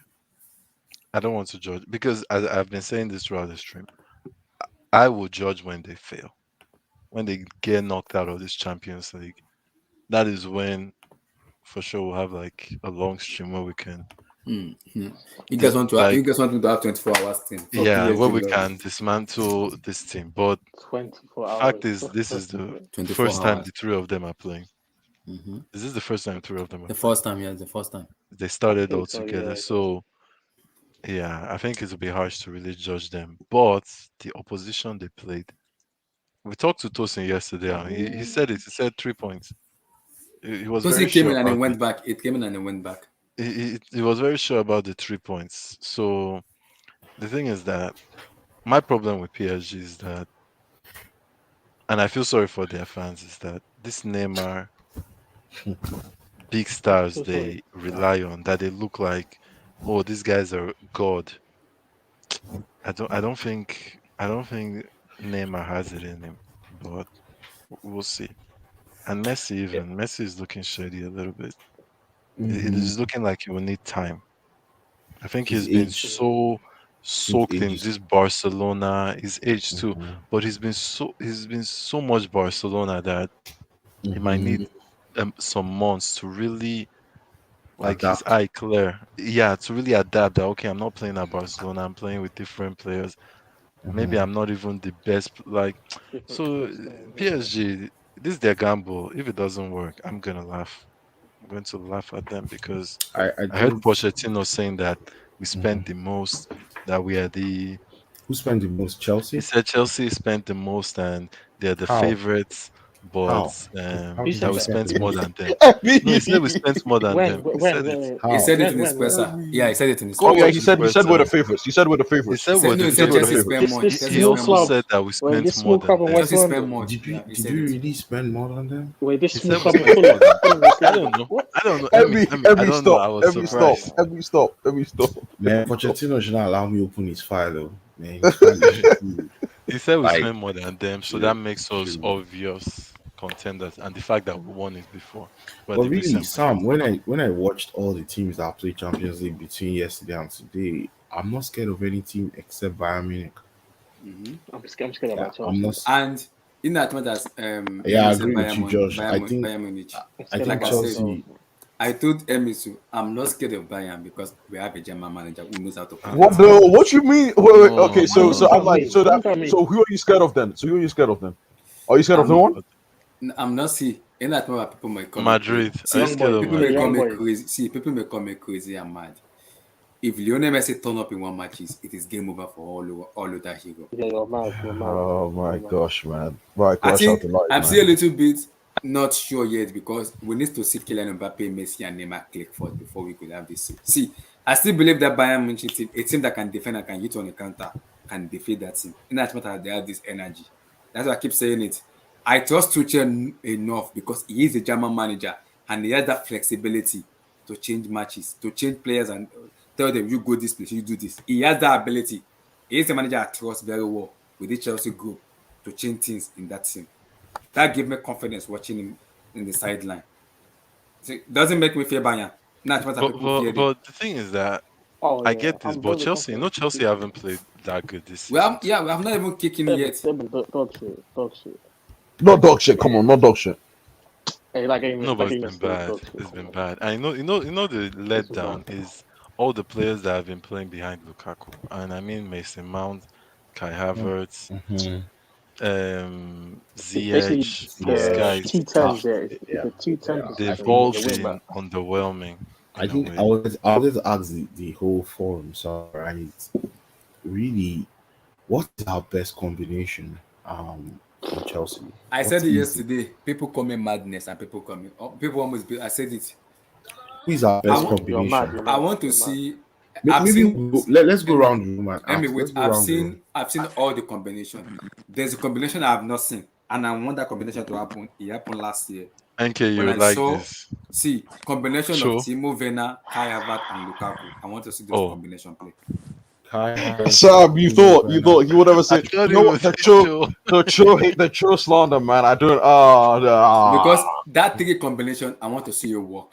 I don't want to judge because I've been saying this throughout the stream. I will judge when they fail, when they get knocked out of this Champions League. That is when, for sure, we'll have like a long stream where we can. You guys want me to have 24 hours team? Yeah, where we can dismantle this team. But 24 hours. fact is, this is the 24 first time hours. the three of them are playing. Is this the first time three of them are The playing? first time, yeah, the first time. They started all so, together. yeah. So yeah, I think it would be harsh to really judge them. But the opposition they played, we talked to Tosin yesterday, and he said it. He said 3 points. He was very Tosin came sure in and he about went back. It came in and he went back. he was very sure about the 3 points. So the thing is that my problem with PSG is that, and I feel sorry for their fans, is that this Neymar big stars they rely on, that they look like, oh, these guys are God. I don't think Neymar has it in him, but we'll see. And Messi is looking shady a little bit. It is looking like he will need time. I think His he's been age. so soaked in Age is this Barcelona, his age too, but he's been so much Barcelona that he might need some months to really like his adapt. eye clear. Yeah, to really adapt that okay, I'm not playing at Barcelona, I'm playing with different players. Maybe I'm not even the best. Like, so PSG, this is their gamble. If it doesn't work, I'm gonna laugh. I'm going to laugh at them because I I heard think Pochettino saying that we spent the most, that we are the. who spent the most? He Chelsea? said Chelsea spent the most and they're the How? favorites, but How Who did that said you we that? spent spend the more most? than them. No, he said we spent more than them. He said it. He How? said it in his When? presser. Yeah, he said it in his Go Oh yeah, presser. watch he his said we're the presser. favorites. He said we're the He favorites. said we're No, the he said We're the Chelsea favorites. favorites. spent more. This Chelsea He small spent also more. club. said that we Wait, spent this more small than club in them. West Chelsea spent London. more. Did Yeah, we he did said we it. really spend more than them? Wait, this He small said we club in spent more Fulham. than them. Fulham West I London. don't know. What? I don't know. I Every don't know. I stop, was surprised. every stop. Man, Pochettino should not allow me open his file though. Man, his file is He said we like spent more than them, so that makes us obvious contenders. And the fact that we won it before, we're but the really, recent Sam, when I watched all the teams that played Champions League between yesterday and today, I'm not scared of any team except Bayern Munich. I'm scared about Chelsea. I'm not. And in that matter, Yeah, I you said agree with you, Josh. Bayern Munich. I'm scared I think Like I about said, Chelsea. I told Emisu, I'm not scared of Bayern because we have a German manager who knows how to play What that the? game. What you mean? Wait. Okay, What so does I'm that like, mean? What does that mean? so who are you scared of then? So who are you scared of then? Are you scared of no I'm one? I'm not see. In that moment, people may call me crazy. Madrid. Are you See, Young scared boys. of people You say may Madrid? call young me boys. crazy. See, people may call me crazy and mad. If Lionel Messi turn up in one match, it is game over for all of that hero. Yeah, you're mad. You're mad. Oh my You're mad. gosh, man! Right, I crash out think the light, I'm still a man. little bit not sure yet because we need to see Kylian Mbappe, Messi, and Neymar click first before we could have this. See, I still believe that Bayern Munich team, a team that can defend and can hit on the counter, can defeat that team. In as much as they have this energy. That's why I keep saying it. I trust Tuchel enough because he is a German manager and he has that flexibility to change matches, to change players and tell them, you go this place, you do this. He has that ability. He is a manager I trust very well with the Chelsea group to change things in that team. That gave me confidence watching him in the sideline. So it doesn't make me fear Bayern. Not what people fear them. But the thing is that Oh I yeah, get this, I'm but very Chelsea, confident. Chelsea haven't played that good this We season have, too. we have not even kicking it yet. They've been dog shit. Dog shit. Not dog shit. Come on, not dog shit. Hey, that game No, is but that it's game is been still bad. dog shit. It's Come been on. bad. And the It's been letdown bad. is all the players that have been playing behind Lukaku. And I mean Mason Mount, Kai Havertz, It's basically Ziyech, those the guys, T10s. Yeah, it's Yeah, the T10 yeah. I they've position. think all The wing back. been underwhelming I in a think way. I was ask the whole forum. So right, really, what is our best combination? In Chelsea. I What said it is it? yesterday. People call me madness and people call me. People almost. I said it. Who is our I best want. You're mad. combination? You're I mad. want to You're mad. see. I've Maybe seen. let's go Let me, around the room and let me ask. wait. Let's go around the room. I've seen all the combination. There's a combination I have not seen, and I want that combination to happen. It happened last year NK, when you I like saw. this. See combination of Sure. Timo Werner, Kai Havertz, and Lukaku. I want to see those Oh, combination play. Kai Havertz, Sam, you Timo thought Werner. he would ever I say, thought you it know what, was sure. the true slander, man. I don't. Because that three combination, I want to see it work.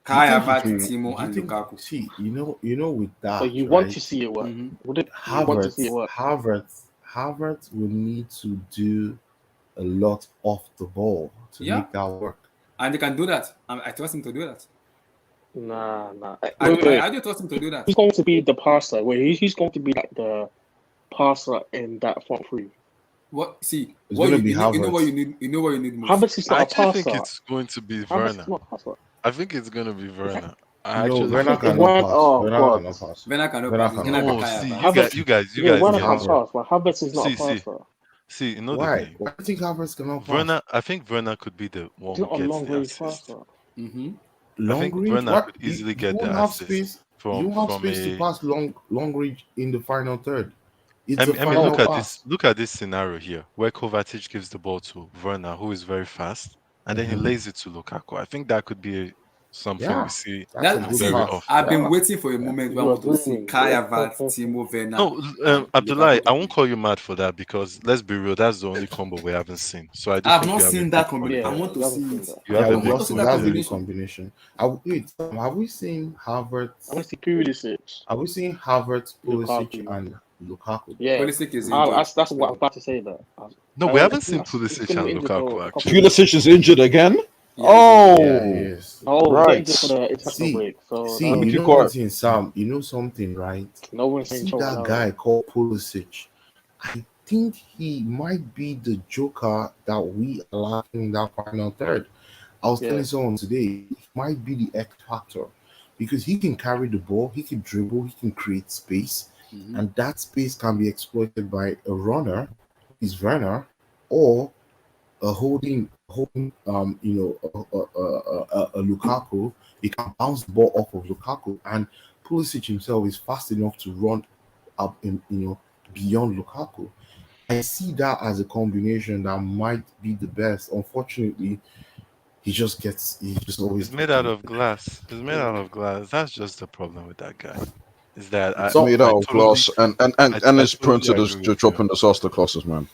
Do you Kai think it Havertz, will? Timo, Do you and think? Lukaku. See, with So that, you want right? to see it work? Mm-hmm. Would it? You want to see it work? Havertz will need to do a lot off the ball to Yeah, make that work. and they can do that. I trust him to do that. Nah. I do trust him to do that. Who's going to be the passer? Who's going to be like the passer in that front three? What? See, It's what gonna you, be you know, you know what Havertz. you need. You know what you need most. Havertz is I not a actually think passer. it's going to be Havertz is Werner. not a passer. I think it's going to be Werner. I No, actually Werner think. It cannot won't. pass. Oh Werner God. cannot pass. Werner cannot Werner pass. It's gonna cannot be No, pass. Kai see, Havertz. Havertz. you guys Yeah, Werner It's can Havertz. pass, but Havertz is not a see, passer. see. You know the Why? thing. Why do you think Havertz cannot pass? Werner, I think Werner could be the one He's who not a gets long the range assist. passer. Mm-hmm. I Long think range? Werner What? could easily You get won't the have assist space. You from won't have from space to a. pass long range in the final third. It's a I mean, final pass. look at this scenario here, where Kovacic gives the ball to Werner, who is very fast, and then he Mhm. lays it to Lukaku. I think that could be something we Yeah, see that's a good See, very pass. often. I've been Yeah, waiting for a moment where I you are want to see dreaming. Kai Havertz, Timo Werner, No, and Abdullahi, Lukaku I to won't play. call you mad for that because let's be real, that's the only combo we haven't seen. So I do I've think not you have a seen big that combination. I Yeah, want point. to you haven't see seen it. that. You have Yeah, a we've big not to see seen that point. that's a big combination. combination. Wait, have we seen I want Havertz? to see Pulisic, Have we seen Havertz, Pulisic, Lukaku. and Lukaku? Yeah, Pulisic is injured. that's what I'm about to say. That No, I we don't. haven't seen He's Pulisic gonna be and injured for Lukaku a couple of actually. weeks. Pulisic is injured again. Yeah, he's injured. Yeah, Oh, yes. Oh, he's getting right. injured for the international See, break. So see, Keep you you know one quiet. thing, Sam. You know something, right? no one's You saying see choke that now. guy called Pulisic. I think he might be the joker that we are lacking in that final third. I was Yeah, telling someone today, he might be the X factor because he can carry the ball, he can dribble, he can create space, Mm-hmm. and that space can be exploited by a runner, is Werner, or a holding a Lukaku. He can bounce the ball off of Lukaku, and Pulisic himself is fast enough to run up in beyond Lukaku. I see that as a combination that might be the best. Unfortunately, he just always It's made out of glass. It's made out of glass. That's just the problem with that guy. Is that It's so. made out of glass and I it's prone totally to agree to with drop you. in disaster classes, man.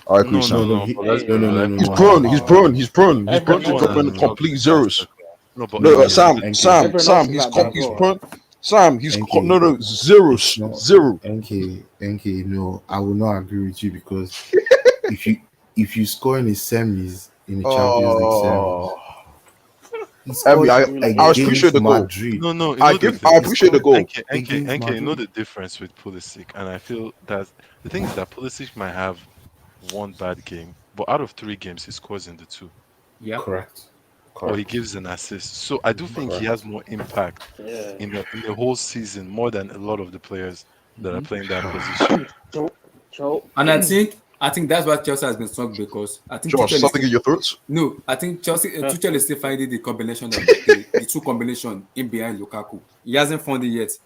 I agree, No, Sam. but let's be No, real. no, no, no, He's no, prone. no. He's prone. He's prone. He's prone No to everyone one drop else has in is like dropped complete disaster. zeros. No, but No, No, NK, Sam, NK, Sam, everyone Sam. else is like that as He's well. prone. Sam, NK. no zeros, It's not zero. NK. No, I will not agree with you because if you score in the semis in the Champions League semi, Oh, He I mean, scored I appreciate against the goal. Madrid. No, you I know the give, I thing. appreciate the goal. Against You know Madrid. the difference with Pulisic, and I feel that the thing is that Pulisic might have one bad game, but out of 3 games, he scores in the 2, Yeah. Correct. or he Correct. gives an assist. So I do think he has Correct. more impact Yeah. in the whole season more than a lot of the players that are Mhm. playing that position. Joe. And I think that's why Chelsea has been strong because I think Josh, Tuchel is something still in your throats? no. I think Tuchel is still finding the combination of the three, the two combination in behind Lukaku. He hasn't found it yet,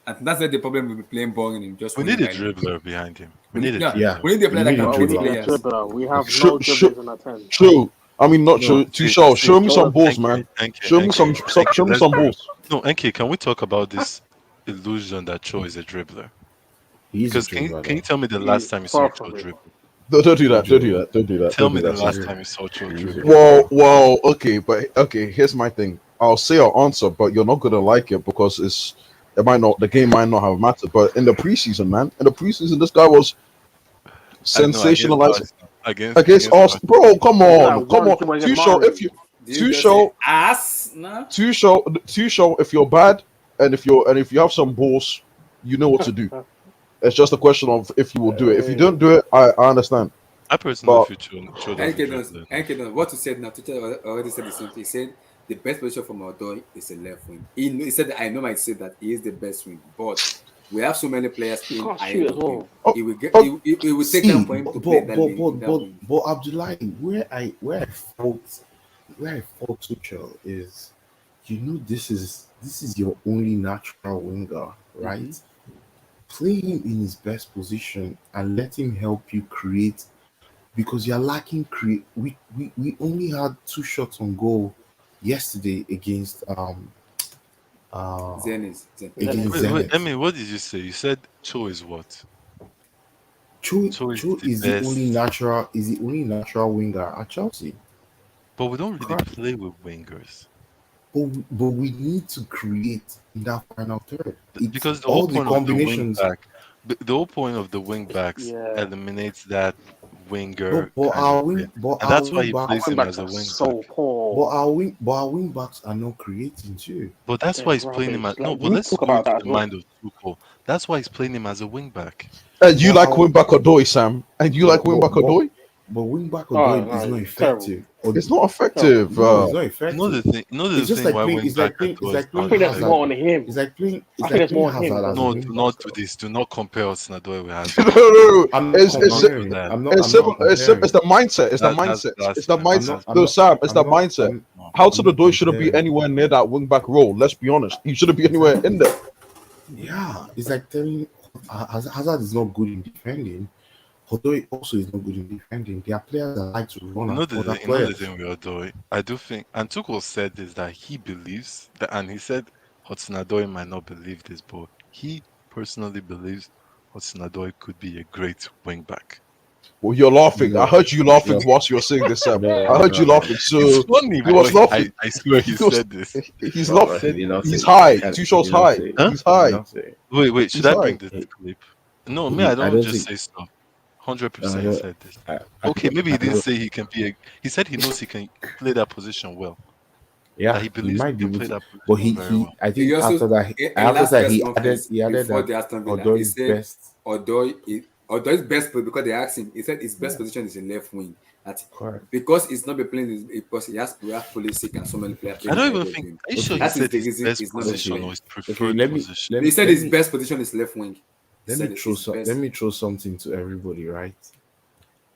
and that's where the problem will be playing boring and just We running need a behind him. dribbler behind him. We We need need, a yeah, Yeah, dribbler. we need a player we that need a can Well, we create need a dribbler. players. dribbler. We have Show, no show, dribblers in our 10. true. I mean, not true. No, Tuchel, show me some balls, Enke, man. Show me some, show me let's some balls. no, Enke, can we talk about this illusion that Cho is a dribbler? He's a Because dribbler can you though. tell me the last He's time you saw far Cho from it. dribble? Don't do He's a that. Don't do dribbler. that. Don't do that. Tell Don't me do the that, last sir. time you saw Cho He's a dribble. Well, okay, but okay. Here's my thing. I'll say I'll answer, but you're not gonna like it because the game might not have mattered. But in the preseason, man, in the preseason, this guy was I know against sensationalized Arsenal. Against against us, Arsenal. bro. Come He's on, like come one on. dribble against Tuchel, if Mari. you Did you just say Tuchel, ass? No. Tuchel, if you're bad and if you have some balls, you know what to do. It's just a question of if you will do it. If you don't do it, I understand. I personally But feel Cho doesn't Enke knows. dribble enough. Enke knows what you said now. Tuchel already said the same thing. He said the best position for Odoi is a left wing. He said that I know I said that he is the best wing, but we have so many players He playing can't ahead shoot as of him. well. oh, It will get. oh, It will take See, time for him to play in that lane in that wing. but Abdullahi, where I fault Tuchel is, this is your only natural winger, right? Play him in his best position and let him help you create because you're lacking create. We only had 2 shots on goal yesterday against Zenit. against Wait, Zenit. Emmy, what did you say? You said Cho is what? Cho Cho is the is the only best. natural winger at Chelsea. But we don't really Correct. play with wingers. But we need to create in that final third. It's Because the all whole the point of the wing combinations. back, the whole point of the wing backs Yeah. eliminates that But, winger but kind our of wing, player. but And our that's why wing he backs, plays Wing him backs as a are wing so back. poor. but our wing backs are not creating too. But that's They're why he's playing him rubbish. as no. Like, But we let's talk go about into that as the well. mind of Tuchel. That's why he's playing him as a wing back. and you But like our Wimback Odoi, Sam, and you like Wimback Odoi. but wing back Oh, Odoi no, is not it's terrible. effective. It's not Terrible. effective. No, it's not You effective. know the It's just thing like why playing. wing It's back like playing. It's Odoi is like I playing not think there's Hazard. more effective. on him. It's like playing. I It's think like there's playing more on him Hazard than as a No, wing do back. not do this. Do not compare Hudson-Odoi with No, Hazard. no, no. I'm not It's Do not do comparing. that. I'm it's not simple. It's comparing. the mindset. It's the That's mindset. It's the blasphemy. mindset. I'm No, not. Sam. It's the mindset. I'm Hudson not Odoi shouldn't be comparing. anywhere near that wing back role. Let's be honest. He shouldn't be anywhere in there. Yeah, it's like telling Hazard is not good in defending. Odoi also is not good in defending. There are players that like to run at other You know the players. thing with Odoi, I do think, and Tuchel said this that he believes that, and he said Hudson-Odoi might not believe this, but he personally believes Hudson-Odoi could be a great wing back. Well, you're laughing. I No, heard you laughing no, whilst you were saying this, Sam. no, I heard you no. laughing. It's So funny, he was but laughing. I swear he He was- said this. He's No, laughing. he did not He's say- high. he Tuchel's did not high. say- Huh? He's he did high. not say- Wait, should He's I bring high. this clip? No, me, I I don't don't just think- say stuff. 100% I he don't- said this. I Okay, don't- maybe he I didn't don't- say he can be a. He said he knows he can play that position well. Yeah, That he he believes might he be can able play to. that But position very well. I think He also after that, in after last that, press he conference added before that the Aston Villa, he Odoi's said best. Odoi's best play because they asked him. He said his best position is in left wing. That Correct. because he's not be playing because he has to have Pulisic and so many players. I playing don't ahead even of think. him. Are you sure he That is said the his reason best he's not position playing. or his preferred let me position? He said let his me best position is left wing. He let said me it's throw his some, best. let me throw something to everybody, right?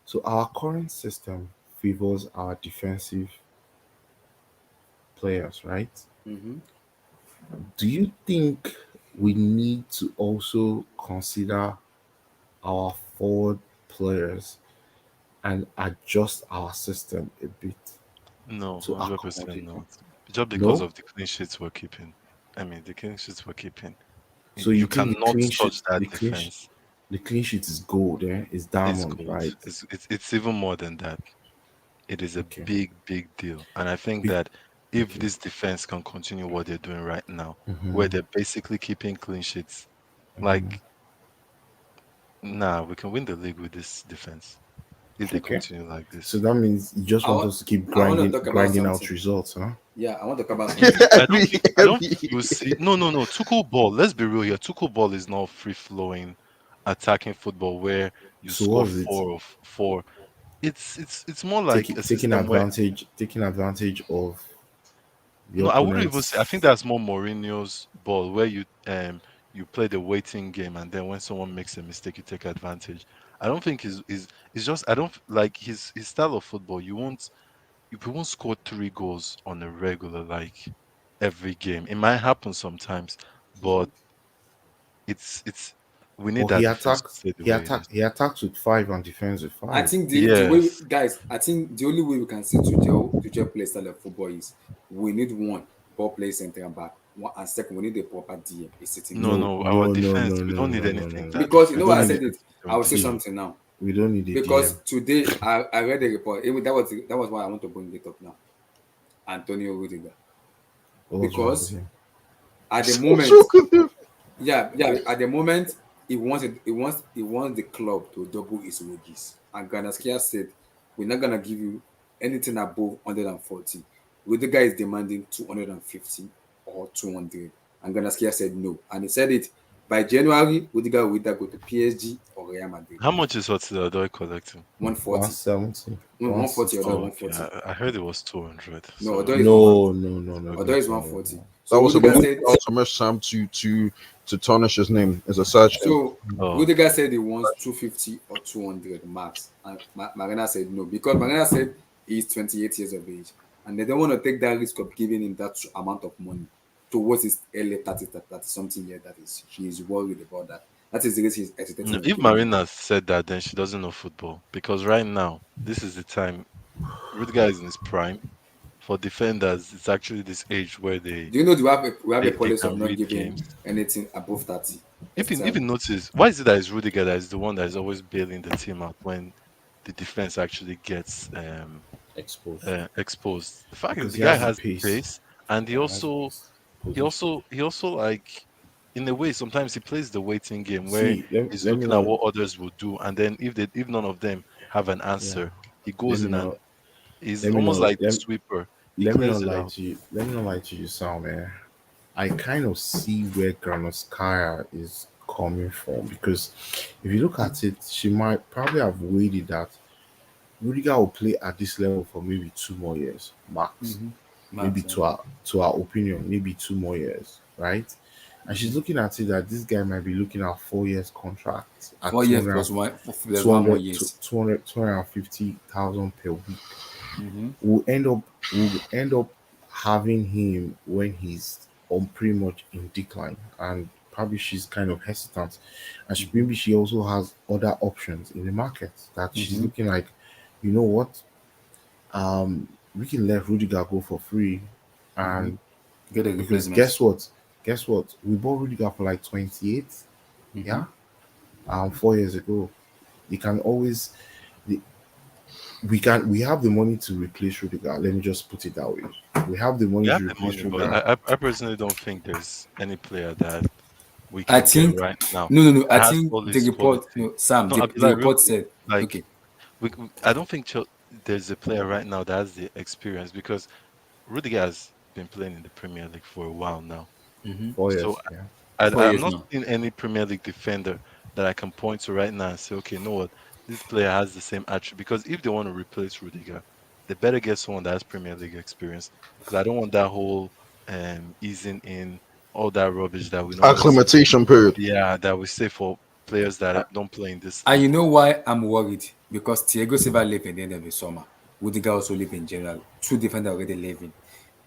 So our current system favors our defensive players, right? Mhm. Do you think we need to also consider our forward players and adjust our system a bit No, to 100% accommodate? not. Just because No? of the clean sheets we're keeping. I mean, the clean sheets we're keeping. So You you think the cannot clean touch sheet, that the clean sheet, defense. the clean sheet is gold, eh? It's It's diamond, gold. right? It's even more than that. It is a Okay. big deal. And I think Be- that if okay. this defense can continue what they're doing right now, Mhm. where they're basically keeping clean sheets, Mhm. like, nah, we can win the league with this defense. if they Okay. continue like this. So that means you just I want want, us to keep I want to talk about grinding out something. results, huh? Yeah, I want to talk about something. I don't think you see. No, no, no. Tuchel ball. Let's be real here. Tuchel ball is not free flowing, attacking football where you So score what is it? 4 of 4. It's more like a Taking system where advantage of the no, I wouldn't even say. I opponents. think that's more Mourinho's ball where you play the waiting game and then when someone makes a mistake, you take advantage. I don't think is it's just I don't like his style of football. You won't score 3 goals on a regular like every game. It might happen sometimes, but it's we need But that defense to stay the way it is. he attacks with 5 and defends with I 5. think the way Yes. guys, I think the only way we can see to play style of football is we need one ball play center and back. One and second, we need a proper DM, a sitting No, DM. No, no, our no, no, defense, no, we no, don't need no, no, anything. no, no. That Because you We know defense why don't I need said defense it. is I will say see. something now. We don't need a Because DM. today I read the report. That was why I want to bring it up now. Antonio Rudiger. What was wrong with Because him? at the What's moment, wrong with him? yeah, at the moment, he wants the club to double his wages. And Ganaskia said, we're not gonna give you anything above 140. Rudiger is demanding 250 or 200. And Ganaskia said no. And he said it by January, Rudiger will either go to PSG or Real Madrid. How much is Hudson Odoi collecting? 140. 170. 140 or 160. 140. Okay, I heard it was 200. No, So Odoi is No, 140. no, no, no, Odoi is no, 140. no. So Rudiger said That was a Sam to tarnish his name. It's a search name. so oh, Rudiger said he wants 250 or 200 max. And Marina said no, because Marina said he's 28 years of age. And they don't want to take that risk of giving him that amount of money towards his early 30 something year. That is, he is worried about that. That is the reason he's hesitating no, of if giving him. Marina said that, then she doesn't know football. Because right now, this is the time. Rudiger is in his prime. For defenders, it's actually this age where they Do you know we have a they policy of can not read giving games. anything above 30? If you notice, why is it that it's Rudiger that is the one that is always bailing the team out when the defense actually gets Exposed. exposed? The fact is, Because the he guy has the has the pace. pace, and he Yeah, he has the also pace. he Position. also he also like in a way sometimes he plays the waiting game where See, he's let me looking at not what others will do, and then if none of them have an yeah. answer, he Let goes me in and not he's let me almost not like the sweeper. He let me clears not it lie out. to you. Let me not lie to you, Sam, man. I kind of see where Granovskaya is coming from because if you look at it, she might probably have waited that Rudiger will play at this level for maybe 2 more years, max. Mm-hmm. Maybe Max, yeah. to our opinion, maybe 2 more years, right? And she's looking at it that this guy might be looking at 4 years contract at 4 years plus 1 more years. 250,000 per week. Mm-hmm. We'll end up having him when he's on pretty much in decline, and probably she's kind of hesitant, and maybe she also has other options in the market that she's Mm-hmm. looking like, you know what, we can let Rudiger go for free, Mm-hmm. and Get a because replacement. guess what, we bought Rudiger for like 28, Mm-hmm. yeah, 4 years ago. You can always we have the money to replace Rudiger. Let me just put it that way. We have the We money have to the replace money, but Rudiger. I personally don't think there's any player that we I can get think right now no. I that has think all the this report, quality. no, Sam. No, The Abdullah, real report quick, said, like okay, I don't think there's a player right now that has the experience because Rudiger has been playing in the Premier League for a while now. mm-hmm. 4 years, So yeah. four I'm years not now. seeing any Premier League defender that I can point to right now and say, okay, you know what, this player has the same attribute. Because if they want to replace Rudiger, they better get someone that has Premier League experience. Because I don't want that whole easing in all that rubbish that we normally say. Acclimatation period. Yeah, that we say for players that don't play in this And league. you know why I'm worried? Because Thiago Silva left at the end of the summer. Rudiger also left in general. Two defenders already leaving.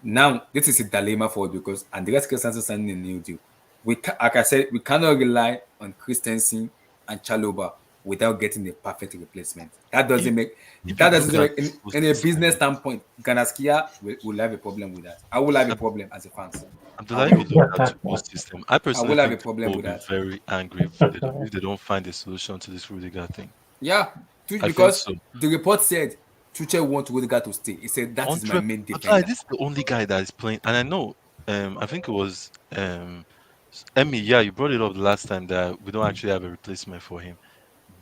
Now, this is a dilemma for us because Andreas Christensen signing a new deal. Like I said, we cannot rely on Christensen and Chaloba without getting a perfect replacement. If if That you doesn't look at make this whole in a business system, standpoint. Ganaskia will have a problem with that. I will have a problem as a fan. I Abdullah, if will. you look at the whole system, I I personally will have a think people problem will with be that. very angry if they don't find a solution to this Rudiger thing. Yeah, I think because so. the report said Tuchel want Rudiger to stay. He said that is my 100. main Abdullah, defender. this is the only guy that is playing, and I know. I think it was Emmy. Yeah, you brought it up the last time that we don't actually have a replacement for him.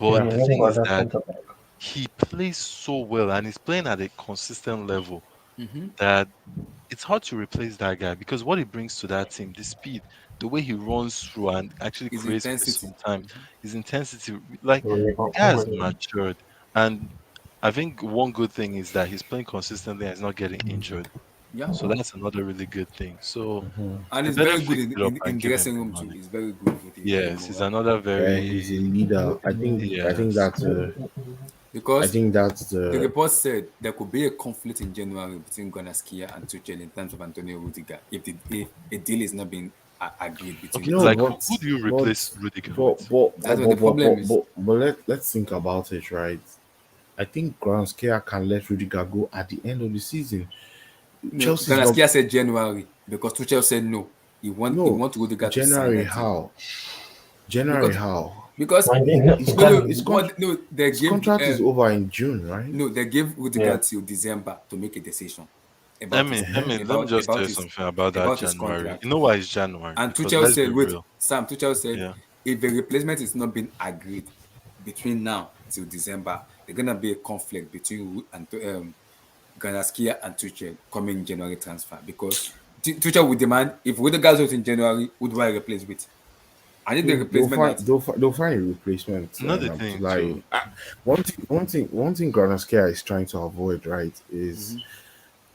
Yeah, But we the haven't thing got is that that centre back. he plays so well and he's playing at a consistent level Mm-hmm. that it's hard to replace that guy because what he brings to that team, the speed, the way he runs through and actually His creates space intensity. sometimes, his intensity, like the guy has matured. And I think one good thing is that he's playing consistently and he's not getting injured. Yeah. So that's another really good thing. So And they he's better very good fix it up in and give him dressing the room too. money. He's very good with the Yes, he's moral. another Yeah, very he's a leader. I think yes. Because that's the the report said there could be a conflict in January between Gunaskia and Tuchel in terms of Antonio Rudiger if a deal is not being agreed between Okay, the no, two like clubs. who do you replace Rudiger but with? but That's but what the but but, problem but, is. let's think about it, right? I think Granskea can let Rudiger go at the end of the season. No, Chelsea's not Gunaskia said January because Tuchel said no. He no want Rudiger to sign January that deal. how? January Because how? because His they his gave contract is over in June, right? no they gave Rudiger till December to make a decision about his Let me just tell about you something about that about his January. contract. You know why it's January? And Because Tuchel let's be said, wait, real. Sam, Tuchel said, Yeah. if a replacement is not being agreed between now till December, there's going to be a conflict between Ganaskia and Tuchel coming January transfer because Tuchel would demand, if Rudiger out in January, who do I replace with? And if the replacement They'll find a replacement. Another thing too. One thing Granaskia is trying to avoid, right, is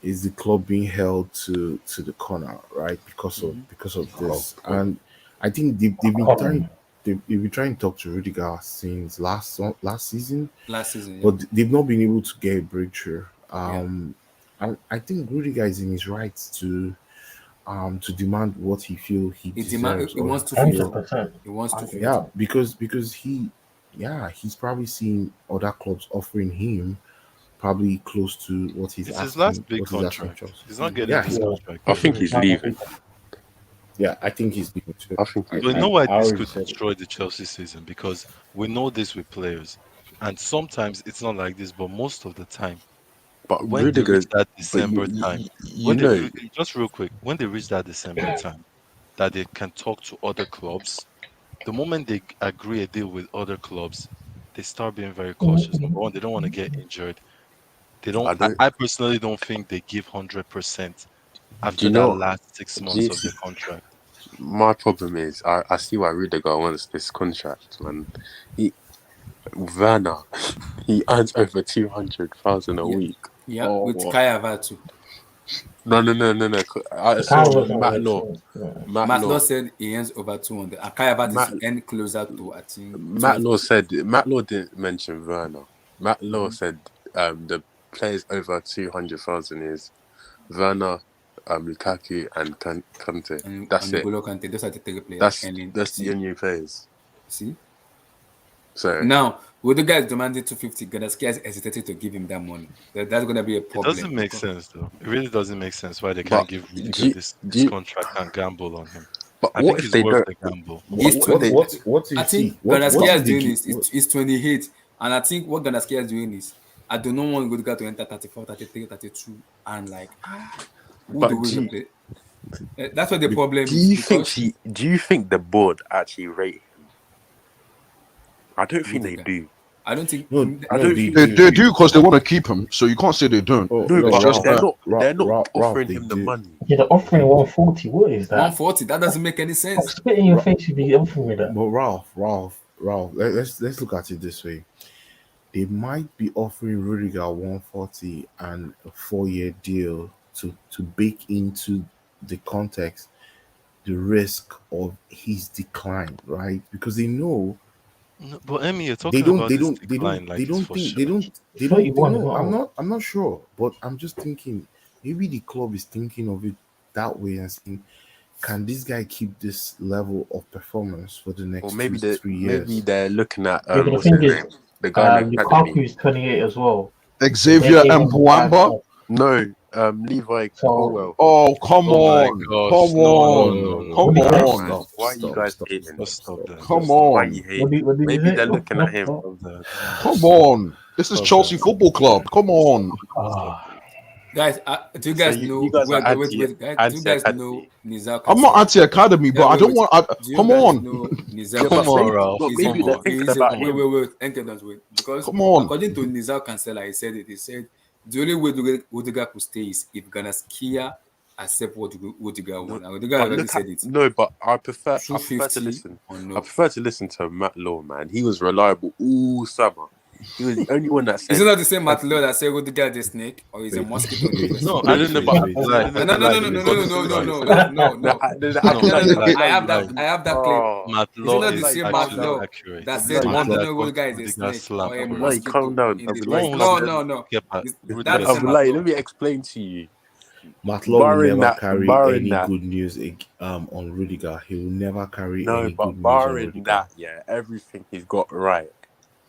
the club being held to the corner, right, because of this. And I think they've been trying to talk to Rudiger since last season, but they've not been able to get a breakthrough. And I think Rudiger is in his rights to demand what he feels he deserves. He wants to feel. He wants to feel. Yeah, because he's probably seen other clubs offering him probably close to what he's It's asking. his last big what he's asking contract. Chelsea. He's not getting this contract. I think he's leaving. Yeah, I think he's leaving too. I think But you know why this could destroy the Chelsea season? Because we know this with players. And sometimes it's not like this, but most of the time, but when they reach that December time, just real quick, when they reach that December time, that they can talk to other clubs, the moment they agree a deal with other clubs, they start being very cautious. Number one, they don't want to get injured. They don't. I personally don't think they give 100% after that last 6 months of their contract. My problem is, I see why Rudiger wants this contract, man. Werner, he earns over 200,000 a week. Yeah, with Kaya Vatu. No. I saw Matt Law. Matt Law said he earns over 200. And Kaya Vatu is end closer to, I think. Matt Law didn't mention Werner. Matt Law said the players over 200,000 is Werner, Lukaku, and Kante. That's it. Kante. Those are the three players. That's the only players. See? So now, with the guys demanding 250, Ganaskia is hesitated to give him that money. That's going to be a problem. It doesn't make sense, though. It really doesn't make sense why they can't give Rudiger this contract and gamble on him. But I think it's worth the gamble. I think Ganaskia is doing is 28. And I think what Ganaskia is doing is, I do not want Rudiger to enter 34, 33, 32, and like, who do we play? That's what the problem is. Do you think the board actually rate him? I don't think they do. I don't think. They do because they want to keep him. So you can't say they don't. They're not offering him the money. Yeah, they're offering 140. What is that? 140. That doesn't make any sense. I'm spitting in your face if you offering me that. But Ralph. Let's look at it this way. They might be offering Rudiger 140 and a 4-year deal to bake into the context the risk of his decline, right? Because they know. No, but Emmy, you're talking about this decline like it's for sure. I'm not sure, but I'm just thinking maybe the club is thinking of it that way and saying, can this guy keep this level of performance for the next 2 to 3 years? Maybe they're looking at the thing is, Lukaku is 28 as well. Xavier Mbwamba? No, Levi Colwell. Oh, come on. Come on. Why are you guys hating? Come on. Why are you hating? Maybe they're looking at him. Come on. This is Chelsea Football Club. Come on. Guys, do you So guys you know? guys are Wait, guys. Do you guys know anti-academy. Nizal I'm not Cancelo? anti-academy, but Yeah, I wait, don't wait. want. Do you Come guys on, know Nizal Yeah, Come but on, Cancelo? maybe, Ralph. but He's maybe Come they're on. thinking he's about wait, him. wait. Because come on. according to Nizal Cancela, he said it. He said the only way Rudiger could stay is if Ganaskia accept what Rudiger No, want. And Rudiger but already look at said it. no, but I prefer to 250 listen. or I no? prefer to listen to Matt Law, man. He was reliable all summer. He was the only one that Is said it not the same Matt Law that said Rudiger the snake, or is a Wait, mosquito in the wait, dressing No, room? I don't know, but like, No, no, no, no, no, no, no, no, no, God, no, no, no, No, no. I no, can No, lie, no, no. I can lie I you have down. that clip. Matt Is it Law not I the can lie is you same calm Matt actually down. Law accurate. that The said one Montano that got Rudiger is a Rudiger snake or slapped a for it. Abdullahi, calm mosquito down. in the The one dressing? Abdullahi, who No, calm said no, down. no. Kepa, That's Rudiger the same slapped. Matt Abdullahi, Law. let me explain to you. Matlow will never carry Barring any that, good news on Rudiger. He will never carry no, any good but news on barring Rudiger. that, yeah, everything he's got right.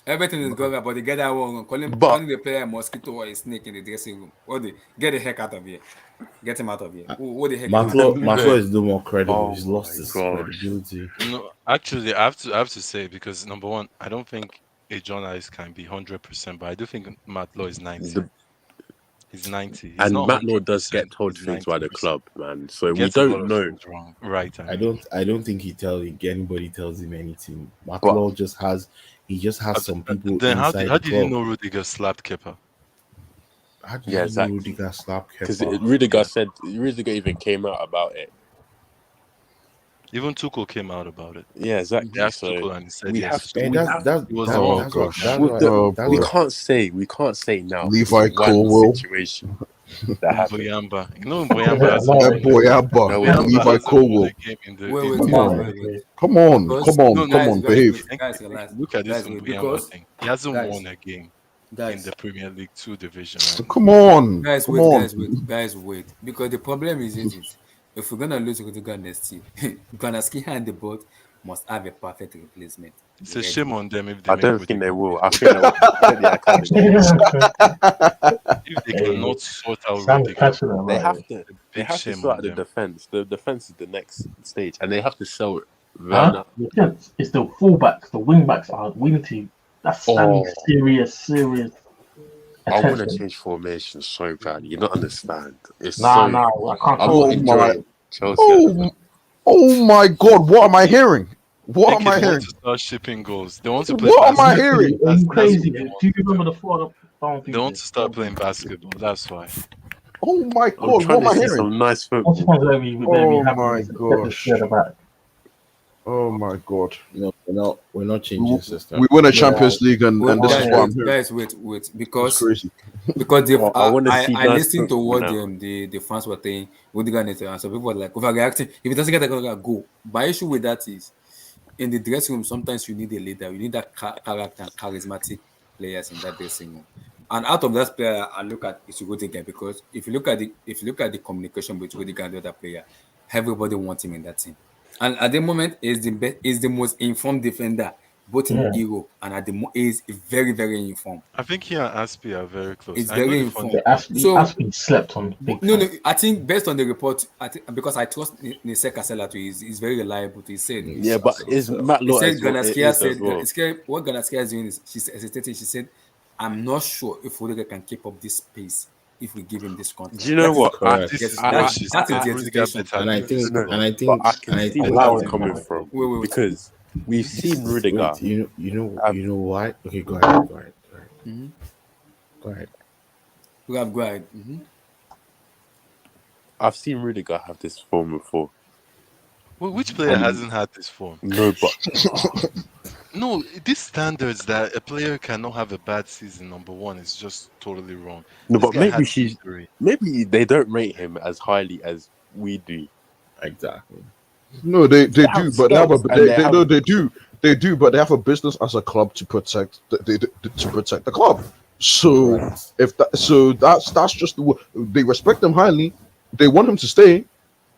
Everything is going right, but they get that wrong. But Calling the player a mosquito or a snake in the dressing room. Get the heck out of here. Get him out of here. What the heck is that? Matlow is no more credible. oh He's my lost his gosh, credibility. No, actually, I have to say because number one, I don't think a journalist can be 100%, but I do think Matt Law is 90. the, He's 90. He's and not Matt Law does 100%. get told He's things by the 90%. club, man. So He we gets a lot don't of know. things wrong. Right, I I mean. don't think anybody tells him anything. But Matlow just has some people Then how inside how the did you club. know Rudiger slapped Kepa? How did yeah, you know exactly. Rudiger slapped Because Kepa? Rudiger even came out about it. Even Tuchel came out about it. Yeah, exactly. They asked So Tuchel and he said we yes. have to. And We that's have. that's He was that, wrong. that's what gosh. We boy. can't say now. Levi It's one Colwill. situation that happened. Boyamba. You know Boyamba has Yeah, boy, Abba. No, Boyamba Levi hasn't won Colwill. a game in the Wait, in come guys, on. wait. Come on, Because no, come on, behave. guys, relax. Look at this Guys, wait, Mbuyamba because thing. He hasn't guys, won a game in guys, the Premier League 2 division right now. Come on, guys, come wait, on. guys, wait. Because the problem isn't it? If we're gonna lose Rudiger next year, Ganaski and the boat must have a perfect replacement. It's a shame on them if they I make don't think Rudiger. they will. I think they'll get the academy. If they cannot sort out Sam Rudiger, catching that They right. have to. They big have to shame sort on out the them. defense. The defense is the next stage, and they have to sell Huh? Werner. It's the fullbacks, the wing backs we need to. That's standing serious I want to attention. change formation so bad. You don't understand. It's Nah, so. I can't. I'm Oh not my, enjoying Chelsea. oh my God! What am I hearing? What am I They want hearing? to start shipping goals. They want to play What am I basketball. hearing? Are you That's crazy? what they Do want you to do. remember the four? Don't They do want this. to start playing basketball. That's why. Oh my I'm God! trying What am to I see hearing? some nice Sometimes football. let me Oh have my this gosh! back. Oh my God! We're not changing system. We win a Champions League, and this is what I'm hearing. guys, wait. It's Because crazy. I want to see I nice listened to football what now. the fans were saying. Rudiger needs to answer. People were like overreacting. If it doesn't get a goal, go. My issue with that is in the dressing room. Sometimes you need a leader. You need that character and charismatic players in that dressing room. And out of that player, I look at it's Rudiger because if you look at the communication between Rudiger and the other player, everybody wants him in that team. And at the moment, is the most informed defender both in Europe and at the is very very informed. I think he and Aspi are very close. It's I know very the informed. funny Aspi slept on big No, time. I think based on the report, because I trust Nise Casella to he's very reliable. He said, Yeah, but is Matt Law as well? It is as well. What Ganaskia is doing is she's hesitating. She said, I'm not sure if Rudiger can keep up this pace if we give him this contract. Do you know what? That's his hesitation. And I think But I can see where he's coming from because we've seen Rudiger. Wait, you know why? Okay, go ahead. Mm-hmm. Go ahead. Go ahead. Mm-hmm. I've seen Rudiger have this form before. Well, which player hasn't had this form? No, but no, these standards that a player cannot have a bad season, number one, is just totally wrong. No, This but guy had injury. maybe they don't rate him as highly as we do. Exactly. No, they do, but they do, but they have a business as a club to protect to protect the club. So that's just they respect him highly. They want him to stay.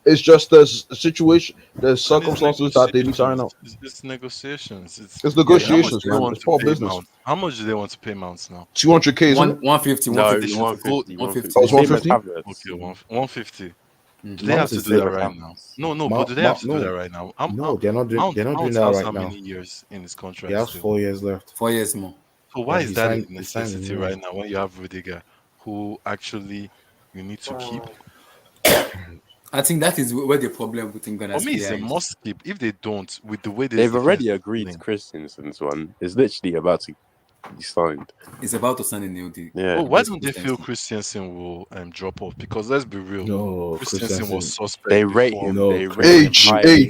It's just there's a situation, there's circumstances that they need to iron out. It's negotiations. It's negotiations, man. It's poor business. Mount? How much do they want to pay Mounts now? 200K, isn't it? 150. No, 150. 150. That was 150? Okay, 150. Do they have to do that right now? No, but do they have to do that right now? No, they're not doing. Mount They're not doing has that right how now. many years in his contract? He has still? 4 years left. 4 years more. So why Yeah, is he that signed- a he signed necessity him, right now when you have Rudiger, who actually you need to keep. I think that is where the problem with Ghana For me, it's a is. must keep. If they don't, with the way they've already agreed Christensen's one. It's literally about to be signed. It's about to sign a new deal. Yeah. Oh, why don't they feel Christensen will drop off? Because let's be real, No, Christensen was suspect. They rate before. him. No, They rate him highly.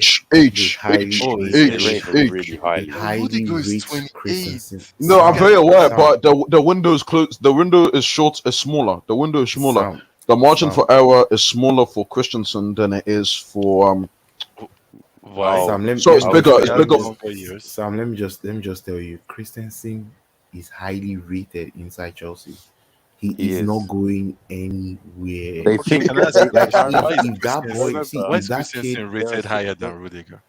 They rate him really highly. Rudiger is 28. No, I'm very aware, but the window is closed. The window is short. Is smaller. The window is smaller. The margin for error is smaller for Christensen than it is for Wow. Sam, so it's bigger. It's bigger. Sam, let me just tell you, Christensen is highly rated inside Chelsea. He is not going anywhere. They think Can I ask, if that boy, why is Christensen rated higher than Rudiger?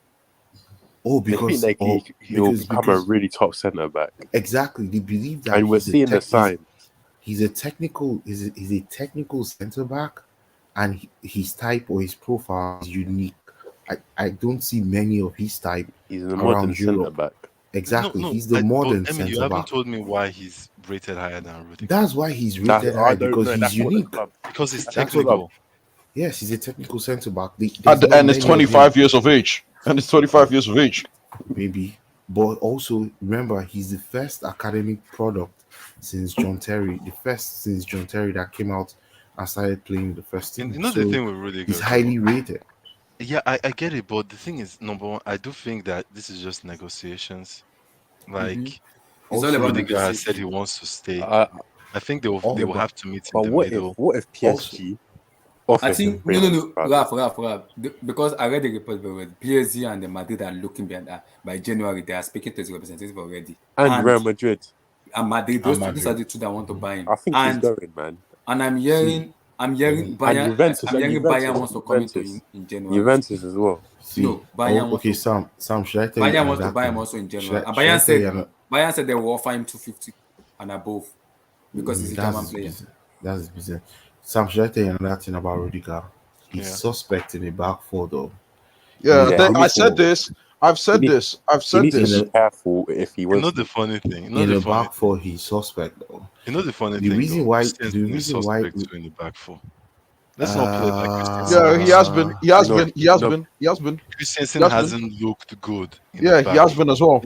Oh, because they think he'll become a really top centre back. Exactly, they believe that. And we're seeing the signs. He's a technical centre back, and his type or his profile is unique. I don't see many of his type. He's a modern centre back. Exactly, he's the modern centre back. You haven't told me why he's rated higher than Rudiger. That's why he's rated high, because he's unique. Because he's technical. Yes, he's a technical centre back. And it's 25 years of age. And it's 25 years of age. Maybe. But also, remember, he's the first academic product since John Terry. The first since John Terry that came out and started playing the first team. You know the thing with Rudiger? He's highly rated. Yeah, I get it, but the thing is, number one, I do think that this is just negotiations. Like, it's all about Rudiger has said he wants to stay. I think they will have to meet in the middle. What if PSG? I think no, Raf. Because I read the report very well. PSG and the Madrid are looking behind that. By January, they are speaking to his representative already. And Real Madrid. And Madrid. Those are the two that want to buy him. I think he's going, man. And I'm hearing Bayern wants to come into in January. Juventus as well. Sam, should I tell you? Bayern wants to buy him also in January. And Bayern said they will offer him 250 and above because he's a German player. That's business. Sam, should I tell you another thing about Rudiger? He's suspect in the back four, though. I said this. I've said this. Be careful if he was. You know the funny thing. In the back four, he's suspect, though. You know the funny thing. The reason why in the back four. Let's not play like Christensen. Yeah, he has been. Christensen hasn't looked good. He has been as well.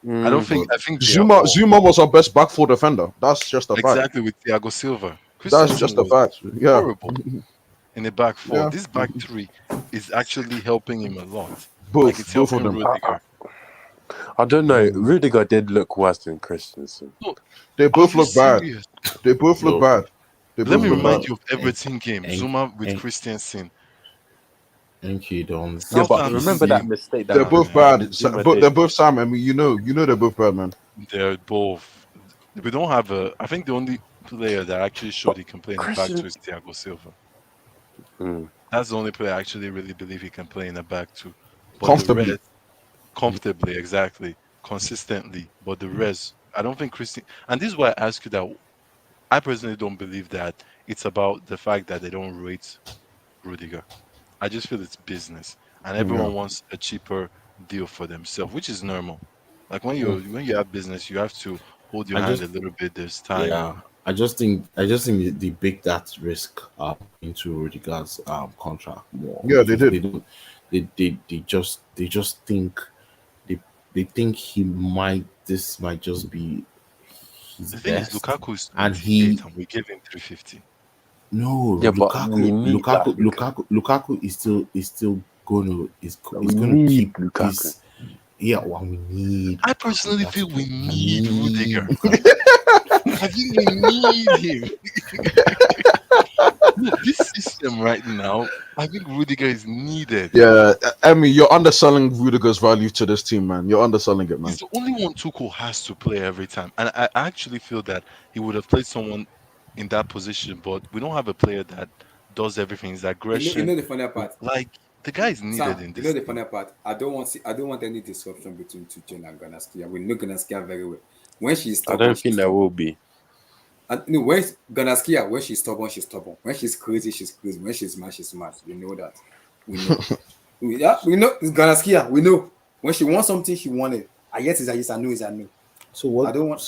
I don't think. I think Zuma was our best back four defender. That's just a fact. Exactly with Thiago Silva. That's just a fact. Yeah. Horrible. In the back four, this back three is actually helping him a lot. Both of them. Rudiger. I don't know. Rudiger did look worse than Christensen. No, they both look bad. They both look bad. Let me remind you of Everton game. Zuma with Christensen. Thank you, Don. Yeah, but remember that mistake. They're both bad. They're both Sam. I mean, you know they're both bad, man. They're both. We don't have a. I think the only player that actually showed he can play in the back two is Thiago Silva. That's the only player I actually really believe he can play in the back two. But comfortably, exactly, consistently. But the rest, I don't think Christian. And this is why I ask you that. I personally don't believe that it's about the fact that they don't rate Rudiger. I just feel it's business, and everyone wants a cheaper deal for themselves, which is normal. Like when you have business, you have to hold your hand a little bit. There's time. Yeah, I just think they bake that risk into Rudiger's contract more. Yeah, they did. They just think they think this might just be his the thing best. is, Lukaku is and we gave him 350. No, yeah, Lukaku is still gonna keep Lukaku. We need. I personally feel we need Rudiger. I think we need him. This system right now, I think Rudiger is needed. Yeah, I mean, you're underselling Rudiger's value to this team, man. You're underselling it, man. He's the only one Tuchel has to play every time, and I actually feel that he would have played someone in that position, but we don't have a player that does everything. His aggression. You know the funny part. Like the guy is needed Sam, in this. You know the funny part. I don't want any disruption between Tuchel and Ganaskia. We know Ganaskia very well. When she's stubborn, I don't think there will be. No, when Ganaskia, when she's stubborn, she's stubborn. When she's crazy, she's crazy. When she's mad, she's mad. We know that. We know. we know it's Ganaskia. We know when she wants something, she wanted. I yes is a yes, I know is a no. So what? I don't want.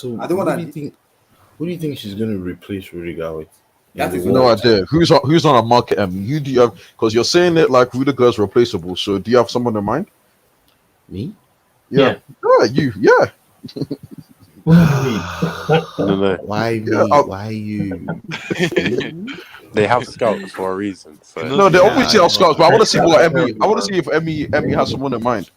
What do you think she's going to replace Rudiger with? That is No what idea. Who's on a market? Who do you have? Because you're saying it like Rudiger is replaceable. So do you have someone in mind? Me? Yeah. You. Yeah. No. Why me? Yeah, Why you? They have scouts for a reason. So. No, they obviously have scouts, but I want to see what Emmy. I want to see if Emmy has someone in mind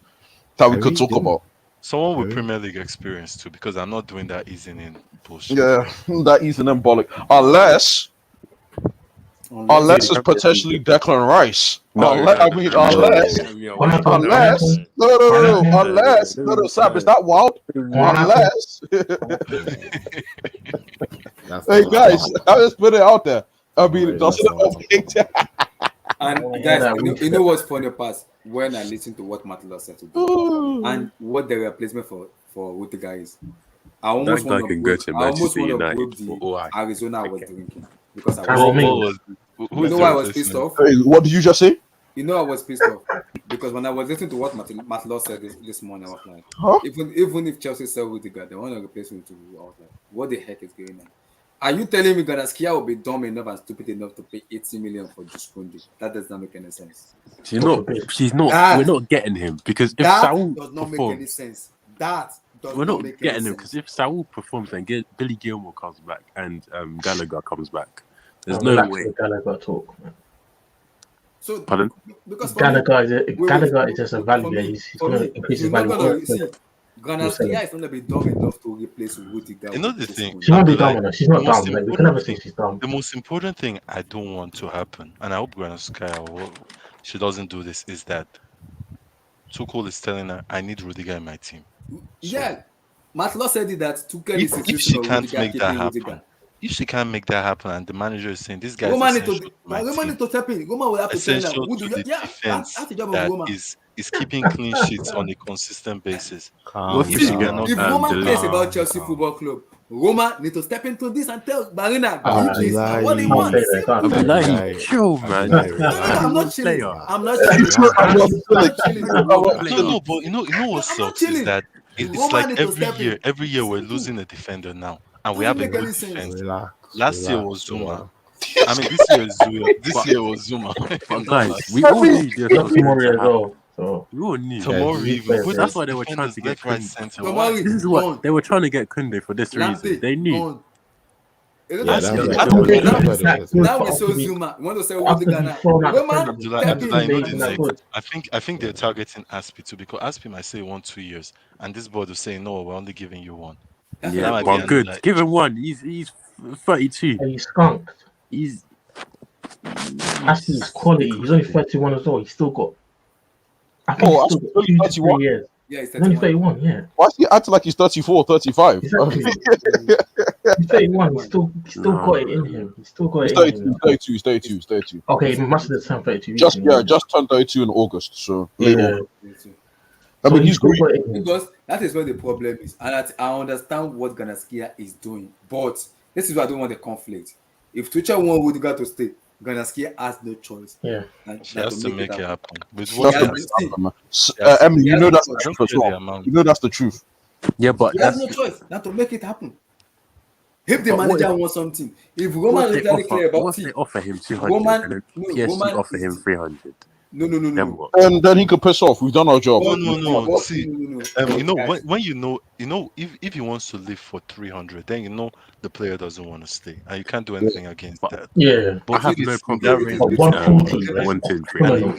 that we could talk about. Someone with Premier League experience too, because I'm not doing that easing in bullshit. Yeah, that easy and bollock. Unless it's potentially Declan Rice. Unless Sam, is that wild? Unless hey guys, I just put it out there. I mean, and guys, you know what's funny past when I listen to what Matla said today and what the replacement for Rudiger is. I almost want to break the Arizona I was drinking because I was. You know why I was pissed off? Hey, what did you just say? You know I was pissed off because when I was listening to what Matla said this morning, I was like, even if Chelsea sell Rudiger, they want to replace him too. I was like, what the heck is going on? Are you telling me Ganaskia will be dumb enough and stupid enough to pay 80 million for Juskundi? That does not make any sense. She's not. We're not getting him because if Saul does not make any sense. We're not getting him because if Saul performs and Billy Gilmore comes back and Gallagher comes back, there's no way. Gallagher talk, man. So, because Gallagher is just a value. He's going to increase his value. Granaskia is not be dumb enough to replace Rudiger. You know the thing. She's not dumb enough. She's not dumb. Like, we can never say she's dumb. The most important thing I don't want to happen, and I hope Granaskia, she doesn't do this, is that Tuchel is telling her, I need Rudiger in my team. Yeah. Matla said that Tuchel is if she can't make that happen. If she can't make that happen, and the manager is saying this guy is essential to the defense that is keeping clean sheets on a consistent basis. If Roma cares about Chelsea Football Club, Roma need to step into this and tell Marina what they want. Chill, man. I'm not chilling. No, but you know what sucks is that it's like every year we're losing a defender now. And we have a good defense. Last year was Zuma. I mean, this year is Zuma. This year was Zuma. Guys, we all need Tomori as well. So we all need Tomori. That's why they were trying to get Kunde. This is what they were trying to get Kunde for this reason. They knew. Now we saw Zuma. We want to say I think they're targeting Aspi too, because Aspi might say 1-2 years, and this board will say no, we're only giving you one. Yeah, well, good. Like, give him one. He's 32. And he's skunked. Actually, his quality. He's only 31 as well. He's still got. I think he's still got 2 to 3 years. Yeah, he's 31. Yeah. Why is he acting like he's 34, 35? Exactly. He's 31. He's still got it in him. He's still got it in him. He's 32. Okay, he must have turned 32. Just turned 32 in August. So yeah. I mean, he's great. Because that is where the problem is. And I understand what Ganaskia is doing. But this is why I don't want the conflict. If Tuchel wants Rudiger to stay, Ganaskia has no choice. Yeah. She has to make it happen. Emily, you know that's the truth as well. You know that's the truth. Yeah, but he has no choice not to make it happen. If the manager wants something, if Roman is very clear about it, they offer him 200 and PSG offer him 300. No. And then he could piss off. We've done our job. No. See, you know when you know if he wants to live for 300, then you know the player doesn't want to stay, and you can't do anything against that. Yeah, but I have no problem. If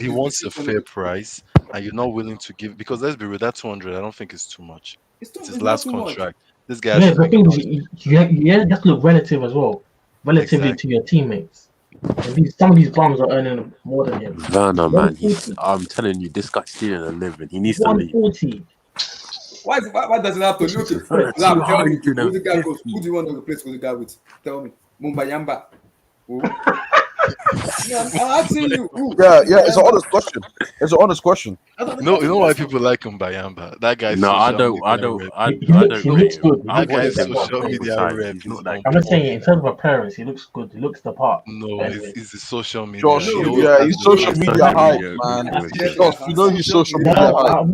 he wants a fair price, and you're not willing to give, because let's be real, that 200, I don't think it's too much. It's his last contract. This guy. Yeah, the thing is, you have to look relative as well, relatively to your teammates. Some of these bums are earning more than him. Werner, man, I'm telling you, this guy's stealing a living. He needs to leave. 140. Why does it have to look? Who do you want to replace with the guy with? Tell me. Mumbayamba. I'm asking you. Yeah, it's an honest question. It's an honest question. No, you know why people like him, Bayamba? That guy's No, I social don't. media I don't. rep. I He looks don't he looks rate him. good. I That guy's watched him social play media besides. rep He's is not that I'm good. just saying, in terms of appearance, he looks good. He looks the part. No, Anyway. it's a social media. Josh, He always yeah, has he's the social right media social hype, media man. influencer. Josh, you know he's social media No, hype. I'm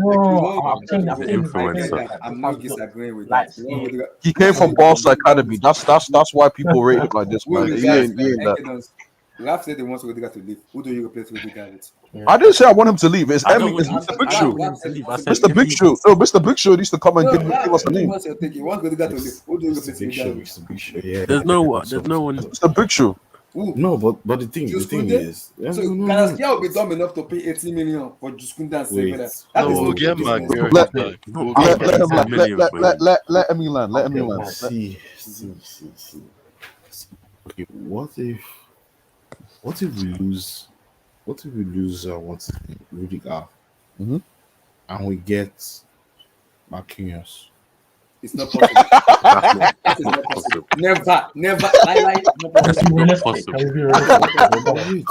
saying He's an influencer. I'm not disagreeing with like that. He came from Barca Academy. That's why people rate him like this, Who man. you He guys? ain't that. Raf said they want Rudiger to leave. Who do you replace Rudiger with? I didn't say I want him to leave. It's I Emmy. don't It's want Mr. him. Big I Show. don't want him to leave. I said Mr. if Big he Show. was. No, Mr. Big Show needs to come and No, give us a Raf, name. what's your take? He wants Rudiger to leave. Who do you replace Rudiger with? It's the big show. Yeah. There's no one. There's no one. Mr. Big Show. Who? No, but the thing Juskunde? is, So Galaskia will be dumb enough to pay 80 million for Juskunde and Wait. Sevilla. No, That is we'll no get business. Maguire Let- back. We'll Let get him Maguire. land. Let Emmy land. Let Emmy land. See. Okay, what if we lose? What if we lose? What's his name? Rudiger, Mhm. and we get Marquinhos. It's not possible. That is not possible. Never. Like, Let's be realistic. Can we be realistic? Wait.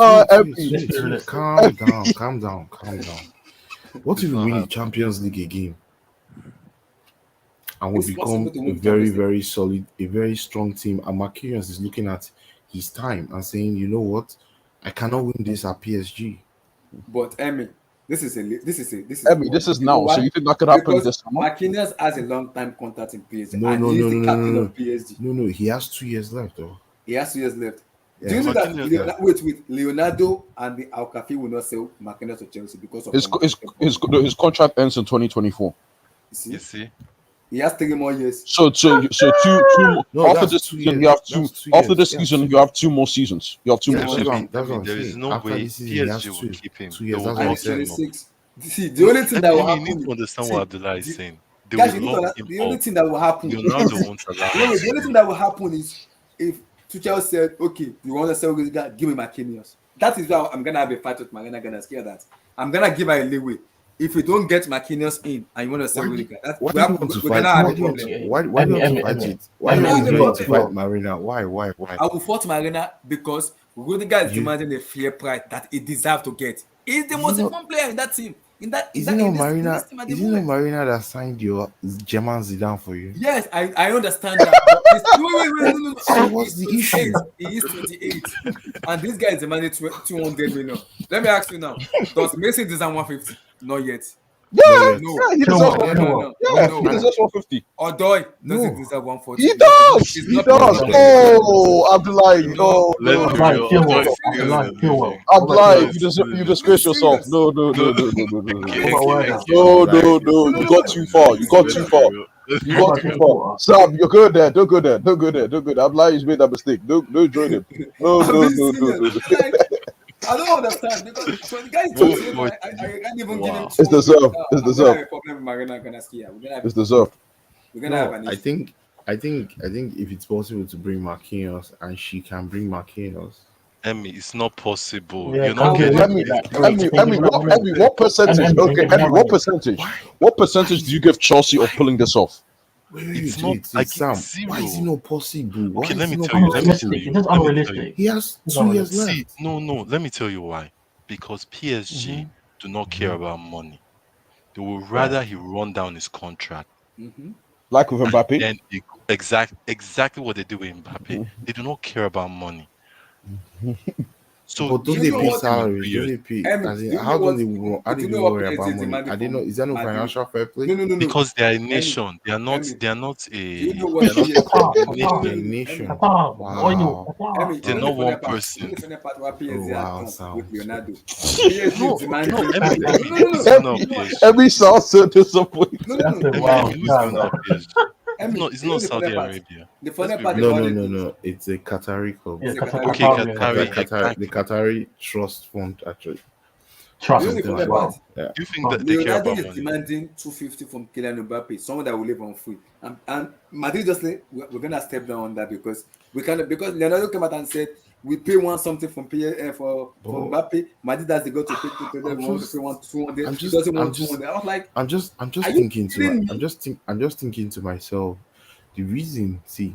Calm down. What if we win the Champions League again? And we It's become possible to a win very, Champions League. very solid, a very strong team. And Marquinhos is looking at his time and saying, you know what? I cannot win this at PSG. But Emmy, this is Emmy, this is now. So you think that could happen because this summer? Marquinhos has a long time contract in PSG. No, and no, he's no, the no, captain no, of PSG. No, he has 2 years left, though. He has 2 years left. Yeah. Do you know that Marquinhos- wait, Leonardo and the Alcafi will not sell Marquinhos to Chelsea because of His contract ends in 2024. You see? He has 3 more years. So two No, after that's this 2 season years. you have That's 2 after years. this Yeah, season 2 you have 2 more seasons. You have 2 Yeah, more that's seasons. what I'm There is saying. no After way this season, he has PSG will 2 keep him. 2 They years. will That's what I'm lock saying. him up. 26. See, the only thing that will You happen. need to understand what Abdullah is saying. They Guys, will you need to lock understand, him the only up. thing that will happen. Ronaldo won't allow The only it. thing that will happen is if Tuchel said, "Okay, you want to sell this guy? Give me Marquinhos." That is why I'm gonna have a fight with Marina. Gonna scare that. I'm gonna give her a leeway. If you don't get Marquinhos in and you want to sell Rudiger, Why do you want to we're fight? gonna have Why a do you want problem. to why do you want to fight it? Why do you want to fight Marina? Why? I will fight Marina because Rudiger is demanding a fair price that he deserves to get. He's the most important player in that team. Is it not Marina that signed your German Zidane for you? Yes, I understand that. But wait, no. So what's the issue? He is 28, and this guy is demanding 200 million. Let me ask you now: does Messi deserve 150? Not yet. Yeah, No. he deserves 150. Yeah, he deserves 150. Odoi does he deserve 140? He does. He does. Oh, Abdullah. No. Abdullah, you disgrace yourself. No. You got too far. You got too far. Sam, you're good there. Don't go there. Abdullah has made that mistake. Don't join him. No. I don't understand because so the guy is 28. I can't even give him. It's deserved. It's deserved. It's deserved. We're gonna have an issue. I think if it's possible to bring Marquinhos and she can bring Marquinhos. Emmy, it's not possible. Yeah, You're not Emmy, what percentage? Okay, Emmy, what percentage? What percentage do you give Chelsea of pulling this off? It's not. I Sam. give zero. Why is it not possible? Okay, let me not tell you. possible? It is unrealistic. He has 2 years left. See, no. Let me tell you why. Because PSG do not care about money. They would rather he run down his contract. Like with Mbappe. And exactly what they do with Mbappe. They do not care about money. So but don't they pay salaries? Don't they pay? How do they worry about money? Are they not? Is there no financial fair play? No. Because they are a nation. They are not. They are not a. You know They what are not a nation. Wow. They're not one person. Every sounds so disappointed. It's not Saudi Arabia. The funny part No. It's a Qatari club. Yeah, Okay, Qatari. The Qatari Trust Fund actually. Trust. You know the funny part? Yeah. You think that they care Leonardo about is money? demanding 250 from Kylian Mbappe, someone that will live on free. And Madrid just like we're gonna step down on that because because Leonardo came out and said we pay something from for Mbappe. Madrid has the go to pay to them 200. He doesn't want 200. I was like, I'm just thinking to myself, the reason, see,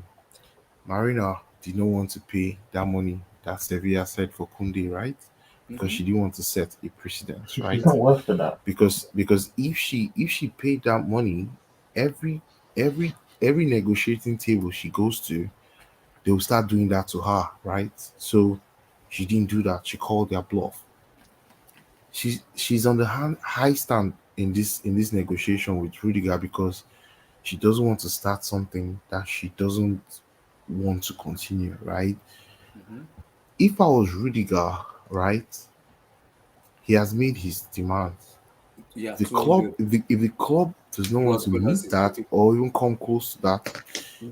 Marina did not want to pay that money that Sevilla said for Kunde, right? Because she didn't want to set a precedent, right? She's not worth for that. Because if she paid that money, every negotiating table she goes to, they will start doing that to her, right? So she didn't do that. She called their bluff. She's on the high stand in this negotiation with Rudiger because she doesn't want to start something that she doesn't want to continue, right? If I was Rudiger, right, he has made his demands. Yeah, The club, if the club does not want to meet that or even come close to that,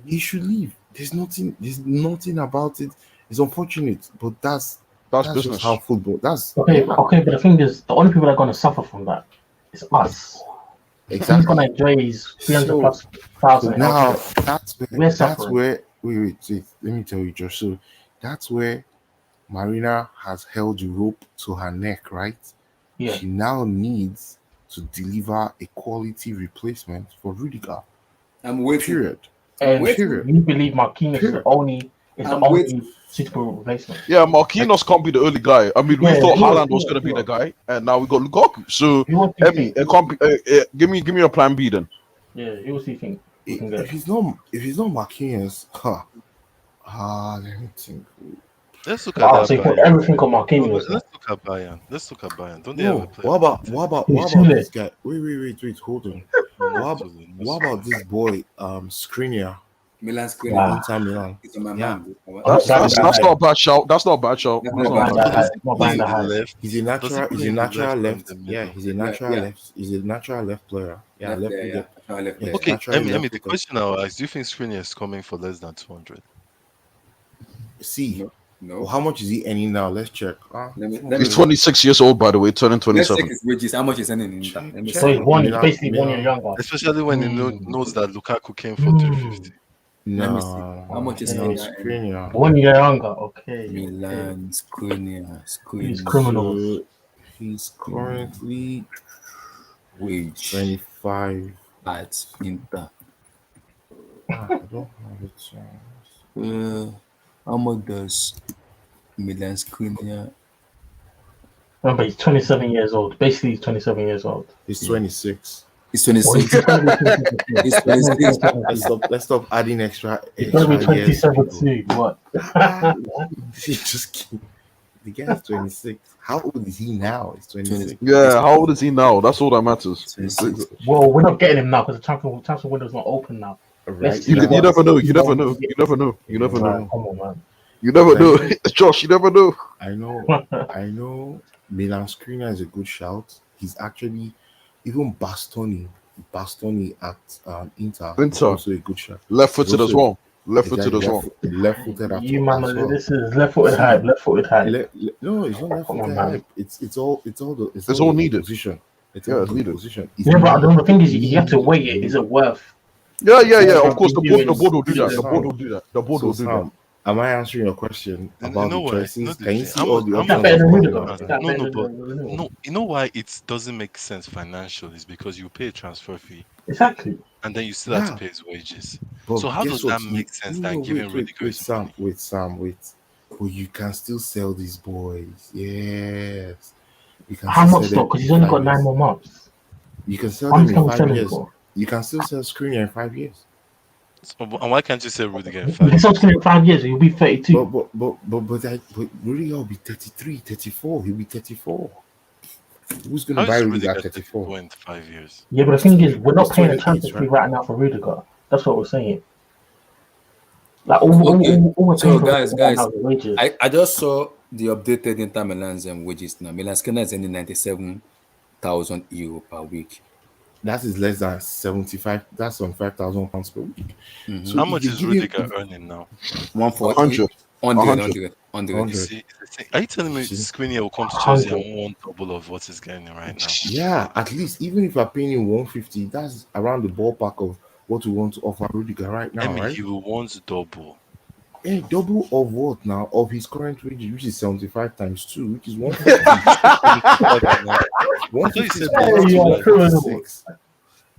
he should leave. There's nothing about it. It's unfortunate, but that's business. just how football. That's okay. But the thing is, the only people that are going to suffer from that is us. Exactly. He's going to enjoy his 300 plus thousand. Now that's where wait. Let me tell you, Josh. So that's where Marina has held the rope to her neck, right? Yeah. She now needs to deliver a quality replacement for Rudiger. I'm waiting. Period. And you believe Marquinhos is the only suitable replacement? Yeah, Marquinhos can't be the early guy. I mean, we thought Haaland was going to be the guy, and now we got Lukaku. So, Emmy, it can't be, give me a plan B then. Yeah, who do you think? If he's not Marquinhos, let me think. Let's look at so you put everything on Marquinhos. Let's look at Bayern. Don't they have a player? What about this guy? Wait, hold on. What about this boy, Skriniar? Milan Skriniar. Inter Milan. It's on my mind. That's not a bad shout. That's not a bad shout. He's a natural left. Yeah, he's a natural left. He's a natural left player. Yeah, left. Okay, Emmy, the question now is: do you think Skriniar is coming for less than 200? See. No. Well, how much is he earning now? Let's check. He's 26 years old, by the way, turning 27. Let's check his wages. How much is earning in Inter? So he's basically 1 year younger. Especially when he knows that Lukaku came for 250. No. How much is Skriniar? 1 year younger. Okay. Milan Skriniar. He's criminal. He's currently wage 25 at Inter. I don't have it. How much does Milan Skriniar? Remember, he's 27 years old. Basically, he's 27 years old. He's 26. He's 26. He's 26. Let's stop adding extra. He's going to be 27 too. What? Just the guy's 26. How old is he now? He's 26. Yeah, how old is he now? That's all that matters. 26. Well, we're not getting him now because the transfer window's not open now. Right. You never know. You never know. Come on, man. You never know. Josh, you never know. I know. Milan Skriniar is a good shout. He's actually even Bastoni at Inter. Is also a good shot. Left-footed as well. Left-footed as well. Left-footed as well. This is left-footed hype. Left-footed hype. No, it's not left-footed hype. It's all needed. Position. It's needed. Position. Yeah, but the thing is, you have to weigh it. Is it worth? Yeah. Of course, the board will do that. The board will do that. Am I answering your question about the choices? Can you see all the No, you know why it doesn't make sense financially is because you pay a transfer fee. Exactly. And then you still have to pay his wages. So how does that make sense than giving Rudiger his money? Wait. But you can still sell these boys. Yes. How much though? Because he's only got 9 more months. You can sell them in 5 years. You can still sell Skriniar in 5 years. So, and why can't you say Rudiger in 5 years? You can sell Skriniar in 5 years, he'll be 32. But Rudiger will be 33, 34. He'll be 34. Who's going to buy Rudiger at 34? In 5 years? Yeah, but the thing is, we're not paying a transfer fee right now for Rudiger. That's what we're saying. Like, so guys, I just saw the updated Inter Milan's wages now. Milan Skriniar is earning €97,000 per week. That is less than 75. That's on £5,000 per week. Mm-hmm. So how much is Rudiger earning now? 140. 100. Are you telling me Skriniar will come to Chelsea and want double of what he's getting right now? Yeah, at least even if you're paying him 150, that's around the ballpark of what we want to offer Rudiger right now, right? He will want double. Hey, double of what now? Of his current wage, which is 75 times 2, which is 150. 150.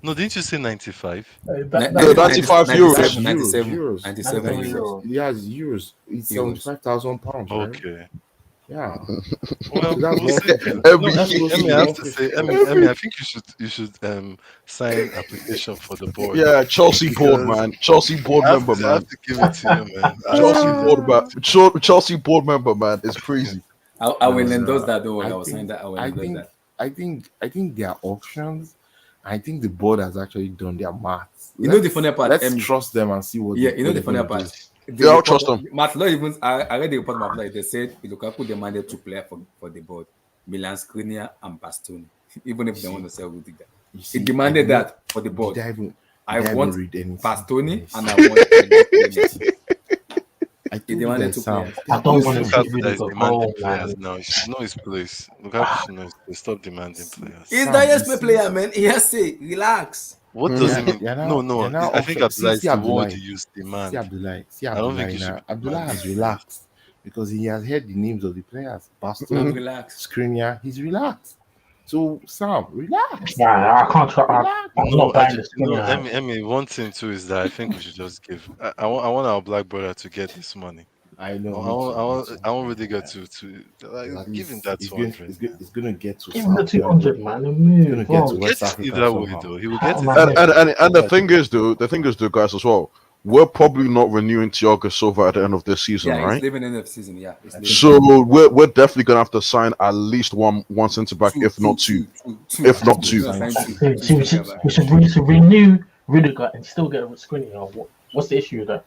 No, didn't you say 95? Ni- No, 95 euros. 97 euros. He has euros. It's Euros. £75,000, right? Okay. Yeah. Well, So that's we'll see. 150. No, That's Emmy, close Emmy, to I have to 150. say, Emmy, I think you should sign application for the board. Yeah, Chelsea board, Because man. Chelsea board I have member, to, I man. have to give it to you, man. I have to Chelsea give it board, to man. you. Chelsea board member, man. It's crazy. I will No, endorse no. that. Don't worry, I I will sign think that. I will I endorse think that. I think there are options. I think the board has actually done their maths. You know the funny part, Let's Emmy? trust them and see what Yeah, they, you know what the they're funny gonna part. do. The Yeah, I'll report trust of, them. Matt Law even I read the report of Matt Law. They said Lukaku demanded 2 players for the board, Milan Skriniar and Bastoni, even if they want to sell Rudiger. You He see, I demanded did not that for the board. did I even I did I even want read anything? Bastoni Yes. and I want Skriniar. I He told you demanded guys, 2 Sam. players. I don't want to see Lukaku that Rudiger is go, demanding man. players now. He should know his place. Lukaku should know his place. Stop demanding players. He's Sam, the you highest see, player, man. He has to say, relax. What does it mean? they're No, now no. I think option. Abdullah is See the word Abdullah. you use, See demand. Abdullah. See I don't think Abdullah you should now. be Abdullah has demanding. relaxed because he has heard the names of the players. I'm Bastoni, relaxed. Skriniar. He's relaxed. So Sam, relax. Yeah, I can't try. Relax. I'm No, not buying the no, Skriniar. Emmy, one thing too is that I think we should just give. I want our black brother to get this money. I I know. want I want Rudiger to At give him least that it's 200. it's gonna get to Give him the South 200, America. man, and It's gonna move get to on. Get West it Africa either way somehow. though. He will Out get of it my either head. way. And the thing is, dude, guys, as well, we're probably not renewing Thiago Silva at the end of this season, Yeah, he's right? leaving end of season. Yeah, he's leaving. So we're definitely gonna have to sign at least one centre back, if not two. If not two. We're gonna sign So two we center should, backs. we should renew Rudiger and still get a Skriniar. What's the issue with that?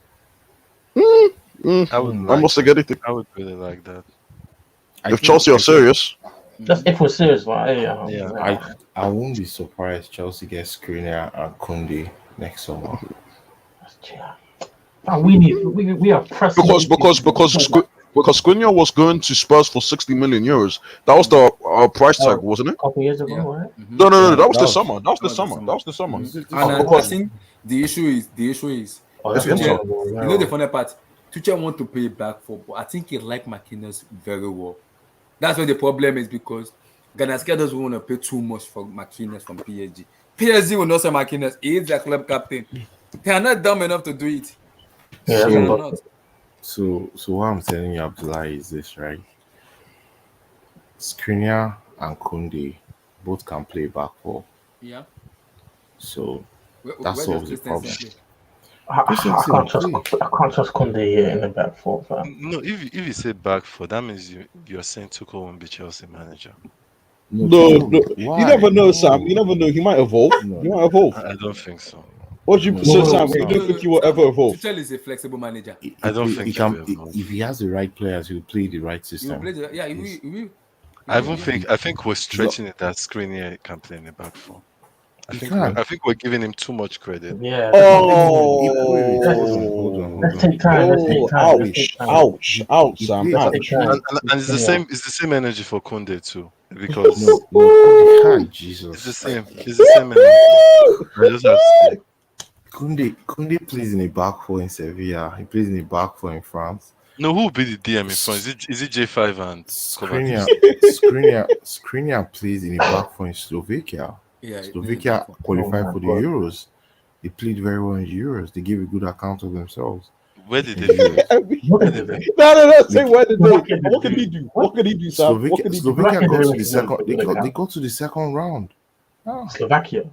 I would I'm like not saying that. anything. I would really like that. If Chelsea are serious, That's if we're serious, right? Yeah. I won't be surprised Chelsea gets Skriniar and Kunde next summer. Man, we are pressing because Skriniar was going to Spurs for 60 million euros. That was the price tag, wasn't it? a couple years ago, Yeah. right? No. That was that the was- summer. That was the that was the summer. summer. That was the summer. And I think the issue is Oh, that's Tuchel, horrible, you know the funny part. Tuchel want to pay back for, but I think he like Marquinhos very well. That's where the problem is because Ganaskia doesn't want to pay too much for Marquinhos from PSG. PSG will not say Marquinhos. He is their club captain. They are not dumb enough to do it. Yeah, They that's are what- not. So what I'm telling you, Abdullah, is this, right? Skriniar and Kunde both can play back four. Yeah. So Where that does solves the Christensen problem. play? I can't trust Kunde here in the back four, fam. No, if you say back four, that means you're saying Tuchel won't be Chelsea manager. No, Why? you never know, No. Sam. You never know. He might evolve. No. He might evolve. I don't think so. What do you No. so, No, Sam? no, You no. don't think he will ever evolve? Tuchel is a flexible manager. I don't He think he can. will evolve. If he has the right players, he'll play the right He will system. play the, yeah, he will. I think we're stretching it that Skriniar can play in the back four. He can. I think we're giving him too much credit. Yeah. Hold on. Let's take time. Let's take time. Let's take time. Ouch, Sam. He Ouch. Let's take time. And it's the same. It's the same energy for Kunde too, because No, Jesus. it's the same. It's the same energy. I just have to say. Kunde plays in a back four in Sevilla. He plays in a back four in France. No, who will be the DM in front? Is it J5 and Skriniar, Skriniar plays in a back four in Slovakia. Yeah, Slovakia qualified for the Euros. They played very well in the Euros. They gave a good account of themselves. Where did they play? No. Say where did they? What can he do? What can he do, Sam? What can he do? Slovakia got to the second. They got to the second round. Slovakia.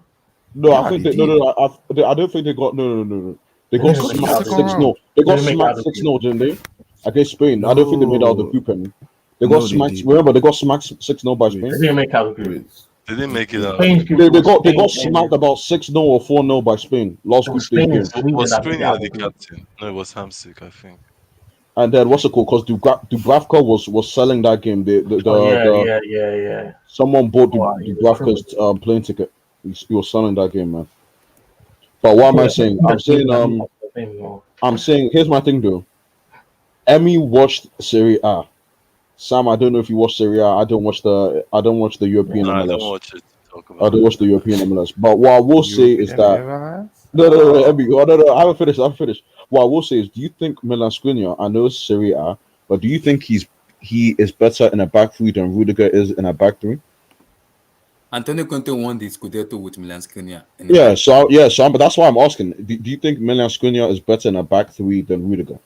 No, Yeah, I think they they, no. I don't think they got no. They got Yeah, smacked second 6-0. They got They made smacked out of 6-0, didn't they? Against Spain. I don't think they made out of the group any. They got No, they smacked. did. Remember, they got smacked 6-0 by They Spain. didn't make out the group. They didn't make it out. Spain's group They was got Spain, smacked about 6-0 or 4-0 by Spain. Last group stage Spain game. and Sweden Was that made Skriniar out the the group. captain? No, it was Hamsik, I think. And then what's it called? Because Dubravka was selling that game. Yeah. Someone bought Oh, Dubravka's plane ticket. He was selling that game, man. But what am I saying? I'm saying here's my thing though. Emmy watched Serie A. Sam, I don't know if you watch Serie A. I don't watch the European No, I MLS. don't watch it. I don't watch the European MLS. But what I will say is that no, Emmy, no, I haven't finished. What I will say is, do you think Milan Skriniar? I know it's Serie A, but do you think he is better in a back three than Rudiger is in a back three? Antonio Conte won the Scudetto with Milan Skriniar. But that's why I'm asking. Do you think Milan Skriniar is better in a back three than Rudiger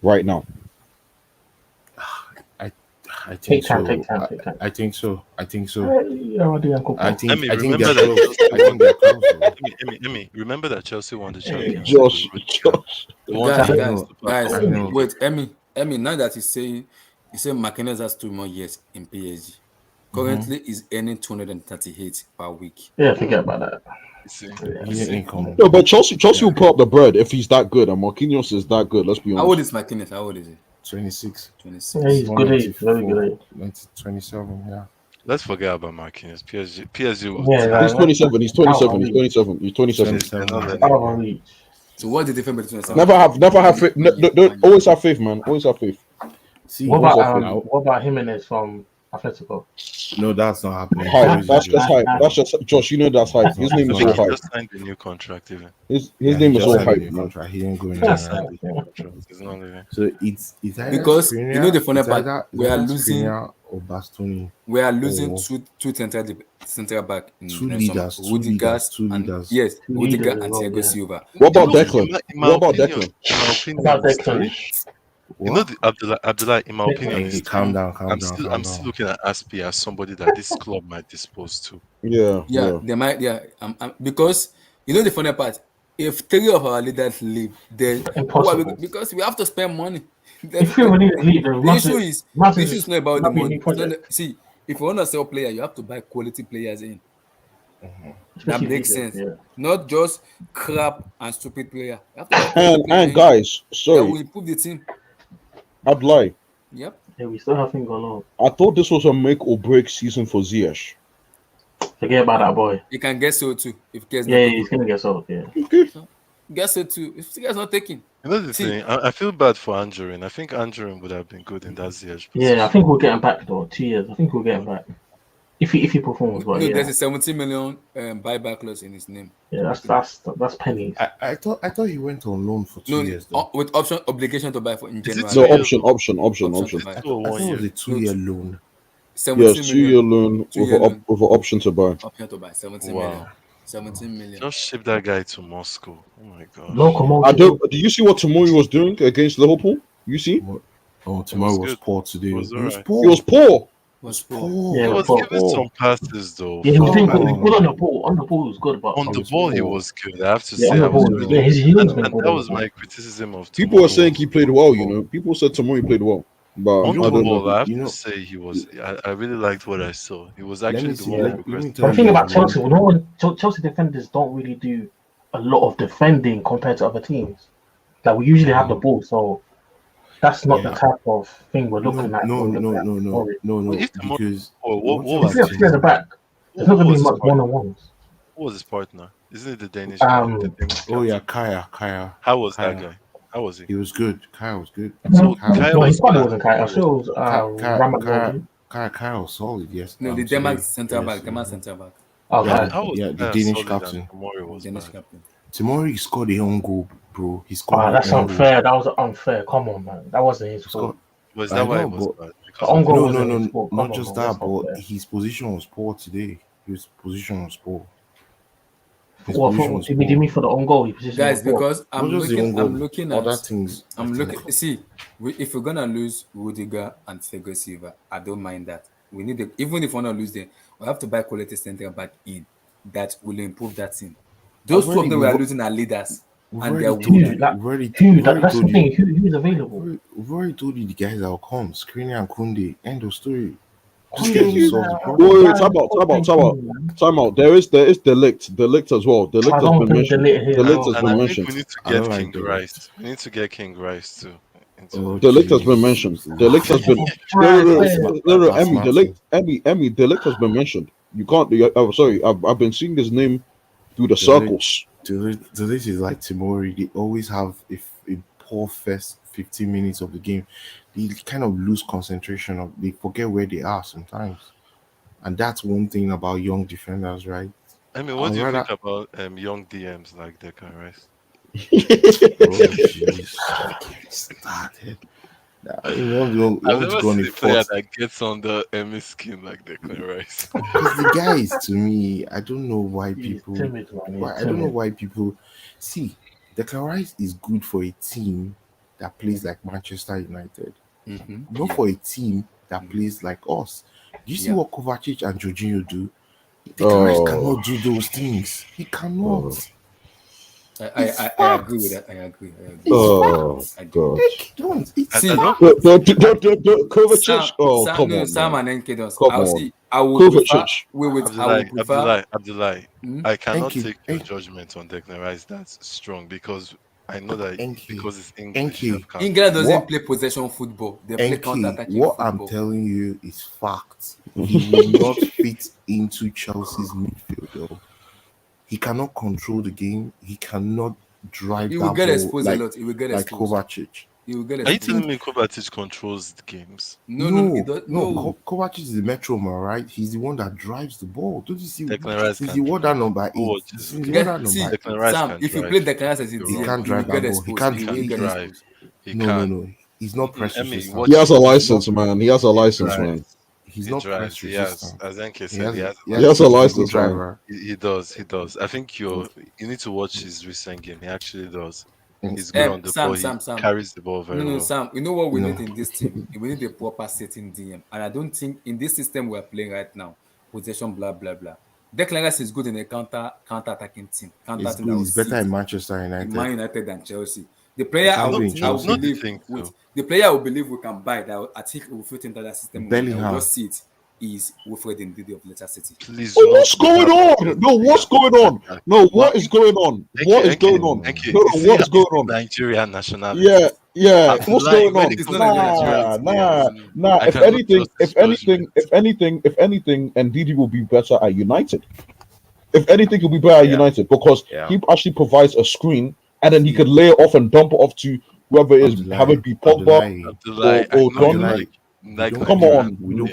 right now? I think so. Take time. I think so. I think so. Emmy, remember that Chelsea won the Champions. Josh. Guys, wait, Emmy. Now that he's saying Marquinhos has 2 more years in PSG. Currently, is earning 238 per week. Yeah, forget about that. No, but Chelsea will put up the bread if he's that good, and Marquinhos is that good. Let's be honest. How old is Marquinhos? How old is he? 26. Yeah, he's good age, very good age. 27, yeah. Let's forget about Marquinhos. PSG. He's 27. He's 27. He's 27. So what the difference between? Never have faith. Always have faith, man. Always have faith. See, what about Jimenez from Atletico? No, that's not happening. That's just hype. That's just Josh. You know that's hype. His name is all hype. He just signed a new contract, even. His name is all hype. He didn't go anywhere. So it's because you know the funny part, we are losing or Bastoni. We are losing two central back in two leaders, Rudiger and Thiago Silva. What about Declan? You know, Abdullah, in my opinion, calm down. I'm still looking at Aspi as somebody that this club might dispose to. They might. Because you know the funny part, if 3 of our leaders leave, then because we have to spend money. The issue is not about the money. See, if you want to sell player, you have to buy quality players in. That makes sense. Yeah. Not just crap and stupid player. And guys, sorry, that will improve the team. Abdullah. Yep. Yeah, we still have things going on. I thought this was a make or break season for Ziyech. Forget about that boy. He can get so too. If he's gonna get so. Yeah. Get so too. If the guy's not taking. You know the thing, I feel bad for Anjorin. I think Anjorin would have been good in that Ziyech position. Yeah, I think we'll get him back though. 2 years. I think we'll get him back. If he performs well, there's a 17 million buyback clause in his name. Yeah, that's pennies. I thought he went on loan for 2 years. With obligation to buy for in January. No, option. I thought it was a 2-year loan. Yes, 2-year loan with an option to buy. Option to buy 17 million. 17 million. Just ship that guy to Moscow. Oh my god. Locomotive. Do you see what Tomori was doing against Liverpool? You see? Oh, Tomori was poor today. He was poor. He was poor. He was giving some passes though. Yeah, he was doing good. On the ball. On the ball, he was good. But on the ball, he was good. I have to say. That was my criticism of. People were saying he played well. You know, people said Tomori played well. But on the ball, I have to say he was. I really liked what I saw. He was actually the one. The thing about Chelsea, Chelsea defenders don't really do a lot of defending compared to other teams. Like we usually have the ball, so. That's not the type of thing we're looking at. No. Because if you're at the back, there's not going to be much one-on-ones. Who was his partner? Isn't it the Danish? Kaya. How was that guy? How was he? He was good. Kaya was good. So his partner wasn't Kaya. I'm sure it was Kaya was solid. Yes. No, the Denmark centre back. The Danish captain. Tomori scored a own goal, bro. He scored. That's unfair. That was unfair. Come on, man. That wasn't his fault. Was that why it was bad? No. Not just that, but his position was poor today. His position was poor. What do you mean for the own goal? Guys, because I'm looking at other things. See, if we're gonna lose Rudiger and Thiago Silva, I don't mind that. We need even if we're not lose them, we have to buy quality centre back in that will improve that team. Those 2 of them we are losing are leaders. And they are good. That's the thing. Who is available? We've already told you the guys that will come. Skriniar and Kunde. End of story. Time out. There is Delict as well. Delict has been mentioned. Delict has been mentioned. We need to get King Rice. We need to get King Rice too. Delict has been mentioned. Delict has been Emmy. Delict has been mentioned. You can't. I'm sorry. I've been seeing this name through the circles. This is like Tomori. They always have a poor first 15 minutes of the game. They kind of lose concentration. They forget where they are sometimes, and that's one thing about young defenders, right? I mean, what do you think about young DMs like Declan Rice? Oh, jeez. Started. You want I've to never go on a seen a player fourth. that gets on the Emmy skin like Declan Rice. Because the guy is, to me, I don't know why He's people. timid, man. Why He's I don't know timid. why people see Declan Rice is good for a team that plays like Manchester United, not for a team that plays like us. Do you see what Kovacic and Jorginho do? Declan Rice cannot do those things. He cannot. I agree with that. I agree. It's I facts. do. Don't. It's See, Kovacic. Oh, come on, Sam man. and NK don't. Come I'll on. see. I would prefer. Kovacic. I would prefer. Abdullah, I cannot Enki, take your judgment on Declan Rice that's strong because I know that Enki, because it's English. you Enki. can't- England doesn't What? play possession football. They play Enki, counter-attacking what football. I'm telling you is fact. He will not fit into Chelsea's midfield, though. He cannot control the game. He cannot drive He that will get ball exposed a lot. He will get like exposed. Kovacic. He will get Are you exposed. telling me Kovacic controls the games? No. Kovacic is the metro man, right? He's the one that drives the ball. Don't you see? Declan Rice Since can he wore that number Who 8, watches since the he wore game? that See, number Declan Rice Sam, can if you drive. play Declan Rice as a You're he DM, can't he will drive get that ball. exposed. He can't. He will He, get drive. exposed. He no, can. no. He's not press Emmy, resistant. watch He has a him. license, man. He has a license, drives. man. He's He not drives. press He has, resistant. as NK He said, has, he has. He has a physical license, man. driver. He does. I think you need to watch his recent game. He actually does. He's good on the Sam, ball. Sam, He Sam. carries the ball very No, well. Sam. You know what we No. need in this team? We need a proper setting DM. And I don't think in this system we're playing right now, possession, blah, blah, blah. Declan Rice is good in a counter-attacking team. It's good. He's better in Manchester in United. Man United than Chelsea. The player I can't will, do in I will Chelsea. Not the believe thing, with though. the player I will believe we can buy that I think will fit into that system. I will Bellingham. just see it is Wilfred Ndidi of Leicester City. Please, Oh, what's going on? No, what's going on? No, what is going on? What is going on? No, what is going on? Nigerian nationality. Yeah. What's going on? It's not Nigerian Nah. I If cannot anything, trust his and Ndidi will be better at United. If anything, he'll be better at United because he actually provides a screen and then he could lay it off and dump it off to whoever it is, have it be Pogba or Donny. Come on, we don't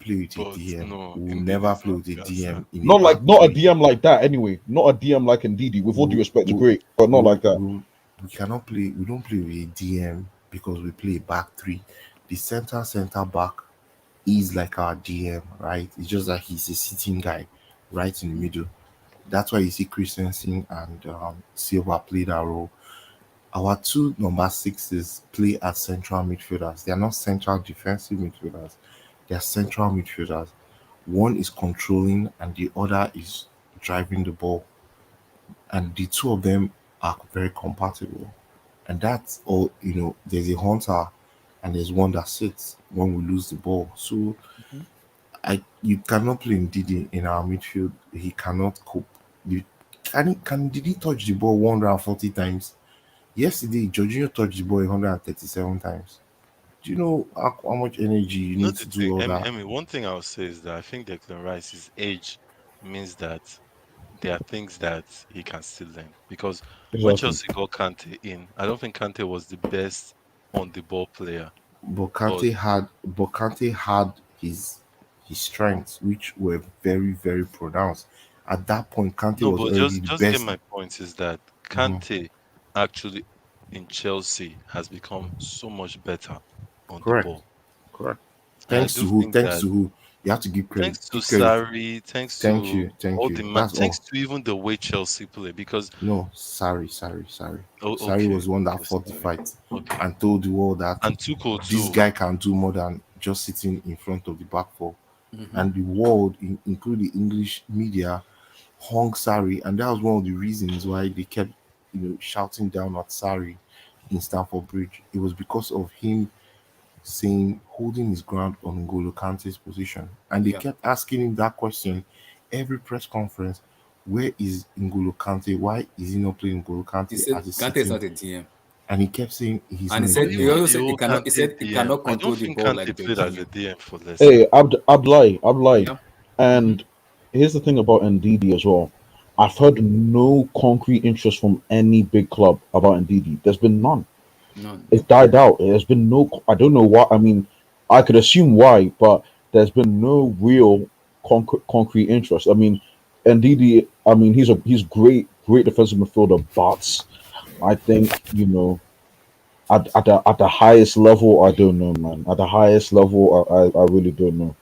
play with a DM. We will never play with a DM. Not a DM like that. Anyway, not a DM like Ndidi. With all due respect to great, but not like that. We cannot play. We don't play with a DM because we play back three. The center back is like our DM, right? It's just that he's a sitting guy right in the middle. That's why you see Christensen and Silva play that role. Our two number 6s play as central midfielders. They are not central defensive midfielders. They are central midfielders. One is controlling and the other is driving the ball. And the two of them are very compatible. And that's all, there's a hunter and there's one that sits when we lose the ball. So you cannot play Ndidi in our midfield. He cannot cope. Did he touch the ball 140 times? Yesterday, Jorginho touched the ball 137 times. Do you know how much energy you need to do all that? I mean, one thing I would say is that I think Declan Rice's age means that there are things that he can still learn. Because when Chelsea got Kante in, I don't think Kante was the best on the ball player. But Kante had his strengths, which were very, very pronounced. At that point, Kante was already the best. Just my point is that Kante actually in Chelsea has become so much better on the ball. Correct. Thanks to who? You have to give credit. Thanks to Sarri, thanks to all the man, thanks to even the way Chelsea play. Because Sarri. Oh, Sarri was one that fought the fight and told the world that this guy can do more than just sitting in front of the back four. And the world, including the English media, hung Sarri, and that was one of the reasons why they kept shouting down at Sarri in Stamford Bridge. It was because of him holding his ground on N'Golo Kante's position, and they kept asking him that question every press conference. Where is N'Golo Kante? Why is he not playing N'Golo Kante? He said Kante is not a DM. And he kept saying he's and not. He said he also said he cannot control the ball like Jorginho. Hey, Abdullah. And here's the thing about Ndidi as well. I've heard no concrete interest from any big club about Ndidi. There's been none. It died out. There's been no. I don't know why. I mean, I could assume why, but there's been no real concrete interest. I mean, Ndidi. I mean, he's great defensive midfielder, but I think at the highest level, I don't know, man. At the highest level, I really don't know.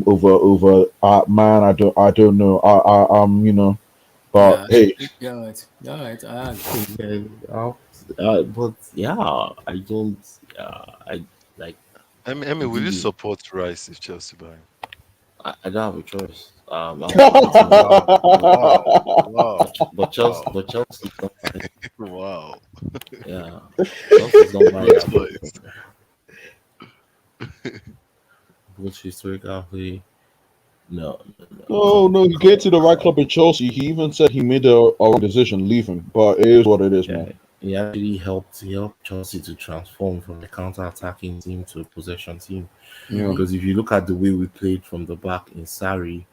Over man, I don't know. But Yeah, hey, you're right. You're right. I agree. Yeah, but yeah, I don't. I like. Emmy, will you Really, support Rice if Chelsea buy him? I don't have a choice. I'm supporting Wow, wow, wow, But Chelsea don't buy. wow. Yeah, Chelsea's not buying Good that choice. both historically. No, no, no. no, no, he came to the right club in Chelsea. He even said he made a wrong decision leaving, but it is what it is, Yeah, man. he actually helped. He helped Chelsea to transform from a counter-attacking team to a possession team. Yeah. Because if you look at the way we played from the back in Sarri,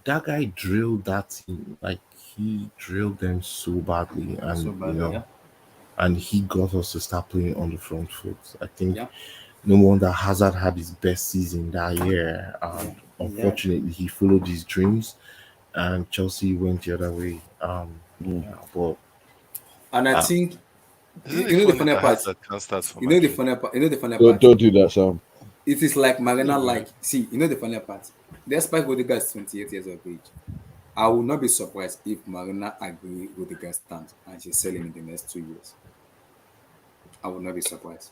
that guy drilled that team. Like he drilled them so badly, and So badly, yeah. and he got us to start playing on the front foot. I think Yeah. no wonder Hazard had his best season that year, and Yeah. unfortunately, he followed his dreams, and Chelsea went the other way. Yeah, but And I think Isn't you it know the funny funny that part. Hazard can't start for You know the Madrid? funny part. You know the funny Don't, part. don't do that, Sam. It is like Marina. Yeah, Like, see, you know the funny part. Despite Rudiger is 28 years of age, I will not be surprised if Marina agree with the guy's stance and she sell him in the next 2 years. I will not be surprised.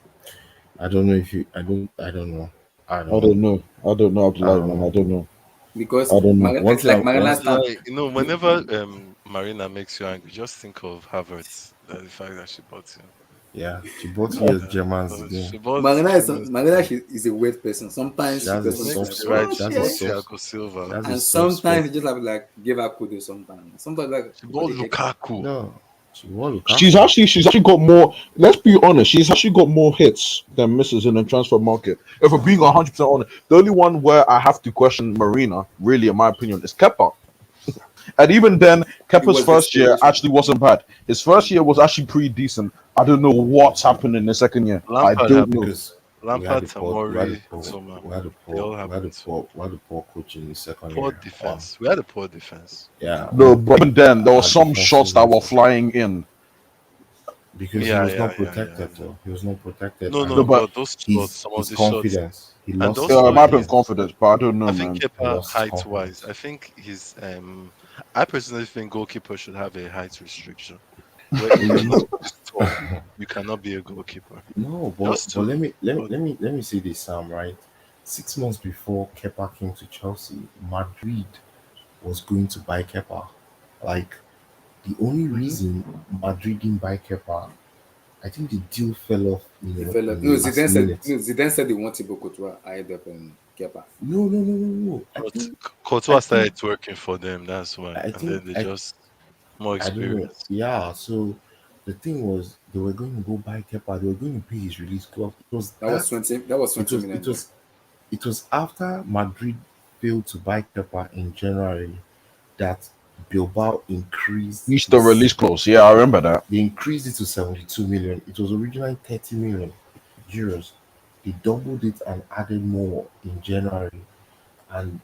I don't know if you. I don't know. I I don't don't know. know. I don't know, I Abdullah, don't man. I know. don't know. Because I don't know. Marina, One it's like thing. Marina One. stand. Whenever Marina makes you angry, just think of Havertz. That the fact that she bought him. Yeah, she bought you as Yeah, Germans so again. she bought Marina is Jimenez. is a weird person. Sometimes She she has a doesn't Next like, to soft. right, oh she She has a bought shit. soft. Thiago Silva. She has a And soft spot. sometimes you just have to like give her kudos sometimes. Sometimes like She what bought the heck? Lukaku. No, she won She's Lukaku. actually got more. Let's be honest. She's actually got more hits than misses in the transfer market. If we're being 100% honest, the only one where I have to question Marina, really, in my opinion, is Kepa. And even then, It Kepa's was first year desperation. actually wasn't bad. His first year was actually pretty decent. I don't know what's happened in the second year. I Lampard don't know. happened. Because Lampard, Tamori, Soma. we had a They all poor, happened. coach in the second Poor year. defense. We had a poor defense. Yeah, No, but even then, there were our some defense shots that wasn't were flying in. because he Yeah, was yeah, not yeah, yeah. protected. Though he was not protected, No, and No, no, but but those shots, his some of his the shots, confidence. He and lost his it also might have been his. confidence. confidence, but I don't know, I think man. He Kepa lost his height wise, confidence. I think his I personally think goalkeeper should have a height restriction. Where if you're not this tall, you cannot be a goalkeeper. No, Just but to let me say this, Sam. Right, 6 months before Kepa came to Chelsea, Madrid was going to buy Kepa. Like the only reason Madrid didn't buy Kepa, I think the deal fell off Develop. in No, the last minute. Zidane said they want Thibaut Courtois ahead of Kepa. No. Courtois I started think working for them, that's why. I And then think they just more I don't know. experience. Yeah, so the thing was they were going to go buy Kepa. They were going to pay his release clause. It was That was that. 20. That was It 20 was million. it was it was after Madrid failed to buy Kepa in January that Bilbao increased Used the his. release clause. Yeah, I remember that. They increased it to 72 million. It was originally 30 million euros. They doubled it and added more in January. And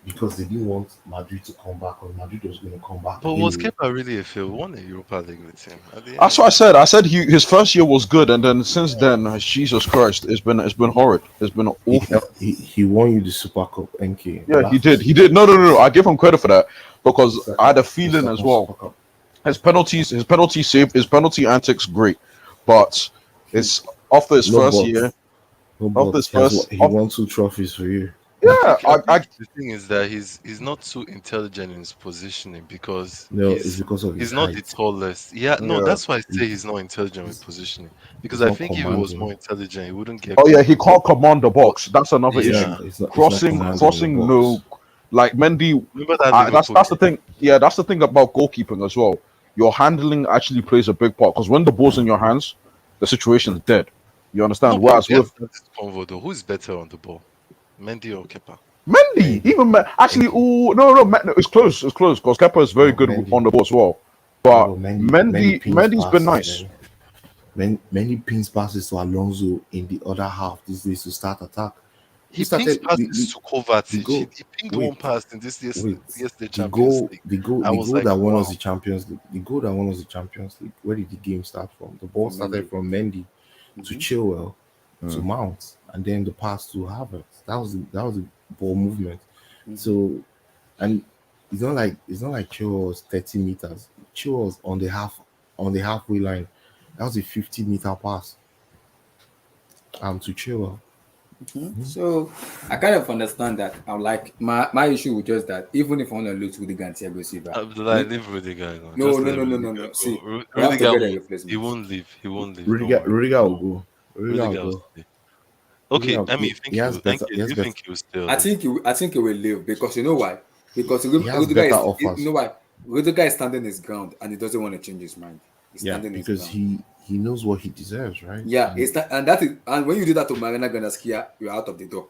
because they didn't want Madrid to come back, or Madrid was going to come back But was anyway. Kepa really a fail? We won a Europa League with him at the end That's of what I said. I said his first year was good, and then since then, Jesus Christ, it's been horrid. It's been He awful. he won you the Super Cup, NK. Yeah, he did. He did. No. I give him credit for that because I had a feeling as well. His his penalty antics, great, but it's after his first year. After his first, he won 2 trophies for you. yeah, I think the thing is that he's not too intelligent in his positioning because No, it's because of his he's not the height. tallest. Yeah, no, yeah. that's why I say he's not intelligent with positioning. Because He's I not think if he was commanding. more intelligent, he wouldn't get Oh yeah, caught. he can't command the box. That's another Yeah. issue. It's not Crossing, commanding in the crossing, no. box. Like Mendy, Remember that that's Liverpool the thing. Yeah, that's the thing about goalkeeping as well. Your handling actually plays a big part because when the ball's in your hands, the situation's dead. You understand? No, but Whereas we have with this convo though. Who's better on the ball, Mendy or Kepa? Mendy, even actually, no, it's close because Kepa is very good Mendy. on the ball as well. But Mendy pings Mendy's been passes, nice. Mendy pings passes to Alonso in the other half these days to start attack. He pings passes to Kovacic. He pinged one pass in this yesterday Champions League. The goal like, that won wow. us the Champions League. The goal that won us the Champions League. Where did the game start from? The ball started from Mendy to Chilwell to Mount, and then the pass to Havertz. That was the ball movement. So, and it's not like Chilwell was 30 meters. Chilwell was on the halfway line. That was a 50-meter pass. To Chilwell. So I kind of understand that. I'm like my issue with just that. Even if I want to lose Rudiger and Thiago Silva, leave Rudiger. No. See, Rudiger he won't leave. He won't leave. Rudiger will go. Rudiger will go. Okay, I mean, you think he will still? I think he will leave because you know why? Because Rudiger is standing his ground and he doesn't want to change his mind. Because he knows what he deserves, right? Yeah, and when you do that to Marina Granaskia, you're out of the door.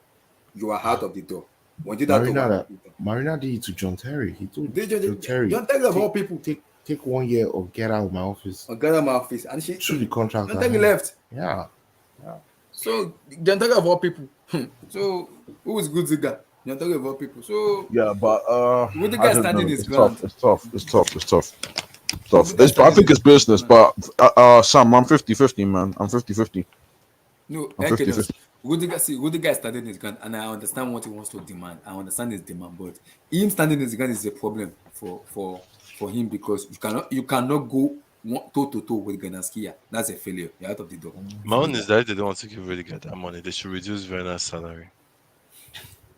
You are out of the door. When you did that Marina did it to John Terry. He told John Terry of all people, take 1 year or get out of my office. And she threw the contract. John Terry left. Yeah. So John Terry of all people. So who is good Ziga? John Terry of all people. So yeah, but with the guy standing his ground. It's tough. I think it's business, but Sam, I'm 50-50, man. I'm 50-50. No, I'm 50-50. Rudiger is standing his ground, and I understand what he wants to demand. I understand his demand, but him standing his ground is a problem for him because you cannot go toe-to-toe with Granaskia. That's a failure. You're out of the door. My own is that they don't want to give Rudiger that money. They should reduce Werner's salary.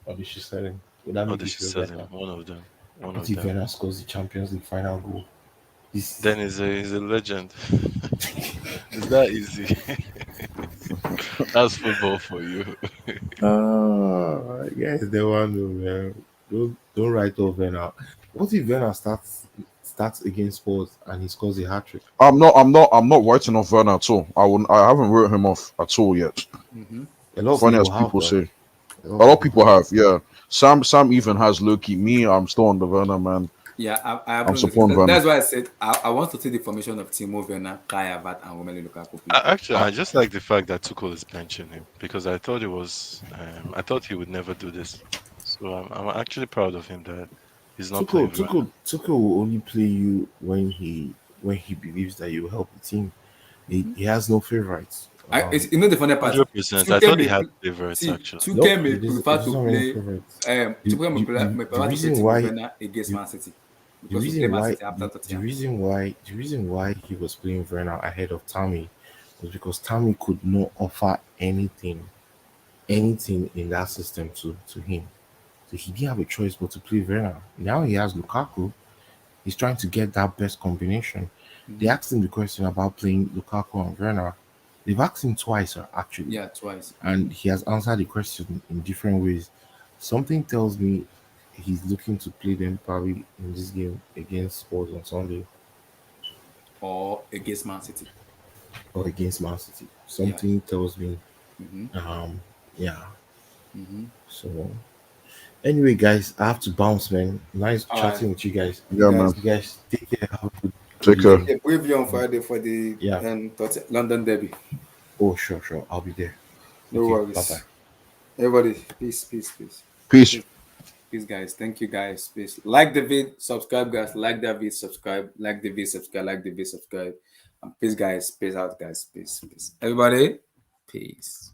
Or they should sell him. They should sell him. One of them. If Werner scores the Champions League final goal, then he's a legend. It's that easy. That's football for you. Yes, they want to, man. Don't write off Werner. What if Werner starts against Spurs and he scores a hat trick? I'm not writing off Werner at all. I haven't written him off at all yet. A lot of funny as people say. A lot of people have, yeah. Sam even has Loki. Me, I'm still on the Werner, man. Yeah, I'm supporting Werner. That's why I said I want to see the formation of Timo Werner, Kai Havertz, and Romelu Lukaku. Actually, I just like the fact that Tuchel is benching him because I thought I thought he would never do this. So I'm actually proud of him that he's not playing. Tuchel will only play you when he believes that you will help the team. He has no favorites. The funny part. 100%. I thought he had favorites actually. Tuchel may prefer to play. Tuchel may prefer to play Werner against Man City. The reason why he was playing Werner ahead of Tammy was because Tammy could not offer anything in that system to him. So he didn't have a choice but to play Werner. Now he has Lukaku. He's trying to get that best combination. They asked him the question about playing Lukaku and Werner. They've asked him twice, actually. Yeah, twice. And he has answered the question in different ways. Something tells me he's looking to play them probably in this game against Spurs on Sunday. Or against Man City. Something tells me. So, anyway, guys, I have to bounce, man. Nice chatting with you guys. Yeah, man. You guys take care. Have a good Take care. A preview on Friday for the London Derby. Oh, sure. I'll be there. No worries. Bye-bye. Everybody, peace. Peace, guys. Thank you, guys. Peace. Like the vid, subscribe, guys. Like the vid, subscribe. Like the vid, subscribe. Like the vid, subscribe. And peace, guys. Peace out, guys. Peace. Everybody, peace.